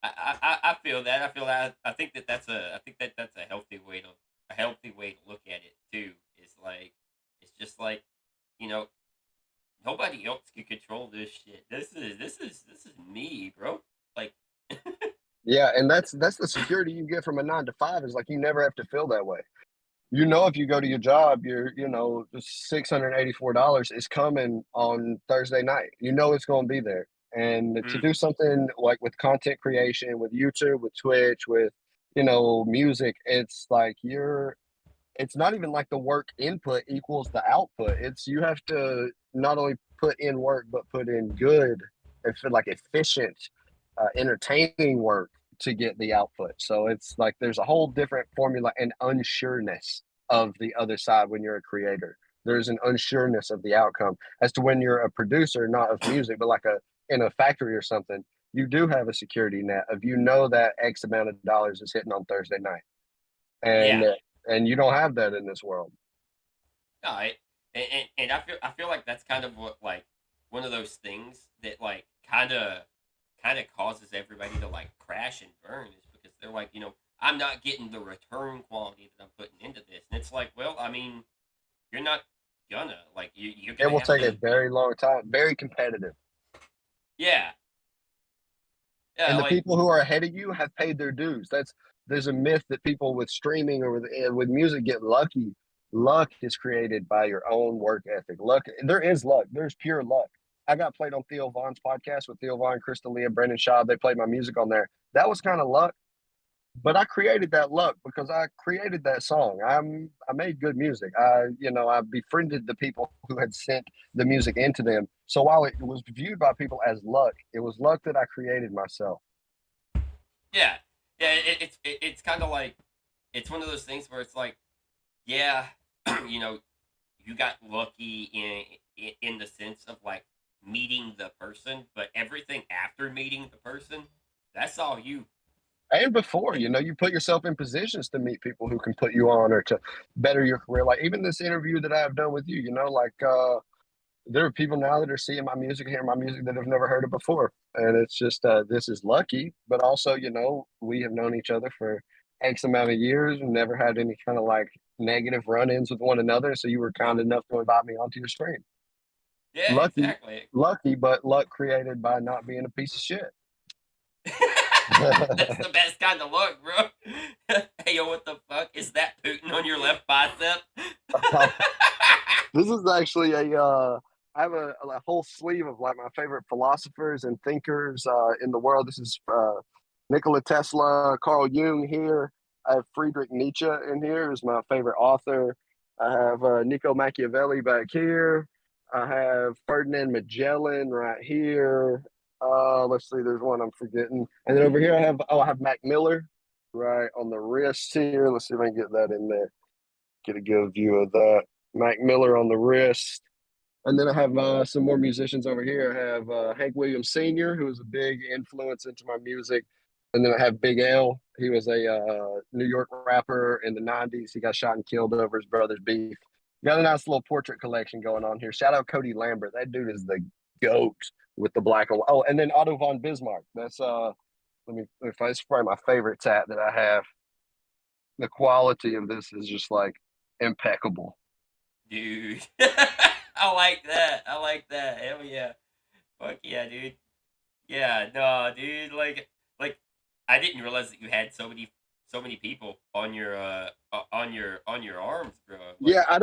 I feel that. I feel that. I think that's a healthy way to look at it too. Is like it's just like you know nobody else can control this shit. This is me, bro. Like,
Yeah, and that's the security you get from a 9 to 5 is like you never have to feel that way. You know, if you go to your job, $684 is coming on Thursday night. You know it's going to be there. And to
mm,
do something like with content creation, with YouTube, with Twitch, with music, it's not even like the work input equals the output. It's you have to not only put in work, but put in good and feel like efficient, entertaining work to get the output. So it's like there's a whole different formula and unsureness of the other side when you're a creator. There's an unsureness of the outcome as to when you're a producer, not of music, but like a in a factory or something. You do have a security net of that X amount of dollars is hitting on Thursday night, and
yeah.
and you don't have that in this world.
No, and I feel like that's kind of what like one of those things that like kind of causes everybody to like crash and burn is because they're like, I'm not getting the return quality that I'm putting into this, and it's like, well, I mean, you're not gonna like you're
It
gonna
will
have
take a
to,
very long time, very competitive.
yeah, yeah,
And the
like
people who are ahead of you have paid their dues. There's a myth that people with streaming or with music get lucky. Luck is created by your own work ethic. Luck, there is luck. There's pure luck. I got played on Theo Vaughn's podcast with Theo Vaughn, Crystal Leah, Brendan Shaw. They played my music on there. That was kind of luck, but I created that luck because I created that song. I made good music. I befriended the people who had sent the music into them. So while it was viewed by people as luck, it was luck that I created myself.
yeah, yeah, it's kind of like it's one of those things where it's like, yeah, you know, you got lucky in the sense of like meeting the person, but everything after meeting the person, that's all you.
And before,
Like,
you put yourself in positions to meet people who can put you on or to better your career. Like even this interview that I've done with you, there are people now that are seeing my music, hearing my music that have never heard it before. And it's just this is lucky, but also, we have known each other for X amount of years and never had any kind of like negative run-ins with one another. So you were kind enough to invite me onto your stream.
yeah,
Lucky,
exactly.
lucky, but luck created by not being a piece of shit.
That's the best kind of look, bro. Hey, yo, what the fuck is that Putin on your left bicep?
This is actually I have a whole sleeve of like my favorite philosophers and thinkers in the world. This is Nikola Tesla, Carl Jung here. I have Friedrich Nietzsche in here, who's my favorite author. I have Nico Machiavelli back here. I have Ferdinand Magellan right here. Let's see, there's one I'm forgetting. And then over here I have Mac Miller right on the wrist here. Let's see if I can get that in there. Get a good view of that. Mac Miller on the wrist. And then I have some more musicians over here. I have Hank Williams Sr., who was a big influence into my music. And then I have Big L. He was a New York rapper in the 90s. He got shot and killed over his brother's beef. Got a nice little portrait collection going on here. Shout out Cody Lambert. That dude is the goat with the black and white. Oh, and then Otto von Bismarck. That's that's probably my favorite tat that I have. The quality of this is just like impeccable.
Dude. I like that. I like that. Hell yeah. Fuck yeah, dude. Yeah, no, dude. Like, I didn't realize that you had so many people on your arms, bro.
Yeah,
Like,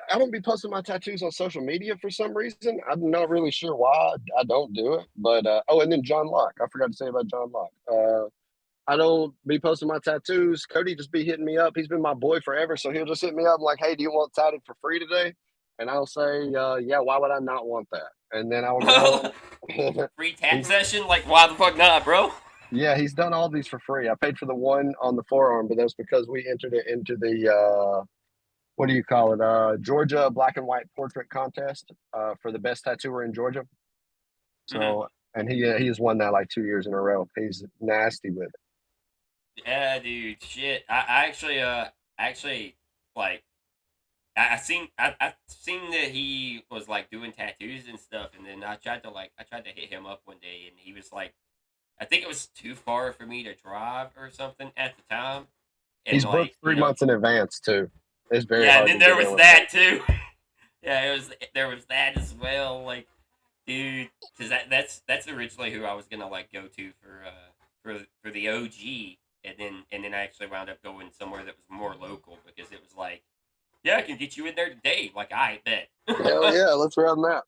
I don't be posting my tattoos on social media for some reason. I'm not really sure why I don't do it. But oh, and then John Locke. I forgot to say about John Locke. I don't be posting my tattoos. Cody just be hitting me up. He's been my boy forever, so he'll just hit me up like, "Hey, do you want tatted for free today?" And I'll say, "Yeah, why would I not want that?" And then I will go.
free tap
he's
session. Like, why the fuck not, bro?
Yeah, he's done all these for free. I paid for the one on the forearm, but that's because we entered it into the what do you call it? Georgia Black and White Portrait Contest for the best tattooer in Georgia.
Hmm.
So, and he has won that like 2 years in a row. He's nasty with it.
Yeah, dude. Shit. I actually like I seen that he was like doing tattoos and stuff, and then I tried to hit him up one day, and he was like, I think it was too far for me to drive or something at the time, and
He's booked
like,
3 months in advance too. It's very
yeah, and
hard
then
to
there
get
was
in with him.
that too. Yeah, it was. There was that as well. Like, dude, because that's originally who I was gonna like go to for the OG, and then I actually wound up going somewhere that was more local because it was like, yeah, I can get you in there today. Like, I bet.
Hell yeah, let's run that.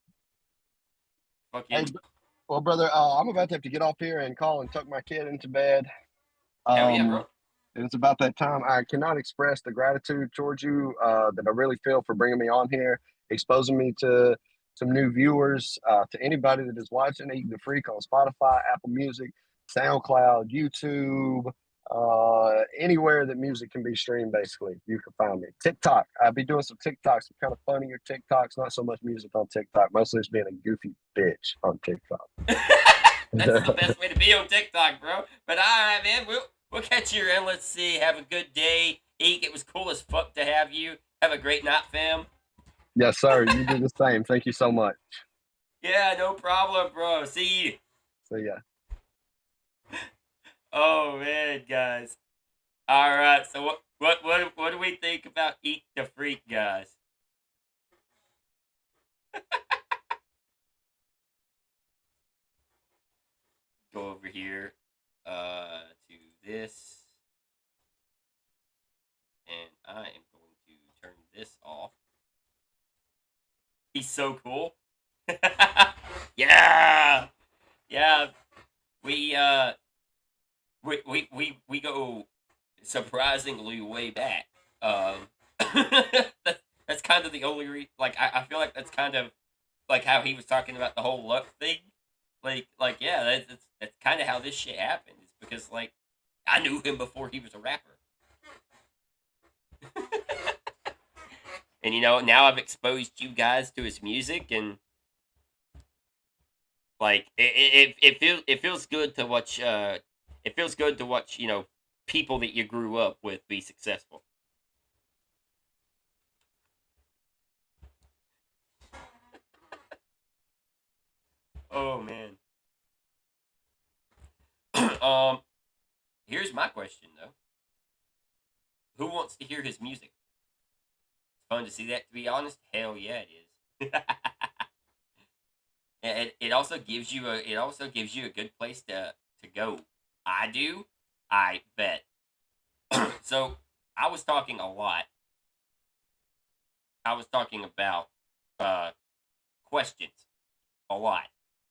Hey,
Fucking
well, brother, I'm about to have to get off here and call and tuck my kid into bed.
hell yeah,
Um,
bro.
and it's about that time. I cannot express the gratitude towards you that I really feel for bringing me on here, exposing me to some new viewers. To anybody that is watching, Eat the Freak on Spotify, Apple Music, SoundCloud, YouTube, anywhere that music can be streamed, basically, you can find me. TikTok. I'll be doing some TikToks, some kind of funnier TikToks, not so much music on TikTok, mostly just being a goofy bitch on TikTok.
That's the best way to be on TikTok, bro. But all right, man, we'll catch you around. Let's see. Have a good day, Eek. It was cool as fuck to have you. Have a great night, fam.
Yes, sir. You do the same. Thank you so much.
Yeah, no problem, bro. See you.
See ya.
Oh man, guys. All right. So what do we think about Eat the Freak, guys? Go over here to this, and I am going to turn this off. He's so cool. Yeah, yeah. We we go surprisingly way back. That's kind of the only like I feel like that's kind of like how he was talking about the whole luck thing. Like yeah, that's kind of how this shit happened. It's because like I knew him before he was a rapper. And now I've exposed you guys to his music, and like it feels good to watch it feels good to watch people that you grew up with be successful. Oh man. um Here's my question though. Who wants to hear his music? It's fun to see that, to be honest. Hell yeah, it is. And it also gives you a good place to go. I do. I bet. So I was talking a lot. I was talking about questions a lot,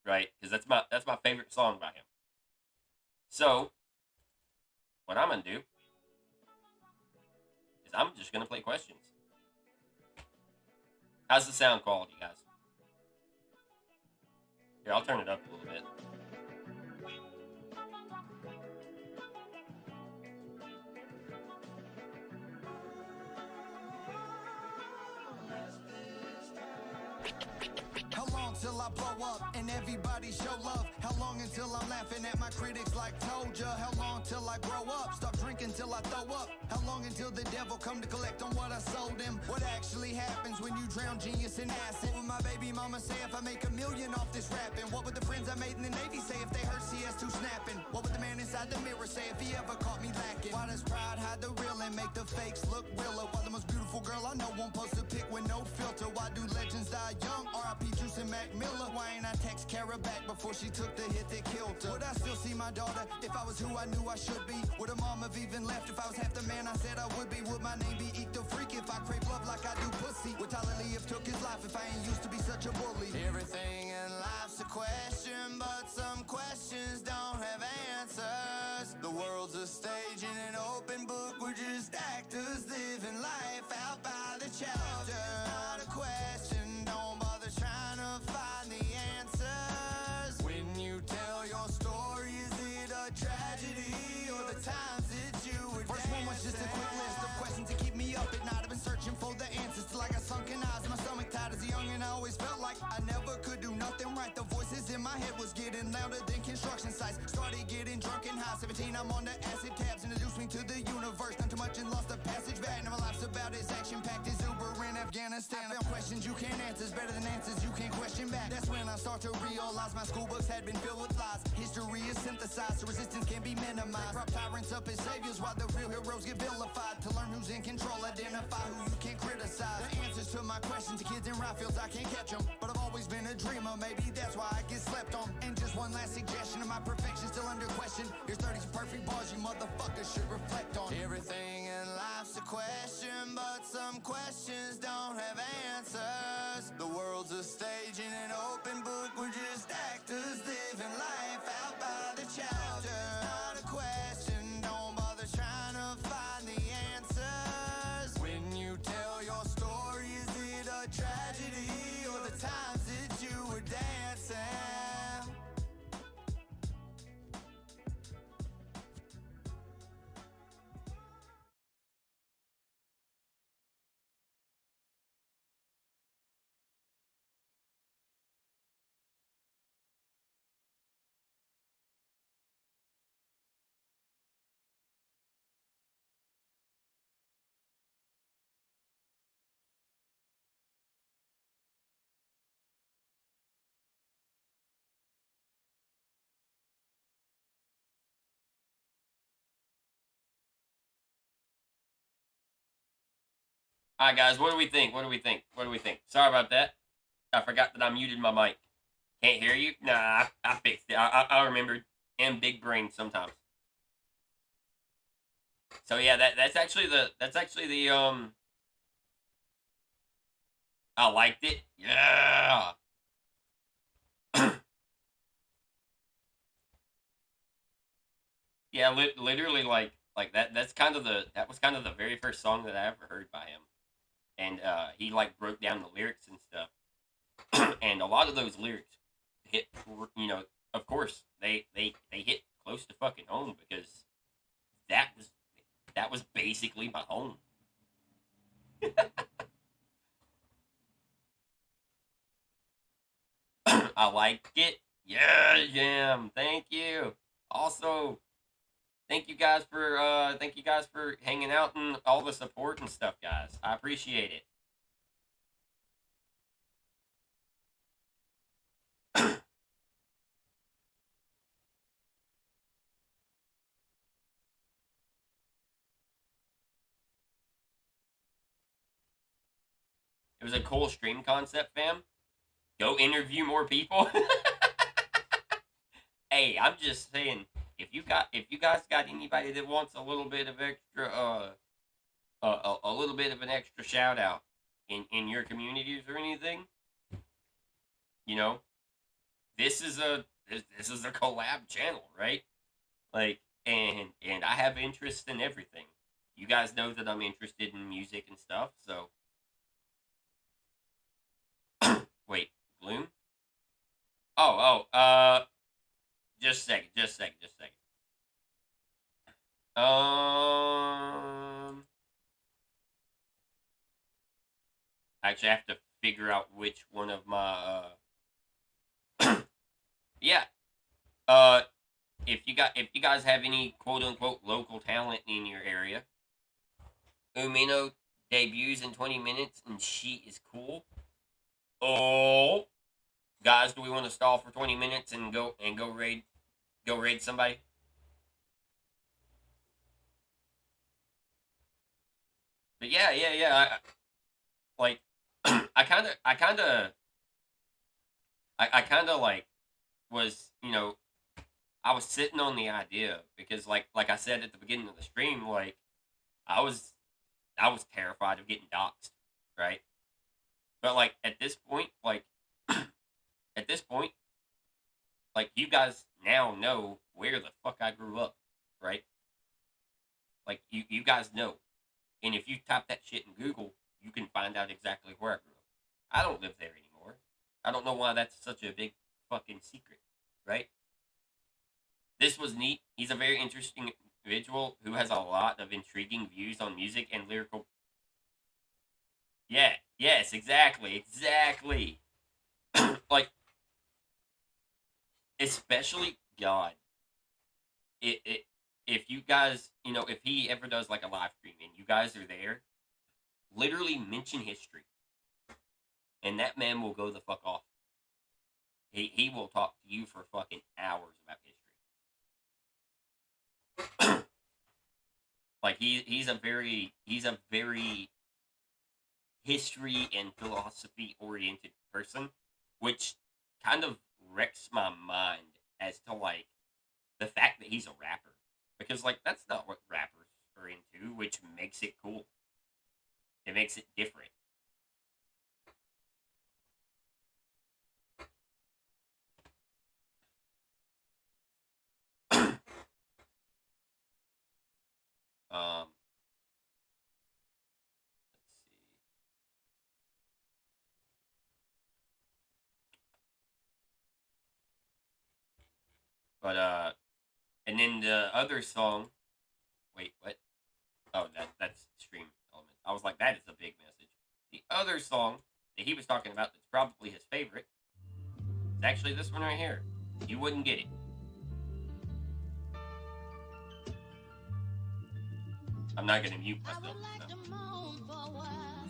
right? Because that's my favorite song by him. So what I'm gonna do is I'm just gonna play questions. How's the sound quality, guys? Here, I'll turn it up a little bit.
How long till I blow up and everybody show love? How long until I'm laughing at my critics like told ya? How long till I grow up? Stop drinking till I throw up? How long until the devil come to collect on what I sold him? What actually happens when you drown genius in acid? What would my baby mama say if I make $1 million off this rapping? What would the friends I made in the Navy say if they heard CS2 snapping? What would the man inside the mirror say if he ever caught me lacking? Why does pride hide the real and make the fakes look realer? Why the most beautiful girl I know won't post a pic with no filter? Why do legends die young? R.I.P. Juice and Mac Miller. Why ain't I text Kara back before she took the hit that killed her? Would I still see my daughter if I was who I knew I should be? Would a mom have even left if I was half the man I said I would be? Would my name be EakDaFreak if I crave love like I do pussy? Would Tyler Lee have took his life if I ain't used to be such a bully? Everything in life's a question, but some questions don't have answers. The world's a stage and an open book. We're just actors living life out by the chapter. Not a question, don't bother trying to find the answers. When you tell your story, is it a tragedy or the times that you were First one was just a quick list of questions to keep me up at night. I've been searching for the answers till I got sunken eyes and my stomach tight. As a youngin', I always felt like I never could do nothing right. The voices in my head was getting louder than construction sites. Started getting drunk and high. 17, I'm on the acid tabs. Introduced me to the universe. Done too much and lost the passage back. Now my life's about as action-packed as Uber in Afghanistan. I found questions you can't answer, better than answers you can't question back. That's when I start to realize my school books had been filled with lies. History is synthesized, so resistance can be minimized. Prop tyrants up as saviors while the real heroes get vilified. To learn who's in control, identify who you can't criticize. The answers to my my questions to kids in right fields, I can't catch them. But I've always been a dreamer, maybe that's why I get slept on. And just one last suggestion, of my perfection still under question. Here's 30 perfect bars you motherfuckers should reflect on. Everything in life's a question, but some questions don't have answers. The world's a stage in an open book, we're just actors living life out by the chapter. Not a question, don't bother trying to find the answers. When you tell your story, is it a tragedy or the times that you were dancing?
All right, guys, what do we think? What do we think? What do we think? Sorry about that. I forgot that I muted my mic. Can't hear you? Nah, I fixed it. I remembered. And big brain sometimes. So yeah, that's actually the I liked it. Yeah. Yeah, literally like that. That was kind of the very first song that I ever heard by him, and he like broke down the lyrics and stuff, and a lot of those lyrics hit. Of course they hit close to fucking home because that was basically my home. I like it. Yeah, Jim. Thank you. Also, thank you guys for hanging out and all the support and stuff, guys. I appreciate it. It was a cool stream concept, fam. Go interview more people. Hey, I'm just saying, if you guys got anybody that wants a little bit of extra a little bit of an extra shout out in your communities or anything, you know, this is a collab channel, right? Like, and I have interest in everything. You guys know that I'm interested in music and stuff, so wait, Gloom? Just a second, just a second, just a second. Actually, I have to figure out which one of my yeah. If you guys have any quote unquote local talent in your area, Umino debuts in 20 minutes and she is cool. Oh, guys, do we want to stall for 20 minutes and go raid somebody? But yeah. Like, I kind of like was, I was sitting on the idea because like I said at the beginning of the stream, like I was terrified of getting doxxed, right? But like at this point, like you guys now know where the fuck I grew up, right? Like you guys know. And if you type that shit in Google, you can find out exactly where I grew up. I don't live there anymore. I don't know why that's such a big fucking secret, right? This was neat. He's a very interesting individual who has a lot of intriguing views on music and lyrical. Yeah, yes, exactly. Like, especially God. If you guys, if he ever does like a live stream and you guys are there, literally mention history, and that man will go the fuck off. He will talk to you for fucking hours about history. Like he's a very history and philosophy oriented person, which kind of wrecks my mind as to like the fact that he's a rapper, because like that's not what rappers are into, which makes it cool. It makes it different. Let's see. But and then the other song. Wait, what? Oh, that's Stream Elements. I was like, that is a big message. The other song that he was talking about that's probably his favorite is actually this one right here. You wouldn't get it. I'm not gonna mute myself.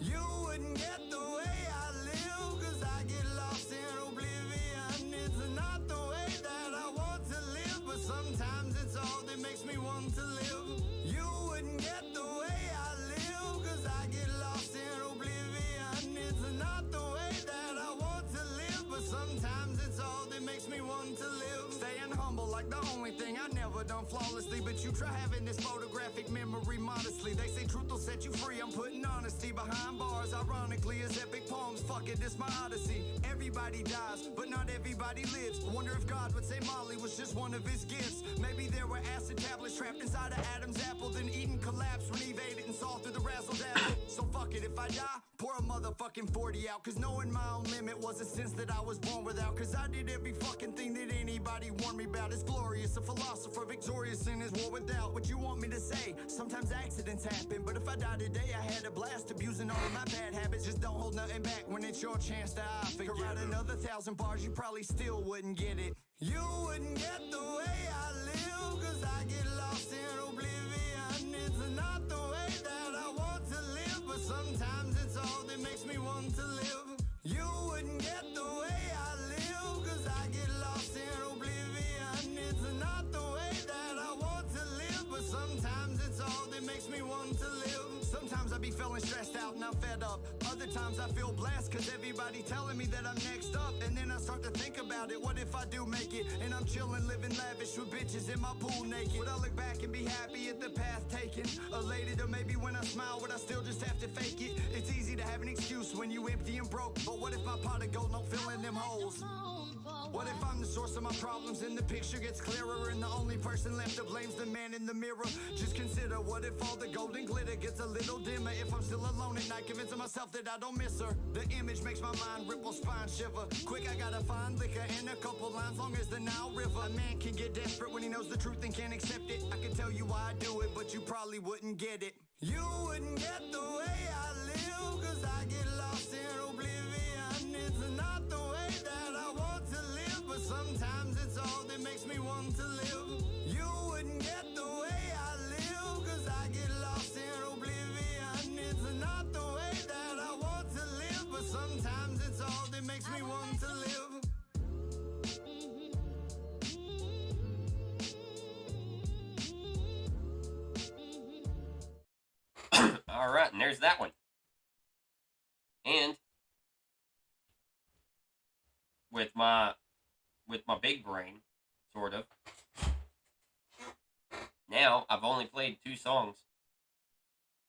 You wouldn't get the way I live, 'cause I get lost in oblivion. It's not the way that I want to live, but sometimes it's all that makes me want to live. You wouldn't get the way I live, 'cause I get lost in oblivion. It's not the way that I want to live, but sometimes it's all that makes me want to live. Staying humble like the only thing I never done flawlessly, but you try having this photographic memory modestly. They say truth will set you free, I'm putting honesty behind bars. Ironically, as epic poems, fuck it, this my odyssey. Everybody dies, but not everybody lives. I wonder if God would say Molly was just one of his gifts. Maybe there were acid tablets trapped inside of Adam's apple, then Eden collapsed when Eve ate it and saw through the razzle dazzle. So fuck it, if I die, pour a motherfucking 40 out, 'cause knowing my own limit was a sense that I was born without. 'Cause I did every fucking thing that anybody warned me about. It's glorious, a philosopher victorious in his war without. What you want me to say? Sometimes accidents happen, but if I die today, I had a blast abusing all of my bad habits. Just don't hold nothing back when it's your chance to figure out another 1,000 bars, you probably still wouldn't get it. You wouldn't get the way I live, 'cause I get lost in oblivion. It's not the way that I want to live, but sometimes it's all that makes me want to live. You wouldn't get the way I live, 'cause I get lost in oblivion. It's not the way that I want to live, but sometimes it's all that makes me want to live. Sometimes I be feeling stressed out and I'm fed up. Other times I feel blessed, 'cause everybody telling me that I'm next up. And then I start to think about it, what if I do make it? And I'm chilling, living lavish with bitches in my pool naked. Would I look back and be happy at the path taken? Elated, or maybe when I smile, would I still just have to fake it? It's easy to have an excuse when you empty and broke, but what if my pot of gold don't fill in them holes? What if I'm the source of my problems and the picture gets clearer, and the only person left to blame's the man in the mirror? Just consider, what if all the golden glitter gets a little dimmer? If I'm still alone at night, convincing myself that I don't miss her. The image makes my mind ripple, spine shiver. Quick, I gotta find liquor and a couple lines long as the Nile River. A man can get desperate when he knows the truth and can't accept it. I can tell you why I do it, but you probably wouldn't get it. You wouldn't get the way I live, 'cause I get lost in oblivion. It's not the way that I want to live, but sometimes it's all that makes me want to live. You wouldn't get the way I live, 'cause I get lost in oblivion. It's not the way that I want to live, but sometimes it's all that makes me want to live.
All right, and there's that one. And with my big brain, sort of. Now I've only played 2 songs.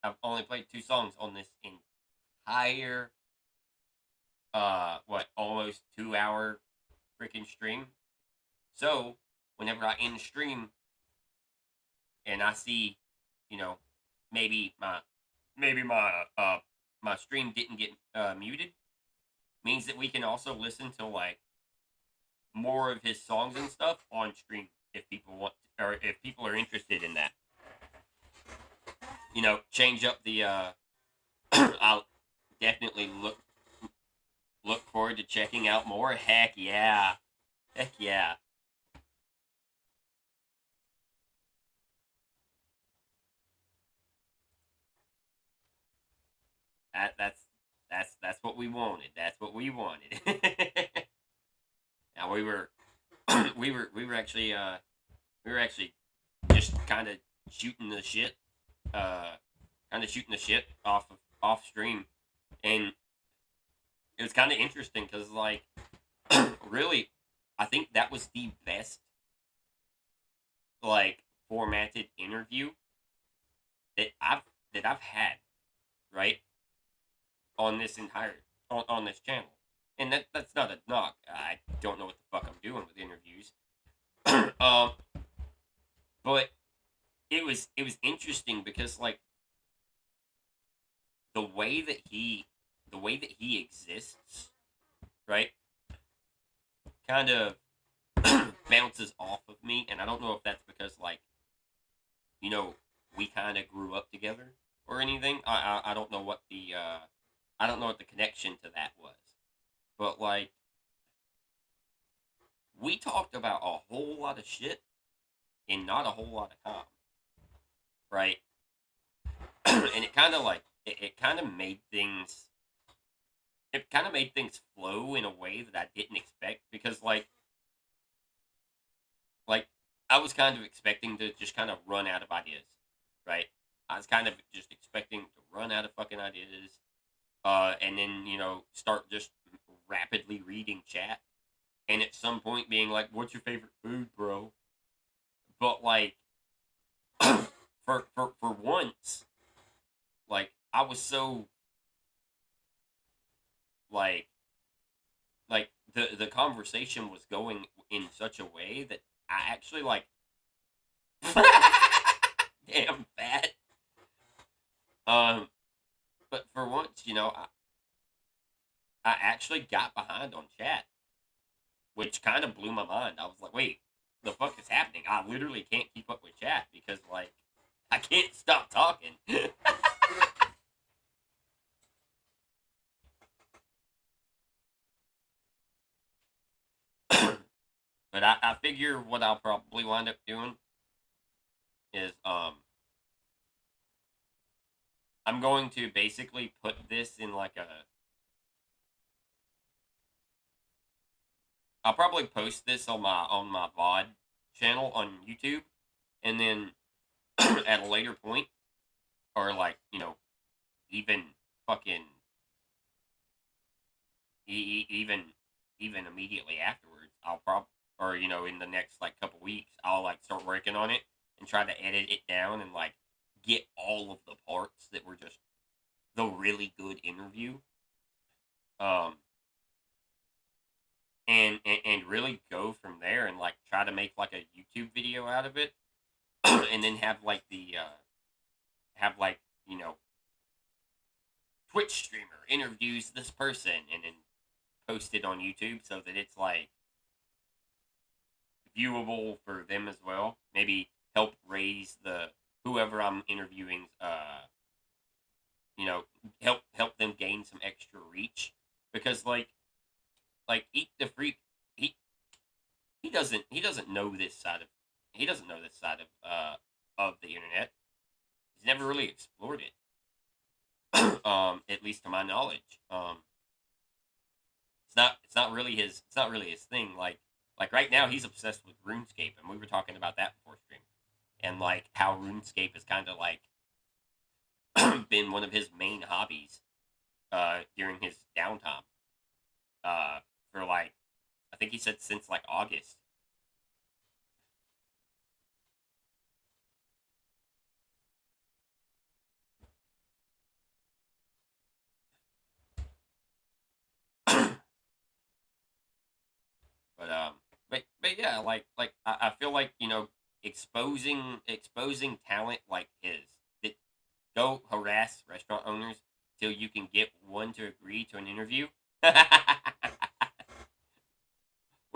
I've only played 2 songs on this entire almost 2-hour freaking stream. So whenever I end stream and I see, maybe my stream didn't get muted, means that we can also listen to like more of his songs and stuff on stream if people want, or if people are interested in that. Change up the I'll definitely look forward to checking out more. Heck yeah. That's what we wanted. That's what we wanted. Now we were actually just kind of shooting the shit off stream, And it was kind of interesting because, like, really, I think that was the best, like, formatted interview that I've had, right, on this entire on this channel. And that's not a knock. I don't know what the fuck I'm doing with interviews. um, but it was interesting because, like, the way that he exists, right, kind of bounces off of me, and I don't know if that's because, like, you know, we kind of grew up together or anything. I don't know what the I don't know what the connection to that was, but, like, we talked about a whole lot of shit in not a whole lot of time, right? And it kind of, like, it kind of made things flow in a way that I didn't expect because, like I was kind of expecting to just kind of run out of ideas, right? I was kind of just expecting to run out of fucking ideas, and then, start just rapidly reading chat, and at some point being like, "What's your favorite food, bro?" But, like, for once, like, I was so, like the conversation was going in such a way that I actually, like, damn fat. Um, but for once, I actually got behind on chat, which kind of blew my mind. I was like, wait, the fuck is happening? I literally can't keep up with chat because, like, I can't stop talking. But I figure what I'll probably wind up doing is, I'm going to basically put this in, like, I'll probably post this on my VOD channel on YouTube, and then at a later point, or, like, even fucking even immediately afterwards, I'll or, in the next, like, couple weeks, I'll, like, start working on it and try to edit it down and, like, get all of the parts that were just the really good interview, um and really go from there and, like, try to make, like, a YouTube video out of it, and then have, like, have, like, Twitch streamer interviews this person, and then post it on YouTube so that it's, like, viewable for them as well. Maybe help raise the whoever I'm interviewing, help them gain some extra reach, because, like EakDaFreak, he he doesn't know this side of the internet. He's never really explored it. At least to my knowledge. It's not really his thing. Like right now he's obsessed with RuneScape, and we were talking about that before stream, and, like, how RuneScape has kind of, like, been one of his main hobbies during his downtime, for, like, I think he said since, like, August. But yeah, like I feel like, exposing talent like his, that go harass restaurant owners till you can get one to agree to an interview. What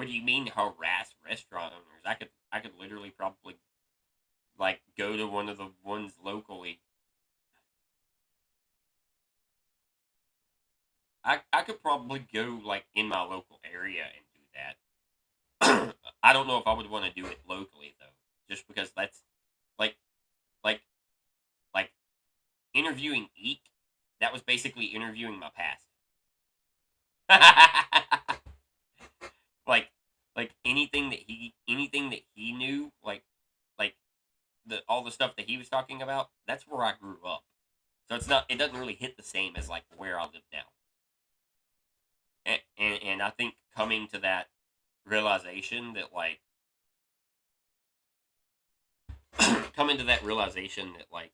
do you mean harass restaurant owners? I could literally probably, like, go to one of the ones locally. I could probably go, like, in my local area and do that. I don't know if I would want to do it locally though, just because that's, like like like interviewing Eek. That was basically interviewing my past. like like anything that he knew, like the all the stuff that he was talking about. That's where I grew up. So it doesn't really hit the same as like where I live now. And I think coming to that realization that like coming to that realization that like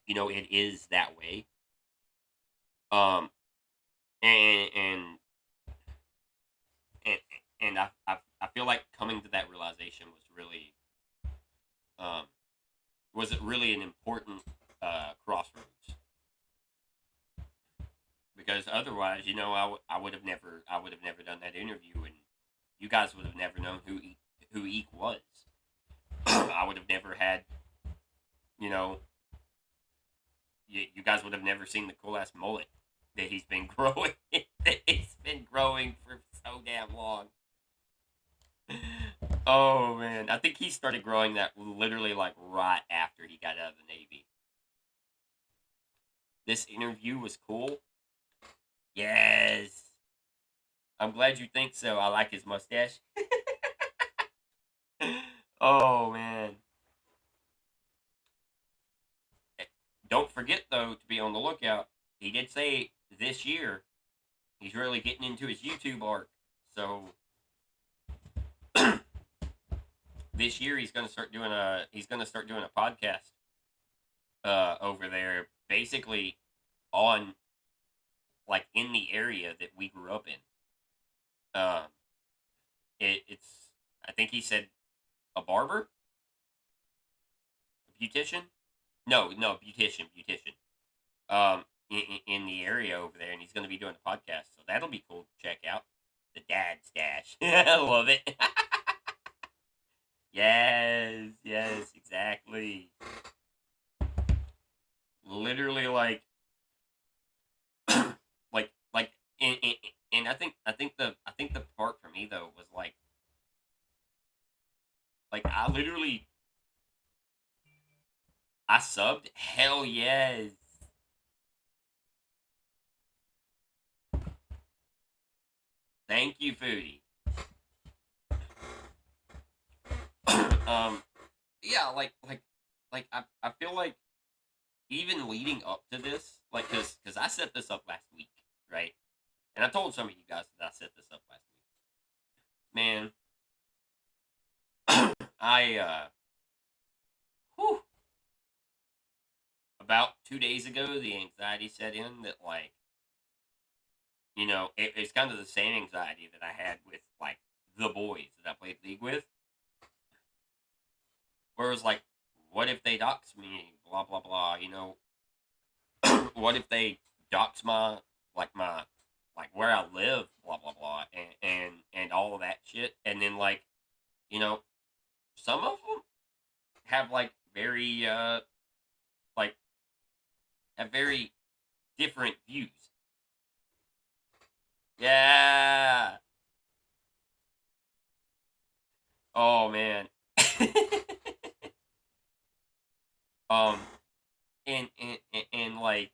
it is that way. Um, and and and, and I feel like coming to that realization um was it really an important crossroads, because otherwise, I would have never done that interview, and you guys would have never known who Eek was. I would have never had, you know, you guys would have never seen the cool ass mullet that he's been growing. That he's been growing for so damn long. Oh man, I think he started growing that literally like right after he got out of the Navy. This interview was cool. Yes. I'm glad you think so. I like his mustache. Oh man. Don't forget though to be on the lookout. He did say this year he's really getting into his YouTube arc. So this year he's gonna start doing a podcast over there, basically on like in the area that we grew up in. It's I think he said a barber, a beautician. No, beautician. In the area over there, and he's going to be doing a podcast, so that'll be cool to check out. The Dad Stash. I love it. Yes, exactly. Literally, like, and I think the part for me though was like I subbed. Hell yes. Thank you, Foodie. Yeah, I feel like even leading up to this, like, cause I set this up last week, right? And I told some of you guys that I set this up last week. Man, whew, about 2 days ago, the anxiety set in that, like, it's kind of the same anxiety that I had with, like, the boys that I played League with. Where it was like, what if they dox me? Blah, blah, blah, what if they dox like, where I live? Blah, blah, blah, and all of that shit. And then, like, some of them have, like, very, like, have very different views. Yeah. Oh man. um, and like,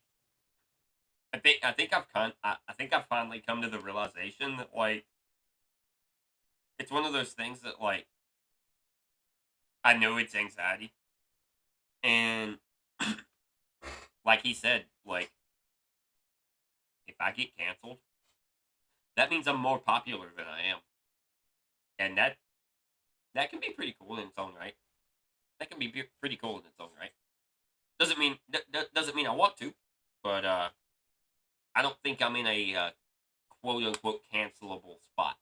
I think I've finally come to the realization that like, it's one of those things that like, I know it's anxiety, and like he said, like, if I get canceled, that means I'm more popular than I am, and that can be pretty cool in its own right. That can be pretty cool in its own right. Doesn't mean I want to, but I don't think I'm in a quote unquote cancelable spot.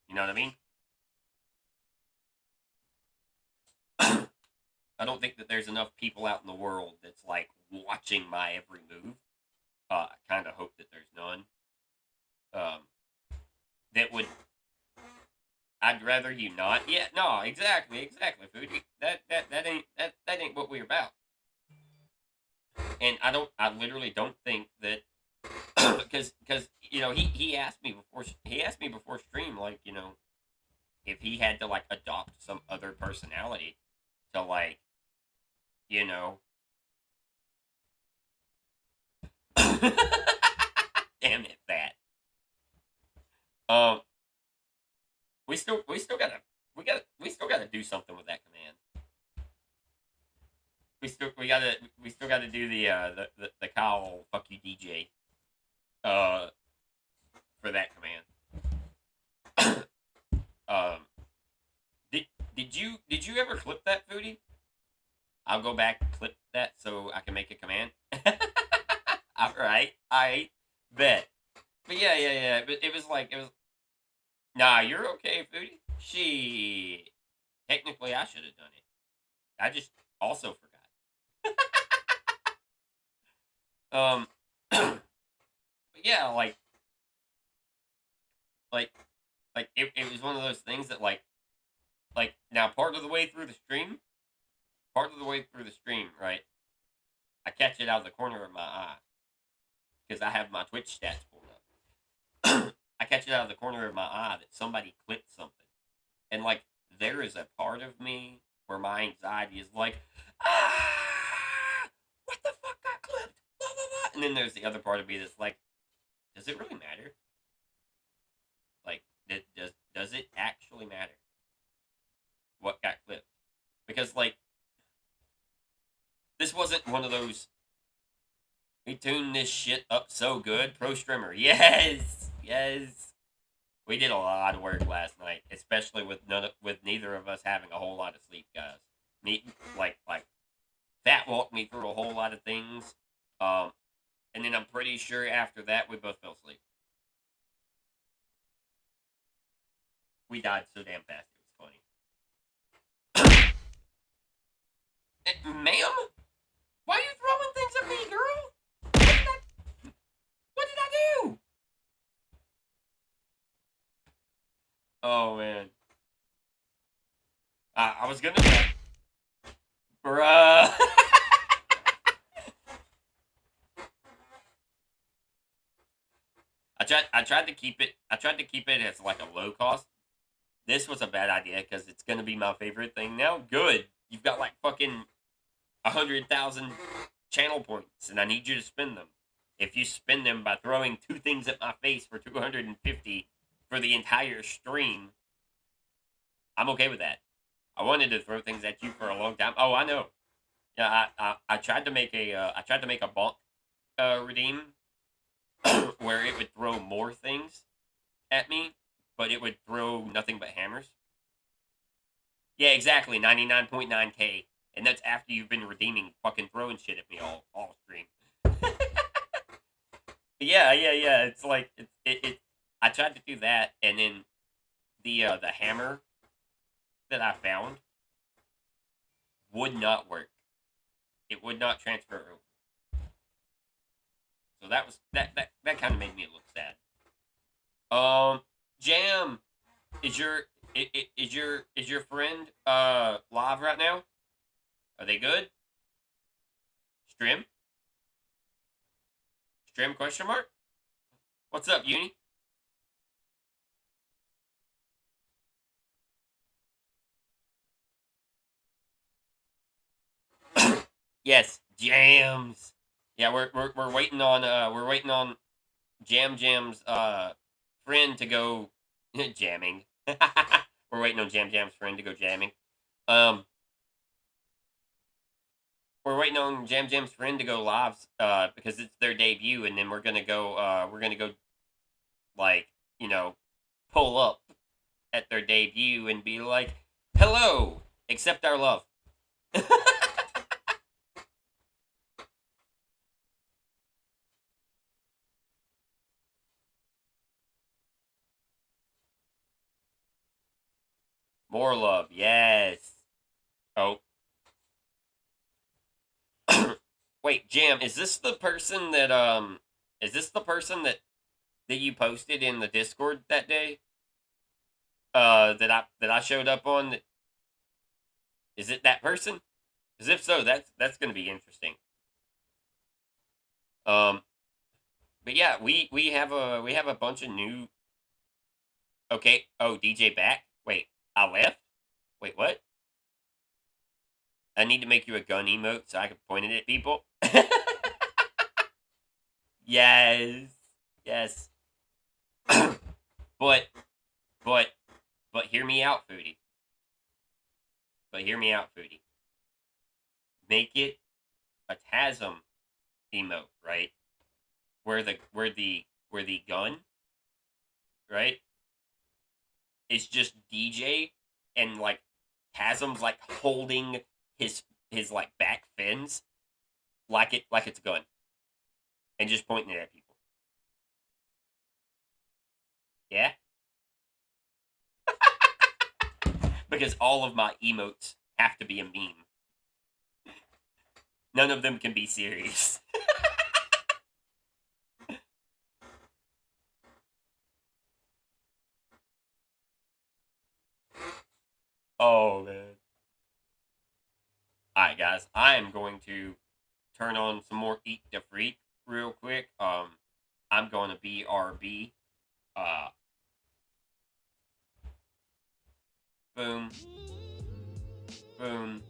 You know what I mean? I don't think that there's enough people out in the world that's like watching my every move. I kind of hope that there's none. That would. I'd rather you not. Yeah, no, exactly, Foodie. That ain't what we're about. And I literally don't think that, because he asked me before stream, like, if he had to like adopt some other personality to like, damn it, fat. Um, we still gotta do something with that command. we still gotta do the Kyle fuck you DJ for that command. um did you ever clip that, Foodie? I'll go back and clip that so I can make a command. Alright, bet. But yeah. But it was. Nah, you're okay, Foodie. Shit. Technically, I should have done it. I just also forgot. But yeah, it was one of those things that now part of the way through the stream, right? I catch it out of the corner of my eye because I have my Twitch stats pulled up. I catch it out of the corner of my eye that somebody clipped something, and there is a part of me where my anxiety is like, what the fuck got clipped? Blah, blah, blah. And then there's the other part of me that's like, does it really matter? Does it actually matter what got clipped? Because this wasn't one of those, we tuned this shit up so good, pro streamer. Yes. We did a lot of work last night, especially with neither of us having a whole lot of sleep, guys. Me Fat walked me through a whole lot of things, and then I'm pretty sure after that we both fell asleep. We died so damn fast, it was funny. Ma'am? Why are you throwing things at me, girl? What did I do? Oh, man. I was gonna... Bruh. I tried to keep it as a low cost. This was a bad idea because it's gonna be my favorite thing now. Good. You've got fucking 100,000 channel points, and I need you to spend them. If you spend them by throwing 2 things at my face for 250 for the entire stream, I'm okay with that. I wanted to throw things at you for a long time. Oh, I know. Yeah, I tried to make a bonk redeem where it would throw more things at me, but it would throw nothing but hammers. Yeah, exactly. 99.9k, and that's after you've been redeeming, fucking throwing shit at me all stream. Yeah. It's I tried to do that, and then the hammer that I found would not work. It would not transfer over. So that was that kind of made me look sad. Jam, is your friend live right now? Are they good? Stream question mark? What's up, Uni? Yes, Jams. Yeah, we're waiting on Jam's friend to go jamming. We're waiting on Jam's friend to go jamming. We're waiting on Jam's friend to go live because it's their debut, and then we're gonna go pull up at their debut and be like, hello, accept our love. More love, yes. Oh. Wait, Jam, is this the person that you posted in the Discord that day? That I showed up on? Is it that person? Because if so, that's gonna be interesting. But yeah, we have a bunch of new. Okay. Oh, DJ back. Wait, I left. Wait, what? I need to make you a gun emote so I can point it at people. Yes. but hear me out, Foodie. make it a TASM emote, right? Where the gun, right, is just DJ, and like TASM's like holding his like back fins like it's a gun, and just pointing it at people. Yeah. Because all of my emotes have to be a meme. None of them can be serious. Oh, man. Alright, guys. I am going to turn on some more EakDaFreak real quick. I'm going to BRB. Boom. Boom.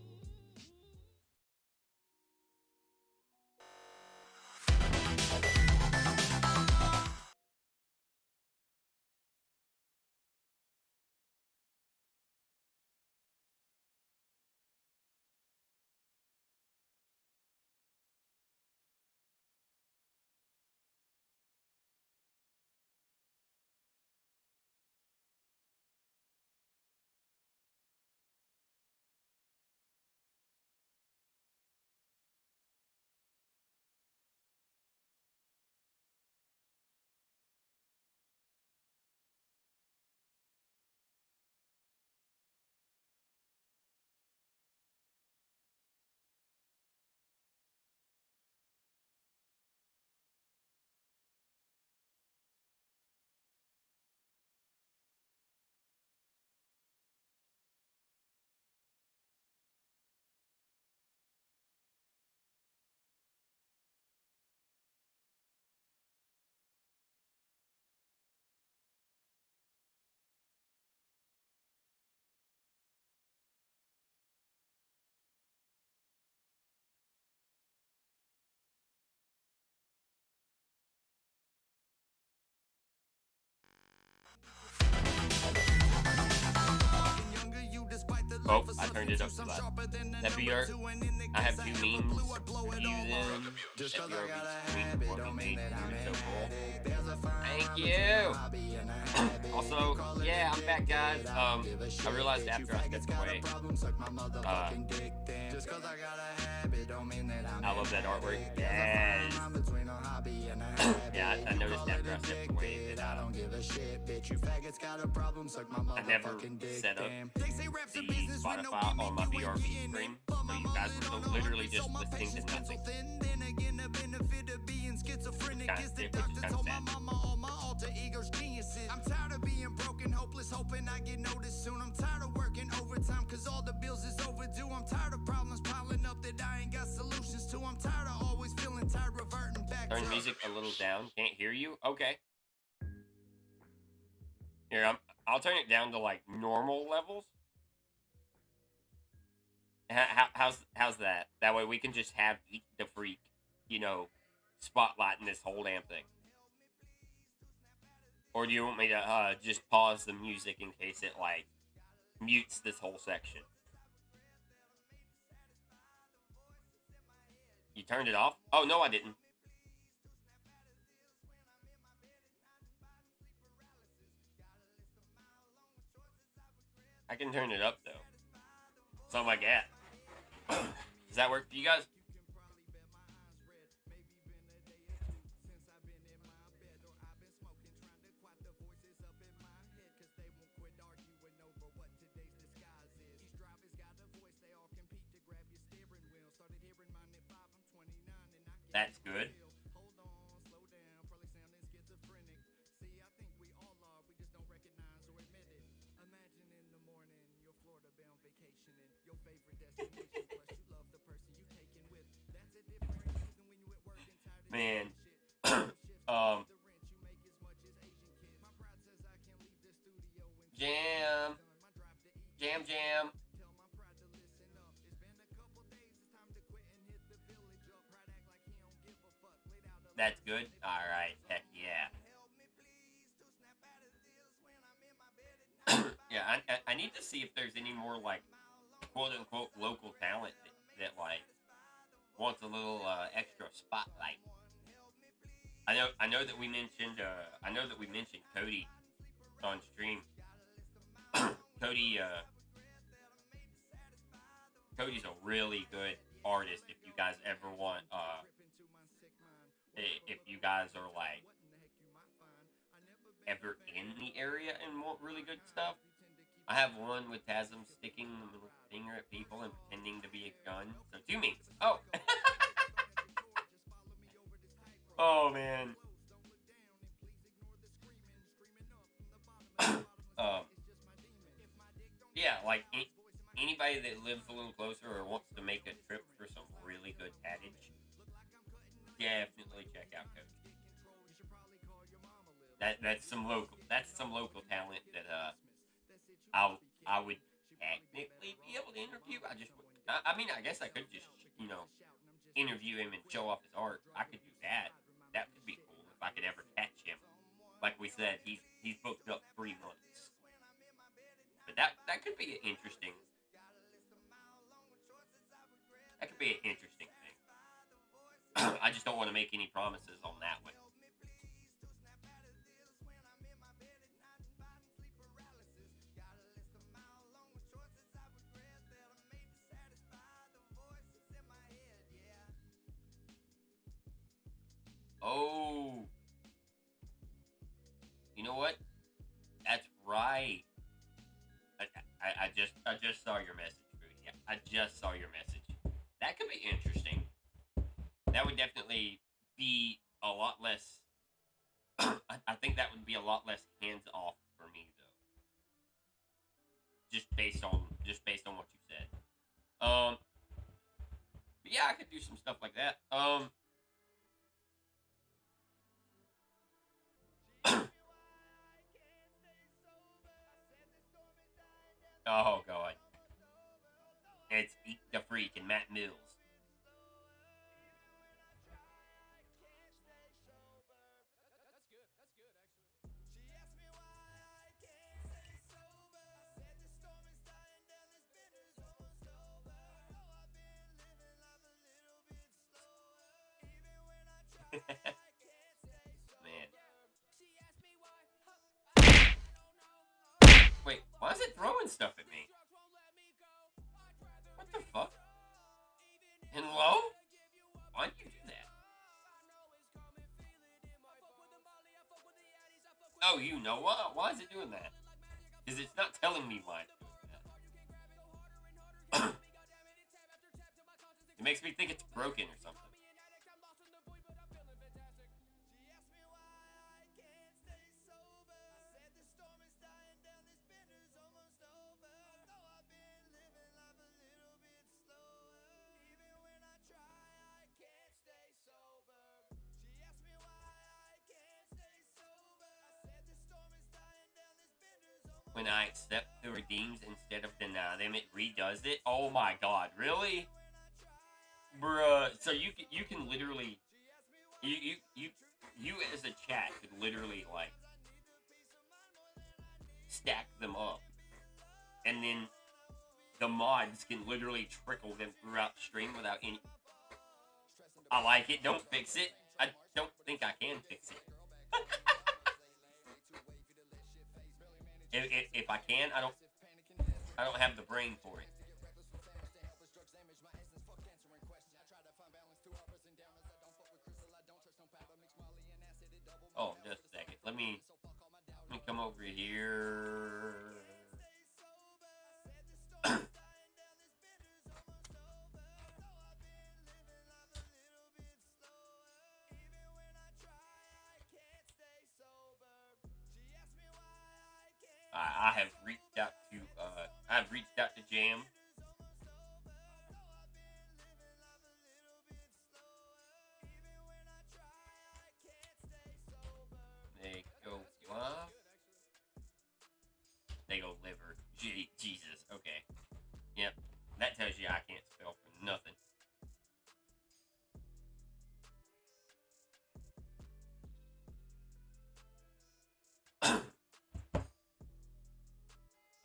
Oh, I turned it up too loud. That BR, I have two memes using that BRB what we made. So cool. Thank you. Also, yeah, I'm back, guys. I realized after I stepped away, I love that artwork. Yes. Yeah, I noticed after I stepped away that I never set up the Spotify on my BRB screen, so you guys were literally just listening to nothing. Kind of sick, which is kind of sad. I'm tired of being broken, hopeless, hoping I get noticed soon. I'm tired of working overtime, cause all the bills is overdue. I'm tired of problems piling up that I ain't got solutions to. I'm tired of always feeling tired, reverting back. Turn music a little down. Can't hear you? Okay. Here, I'll turn it down to like normal levels. How's that? That way we can just have EakDaFreak, you know, spotlighting this whole damn thing. Or do you want me to just pause the music in case it like mutes this whole section? You turned it off? Oh no, I didn't. I can turn it up though. Something like that. Does that work for you guys? That's good. Man. Jam. That's good. All right. Heck yeah. Yeah, I need to see if there's any more like quote unquote local talent that like wants a little extra spotlight. I know that we mentioned Cody on stream. Cody Cody's a really good artist. If you guys ever want if you guys are like ever in the area and want really good stuff, I have one with Tasm sticking the middle finger at people and pretending to be a gun. So 2 memes. Oh. Oh man. Yeah, like anybody that lives a little closer or wants to make a trip for some really good tattage, definitely check out Cody. That's some local talent that I would technically be able to interview. I mean I guess I could just interview him and show off his art. I could do that. That could be cool if I could ever catch him. Like we said, he's booked up 3 months. But that could be an interesting. That could be an interesting thing. I just don't want to make any promises on that one. Oh, you know what? That's right. I just saw your message, Rudy. Yeah, I just saw your message. That could be interesting. That would definitely be a lot less. I think that would be a lot less hands off for me though. Just based on what you said. But yeah, I could do some stuff like that. Oh god. It's EakDaFreak and Matt Mills. Man. Wait, why is it throwing stuff at me? What the fuck? And low? Why'd you do that? Oh, you know what? Why is it doing that? Because it's not telling me why it's doing that. It makes me think it's broken or something. When I accept the redeems instead of deny them, it redoes it. Oh my god, really? Bruh, so you can literally you as a chat could literally like stack them up, and then the mods can literally trickle them throughout the stream without any. I like it. Don't fix it. I don't think I can fix it. If I can, I don't have the brain for it. Oh, just a second. Let me come over here. I have reached out to Jam. They go what? They go liver. Jesus. Okay. Yep. That tells you I can't spell for nothing.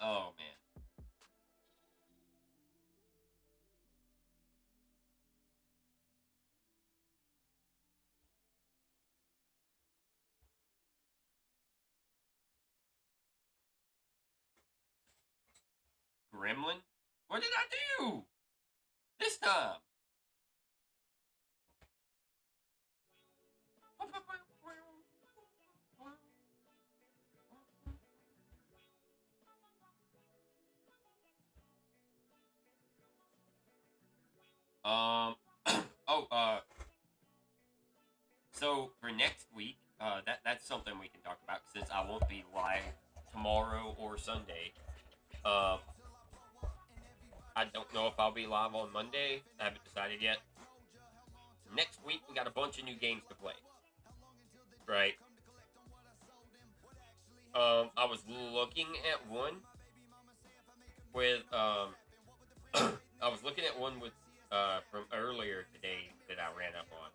Oh man. gremlin? What did I do this time? Um. So for next week, that's something we can talk about since I won't be live tomorrow or Sunday. Uh, I don't know if I'll be live on Monday. I haven't decided yet. Next week we got a bunch of new games to play. Right. I was looking at one with I was looking at one with from earlier today that I ran up on.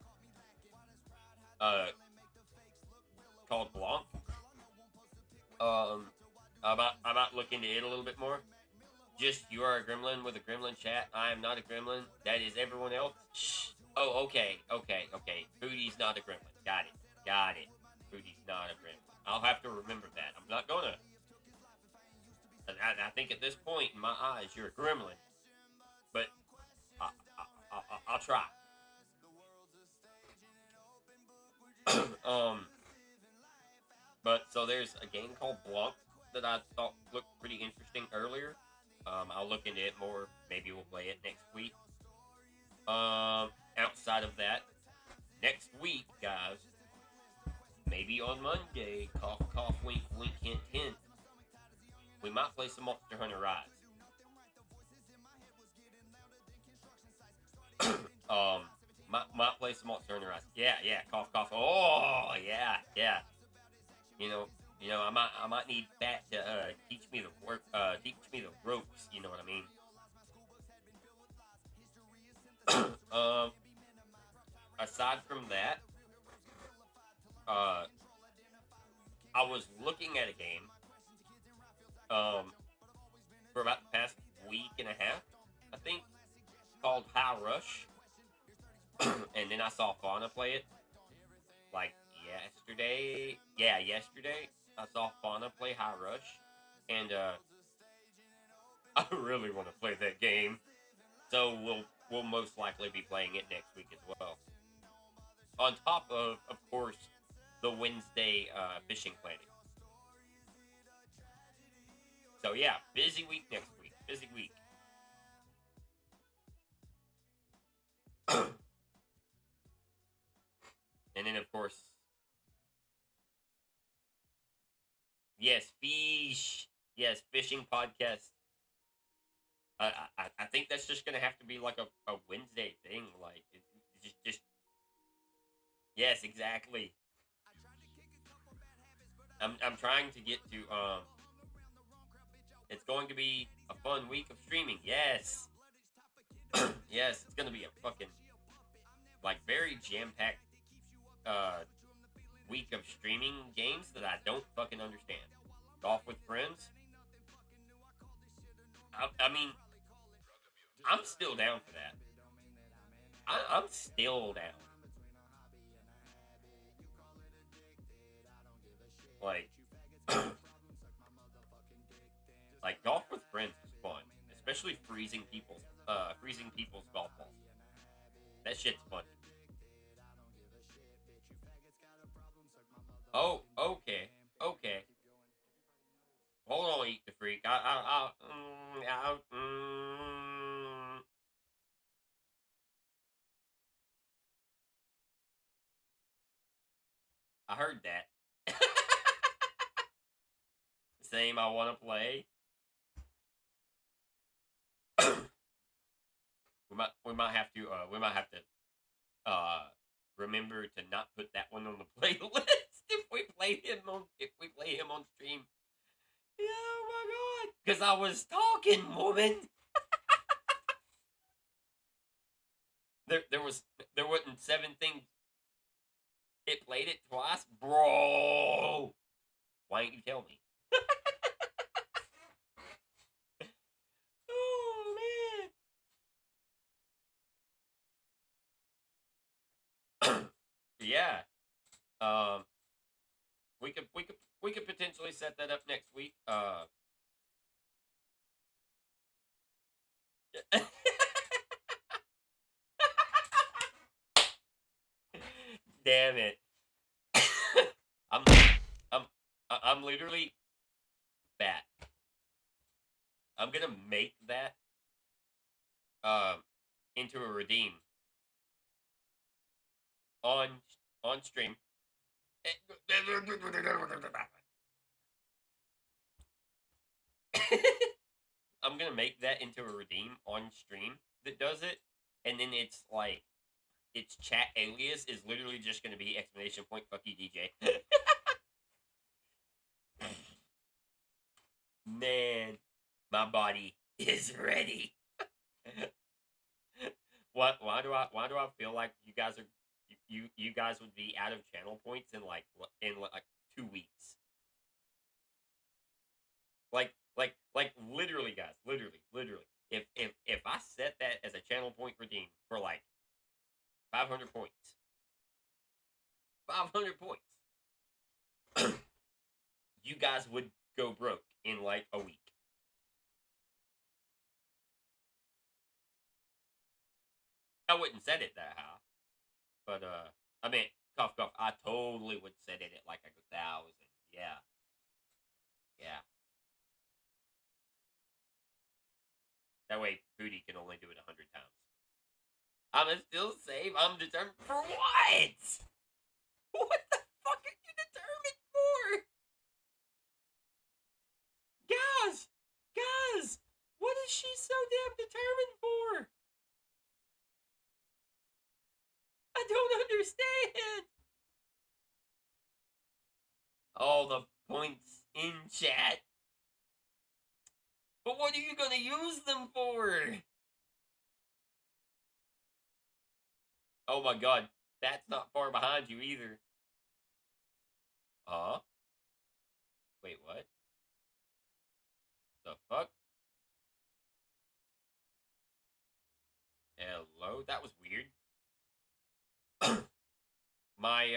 Called Blanc. I might look into it a little bit more. Just you are a gremlin with a gremlin chat. I am not a gremlin. That is everyone else. Shh. Oh, okay. Foodie's not a gremlin. Got it. Foodie's not a gremlin. I'll have to remember that. I'm not gonna. I think at this point in my eyes, you're a gremlin. But I'll try. But so there's a game called Blanc that I thought looked pretty interesting earlier. I'll look into it more. Maybe we'll play it next week. Outside of that, next week, guys, maybe on Monday, cough, cough, wink, wink, hint, hint, we might play some Monster Hunter Rise. Might play some Monster Hunter Rise. Yeah, cough, cough. Oh, yeah. You know, I might need Fat to teach me the ropes. You know what I mean? Aside from that, I was looking at a game, for about the past week and a half, I think, called High Rush, and then I saw Fauna play it, like yesterday. Yeah, yesterday I saw Fauna play High Rush, and I really want to play that game. So we'll most likely be playing it next week as well. On top of course, the Wednesday fishing planning. So yeah, busy week next week. Busy week. And then of course, yes, fish. Yes, fishing podcast. I think that's just gonna have to be like a Wednesday thing. Like it just yes, exactly. I'm trying to get to it's going to be a fun week of streaming. Yes. Yes, it's gonna be a fucking like very jam-packed week of streaming games that I don't fucking understand. Golf with friends. I mean, I'm still down for that. I'm still down. Like, like golf with friends is fun, especially freezing people's golf balls. That shit's fun. Oh, okay. Hold on, EakDaFreak. I heard that. Same. I want to play. we might have to remember to not put that one on the playlist if we play him on stream. Yeah, oh my god. Because I was talking, woman. there wasn't 7 things. It played it twice, bro. Why didn't you tell me? Oh man. Yeah. We could potentially set that up next week. damn it. I'm I'm I'm literally fat. I'm gonna make that into a redeem on stream. I'm gonna make that into a redeem on stream that does it, and then it's like its chat alias is literally just gonna be exclamation point fuck you DJ. Man, my body is ready. Why do I feel like you guys are you guys would be out of channel points in like 2 weeks? Like literally, guys, literally. If I set that as a channel point redeem for like 500 points, 500 points, you guys would go broke in like a week. I wouldn't set it that high, but I mean, cough cough. I totally would set it at like a 1,000. Yeah, yeah. That way, Foodie can only do it 100 times. I'ma still save. I'm determined for what? What the fuck are you determined for? Guys, what is she so damn determined for? I don't understand. All the points in chat. But what are you gonna use them for? Oh my god, that's not far behind you either. Wait, what? The fuck? Hello? That was weird. My,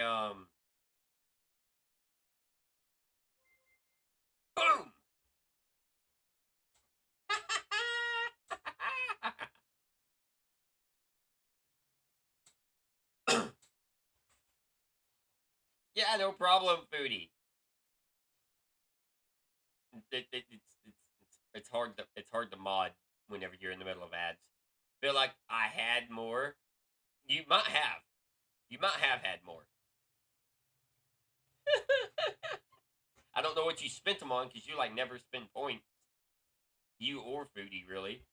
boom! Yeah, no problem, Foodie. It's hard to mod whenever you're in the middle of ads. Feel like I had more. You might have had more. I don't know what you spent them on because you like never spend points. You or Foodie, really.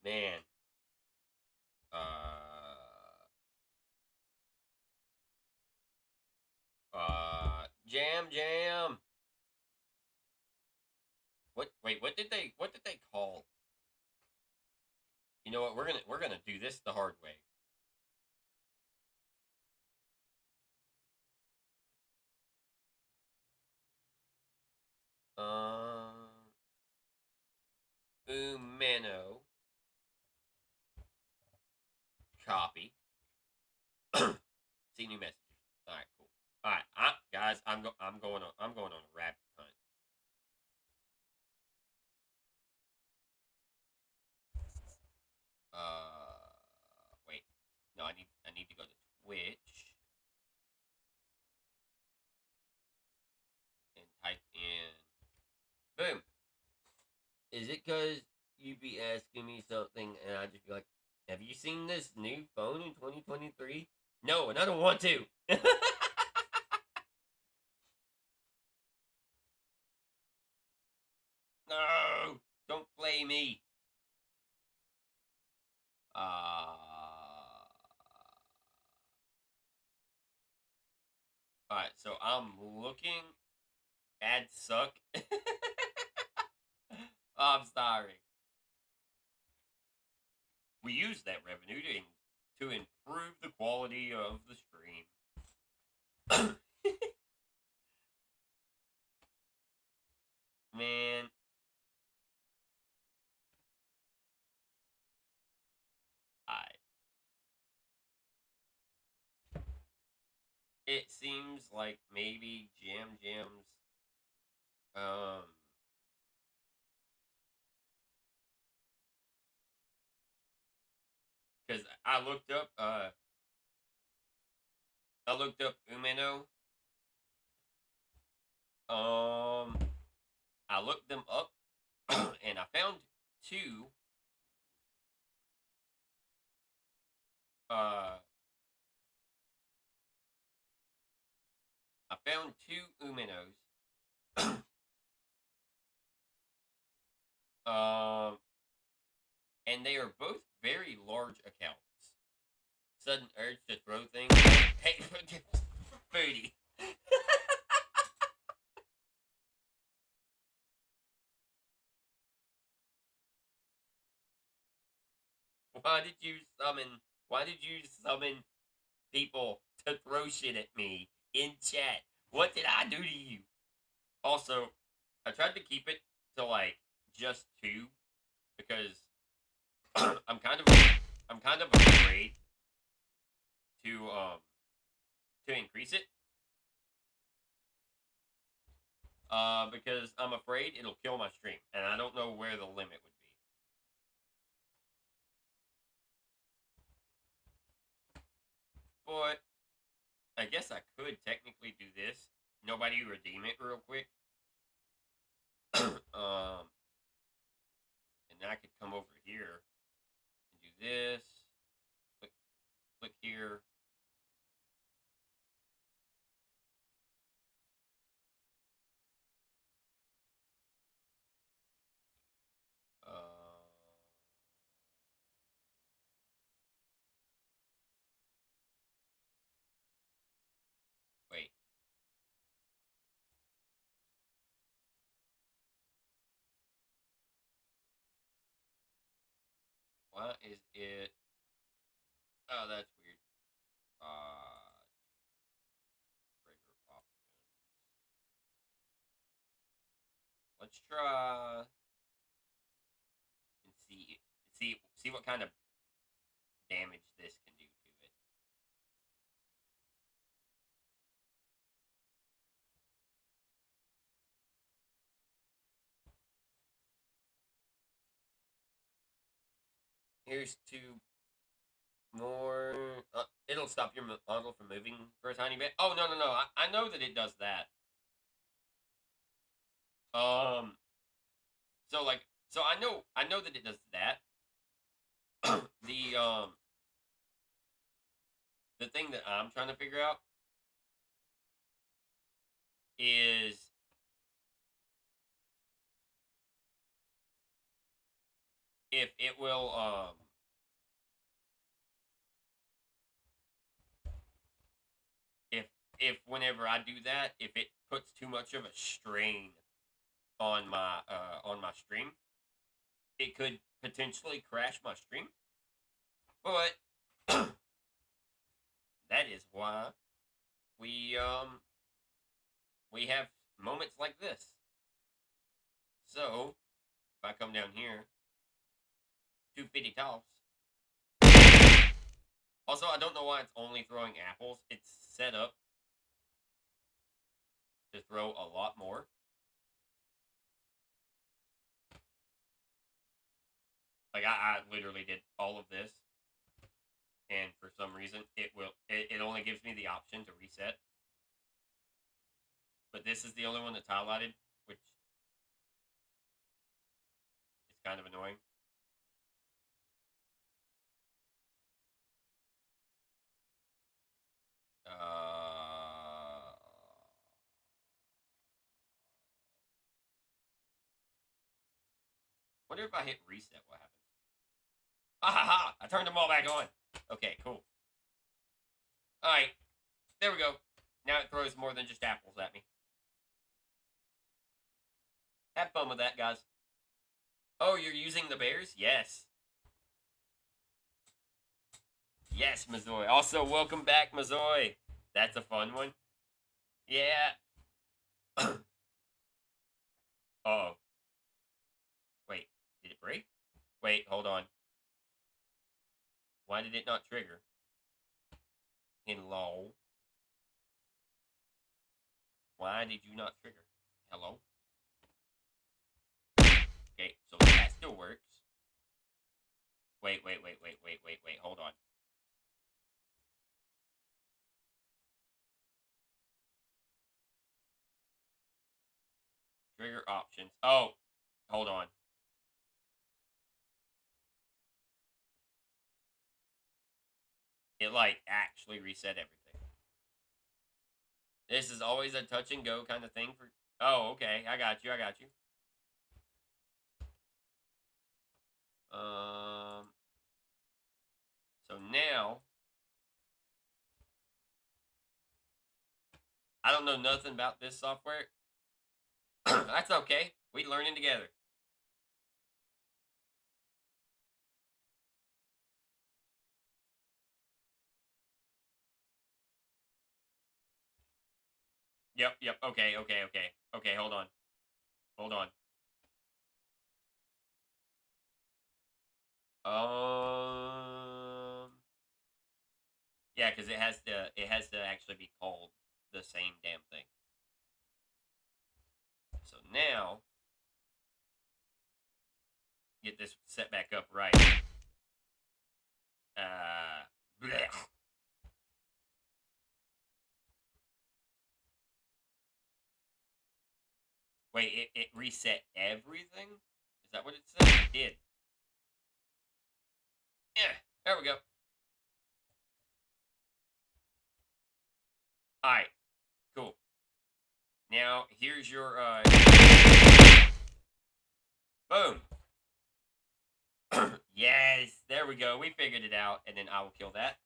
Man. Jam. What did they call? You know what? We're gonna do this the hard way. Umano. Copy. See new messages. All right, cool. All right, guys, I'm going on a rabbit hunt. Wait. No, I need to go to Twitch and type in. Boom. Is it because you be asking me something and I just be like, have you seen this new phone in 2023? No, and I don't want to. No, don't play me. Alright, so I'm looking. Ads suck. I'm sorry. We use that revenue to improve the quality of the stream. Man. it seems like maybe Jam's because I looked up Umeno. I looked them up and I found two uh I found two Umenos. um and they are both very large accounts. Sudden urge to throw things. Hey, Foodie. Why did you summon? Why did you summon people to throw shit at me in chat? What did I do to you? Also, I tried to keep it to like just two because I'm kind of afraid to increase it. Because I'm afraid it'll kill my stream, and I don't know where the limit would be. But I guess I could technically do this. Nobody redeem it real quick. And then I could come over here and do this. Click here. Wait. Why is it? Oh, that's weird. Trigger options. Let's try and see what kind of damage this can do to it. Here's two more. It'll stop your model from moving for a tiny bit. Oh, no. I know that it does that. So I know that it does that. The thing that I'm trying to figure out is if it will if whenever I do that, if it puts too much of a strain on my stream, it could potentially crash my stream. But that is why we have moments like this. So if I come down here, 250 toss. Also, I don't know why it's only throwing apples. It's set up to throw a lot more. Like I literally did all of this, and for some reason it only gives me the option to reset. But this is the only one that's highlighted, which is kind of annoying. Wonder if I hit reset, what happens? Ah ha ha! I turned them all back on. Okay, cool. Alright. There we go. Now it throws more than just apples at me. Have fun with that, guys. Oh, you're using the bears? Yes. Yes, Mazoy. Also, welcome back, Mazoy. That's a fun one. Yeah. Uh-oh. Wait, did it break? Wait, hold on. Why did it not trigger? In LOL. Why did you not trigger? Hello? Okay, so that still works. Wait. Hold on. Trigger options. Oh, hold on. It, like, actually reset everything. This is always a touch and go kind of thing for... Oh, okay. I got you. So now... I don't know nothing about this software. That's okay. We learning together. Yep. Okay, hold on. Yeah, because it has to actually be called the same damn thing. So now, get this set back up right. Blech. Wait, it reset everything? Is that what it said? It did. Yeah, there we go. Alright, cool. Now, here's your, boom. Yes, there we go. We figured it out, and then I will kill that.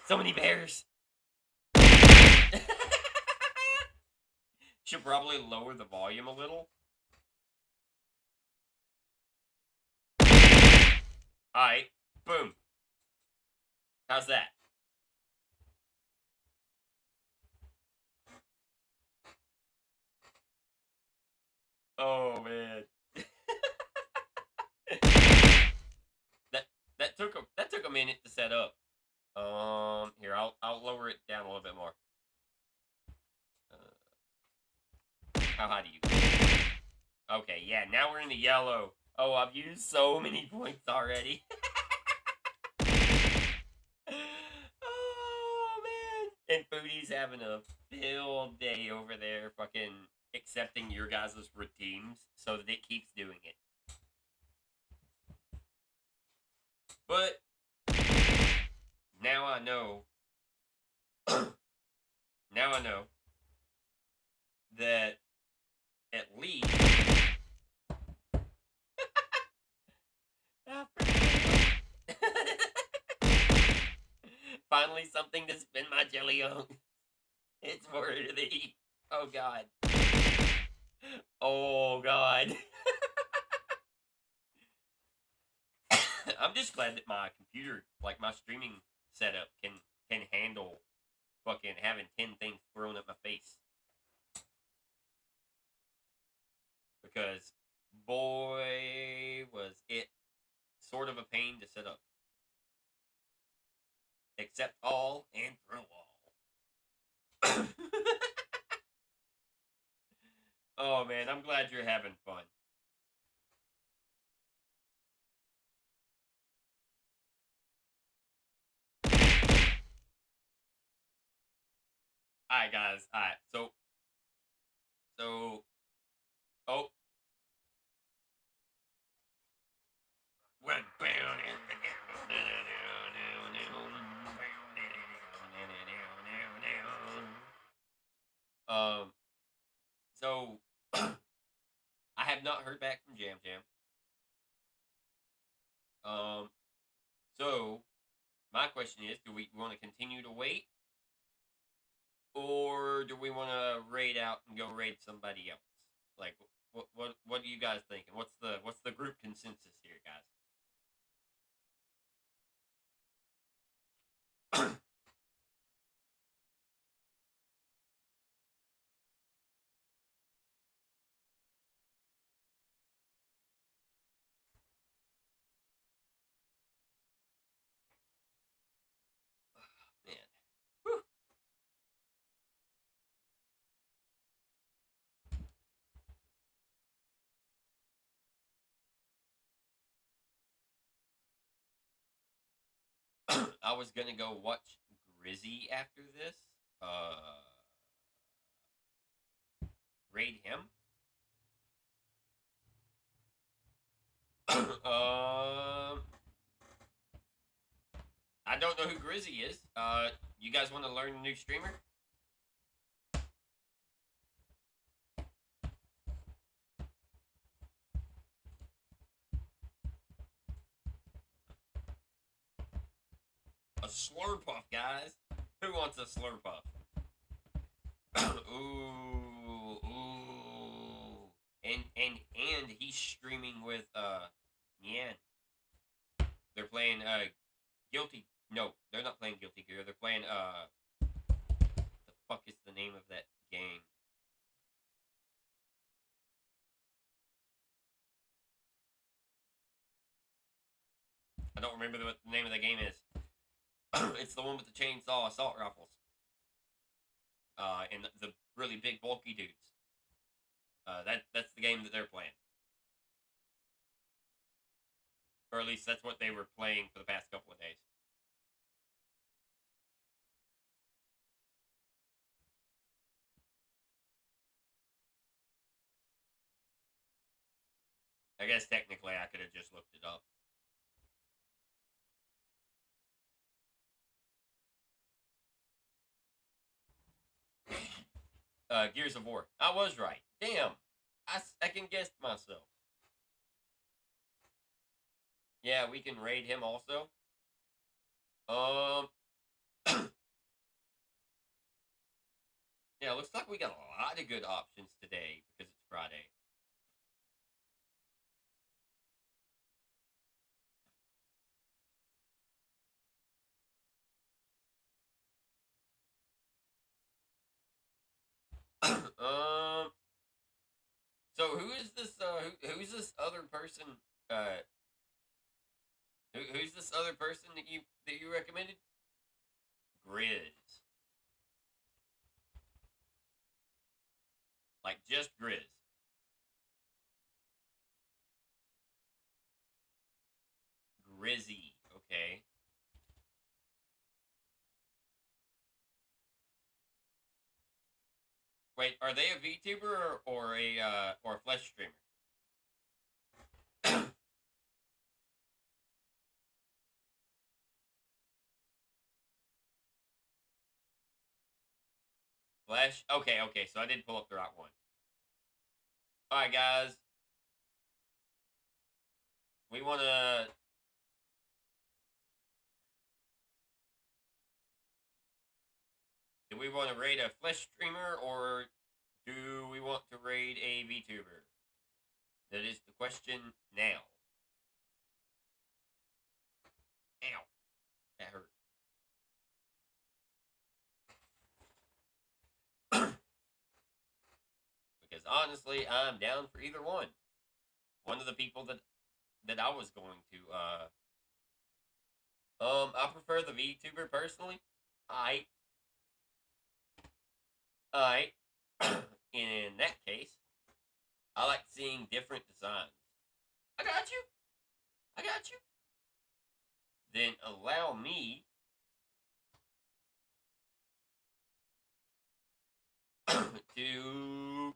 So many bears. Should probably lower the volume a little. Alright, boom. How's that? Oh man. that took a minute to set up. Here, I'll lower it down a little bit more. How high do you go? Okay, yeah, now we're in the yellow. Oh, I've used so many points already. Oh man. And Foodie's having a field day over there, fucking accepting your guys' routines so that it keeps doing it. But now I know. Now I know that at least finally something to spin my jelly on. It's worthy. Oh god. Oh god. I'm just glad that my computer, like my streaming setup, can handle fucking having 10 things thrown at my face. Because boy was it sort of a pain to set up. Accept all and throw all. Oh man, I'm glad you're having fun. Alright guys, alright, so oh, so I have not heard back from Jam Jam. So my question is, do we want to continue to wait, or do we want to raid out and go raid somebody else? Like, what are you guys thinking? What's the group consensus here, guys? I was gonna go watch Grizzy after this. Raid him. I don't know who Grizzy is. You guys want to learn a new streamer? A Slurpuff, guys. Who wants a Slurpuff? Ooh, ooh. And he's streaming with Nyan. They're playing Guilty. No, they're not playing Guilty Gear. They're playing the fuck is the name of that game? I don't remember what the name of the game is. It's the one with the chainsaw assault rifles. And the really big bulky dudes. That's the game that they're playing. Or at least that's what they were playing for the past couple of days. I guess technically I could have just looked it up. Gears of War. I was right. Damn. I second guessed myself. Yeah, we can raid him also. Yeah, looks like we got a lot of good options today because it's Friday. So who is this? Who's this other person? Who's this other person that you recommended? Grizz. Like just Grizz. Grizzy. Okay. Wait, are they a VTuber or a Flesh streamer? Flesh? Okay, okay, so I did pull up the right one. Alright, guys. We wanna... Do we want to raid a Flesh streamer, or do we want to raid a VTuber? That is the question now. Ow. That hurt. Because honestly, I'm down for either one. One of the people that I was going to, I prefer the VTuber personally. In that case, I like seeing different designs. I got you. I got you. Then allow me to...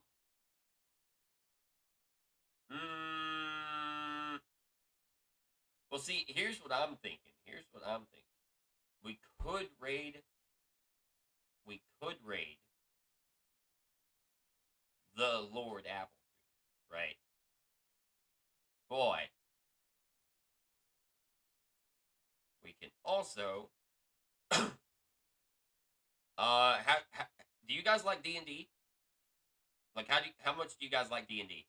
Well, see, here's what I'm thinking. We could raid the Lord Appletree, right? Boy, we can also how do you guys like D&D? Like how much do you guys like D&D?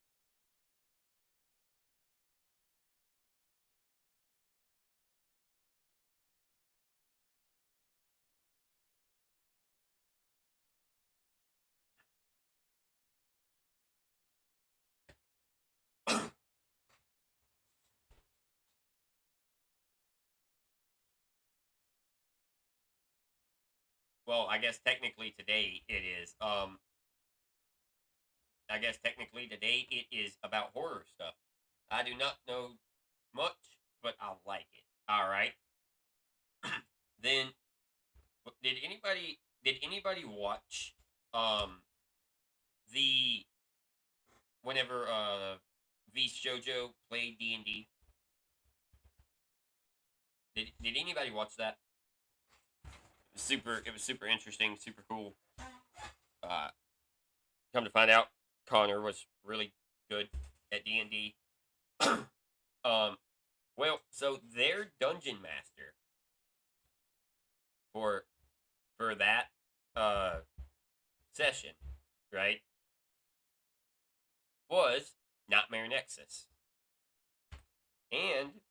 Well, I guess technically today it is. I guess technically today it is about horror stuff. I do not know much, but I like it. All right. then did anybody watch the whenever V's Jojo played D&D? Did anybody watch that? It was super interesting, super cool. Come to find out, Connor was really good at D&D. Well, so their dungeon master for that session, right, was Nightmare Nexus, and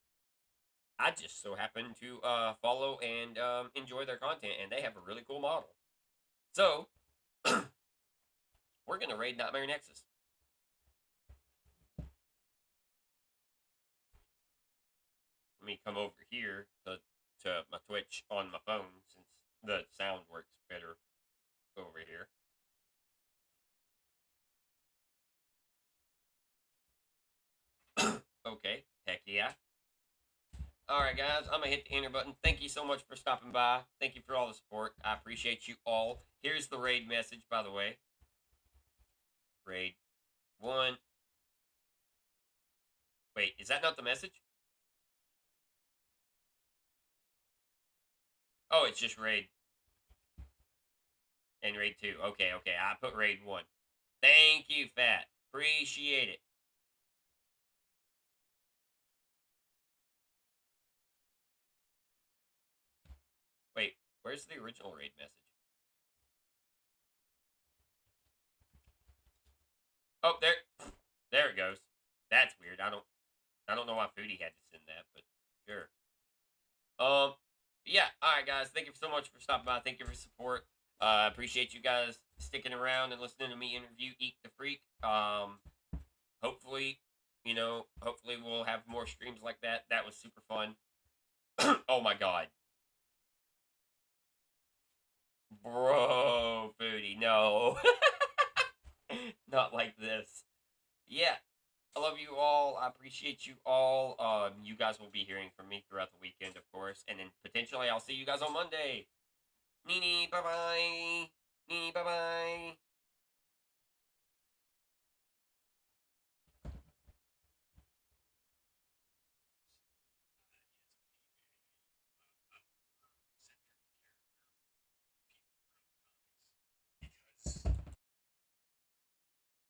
I just so happened to follow and enjoy their content, and they have a really cool model. So we're gonna raid Nightmare Nexus. Let me come over here to my Twitch on my phone since the sound works better over here. Okay, heck yeah. Alright, guys, I'm going to hit the enter button. Thank you so much for stopping by. Thank you for all the support. I appreciate you all. Here's the raid message, by the way. Raid 1. Wait, is that not the message? Oh, it's just raid. And raid 2. Okay, I put raid 1. Thank you, Fat. Appreciate it. Wait, where's the original raid message? Oh, there it goes. That's weird. I don't know why Foodie had to send that, but sure. Yeah. All right, guys. Thank you so much for stopping by. Thank you for support. I appreciate you guys sticking around and listening to me interview EakDaFreak. Hopefully, hopefully we'll have more streams like that. That was super fun. Oh my god. Bro, Foodie, no. Not like this. Yeah. I love you all. I appreciate you all. You guys will be hearing from me throughout the weekend, of course. And then potentially I'll see you guys on Monday. Bye-bye. Bye-bye.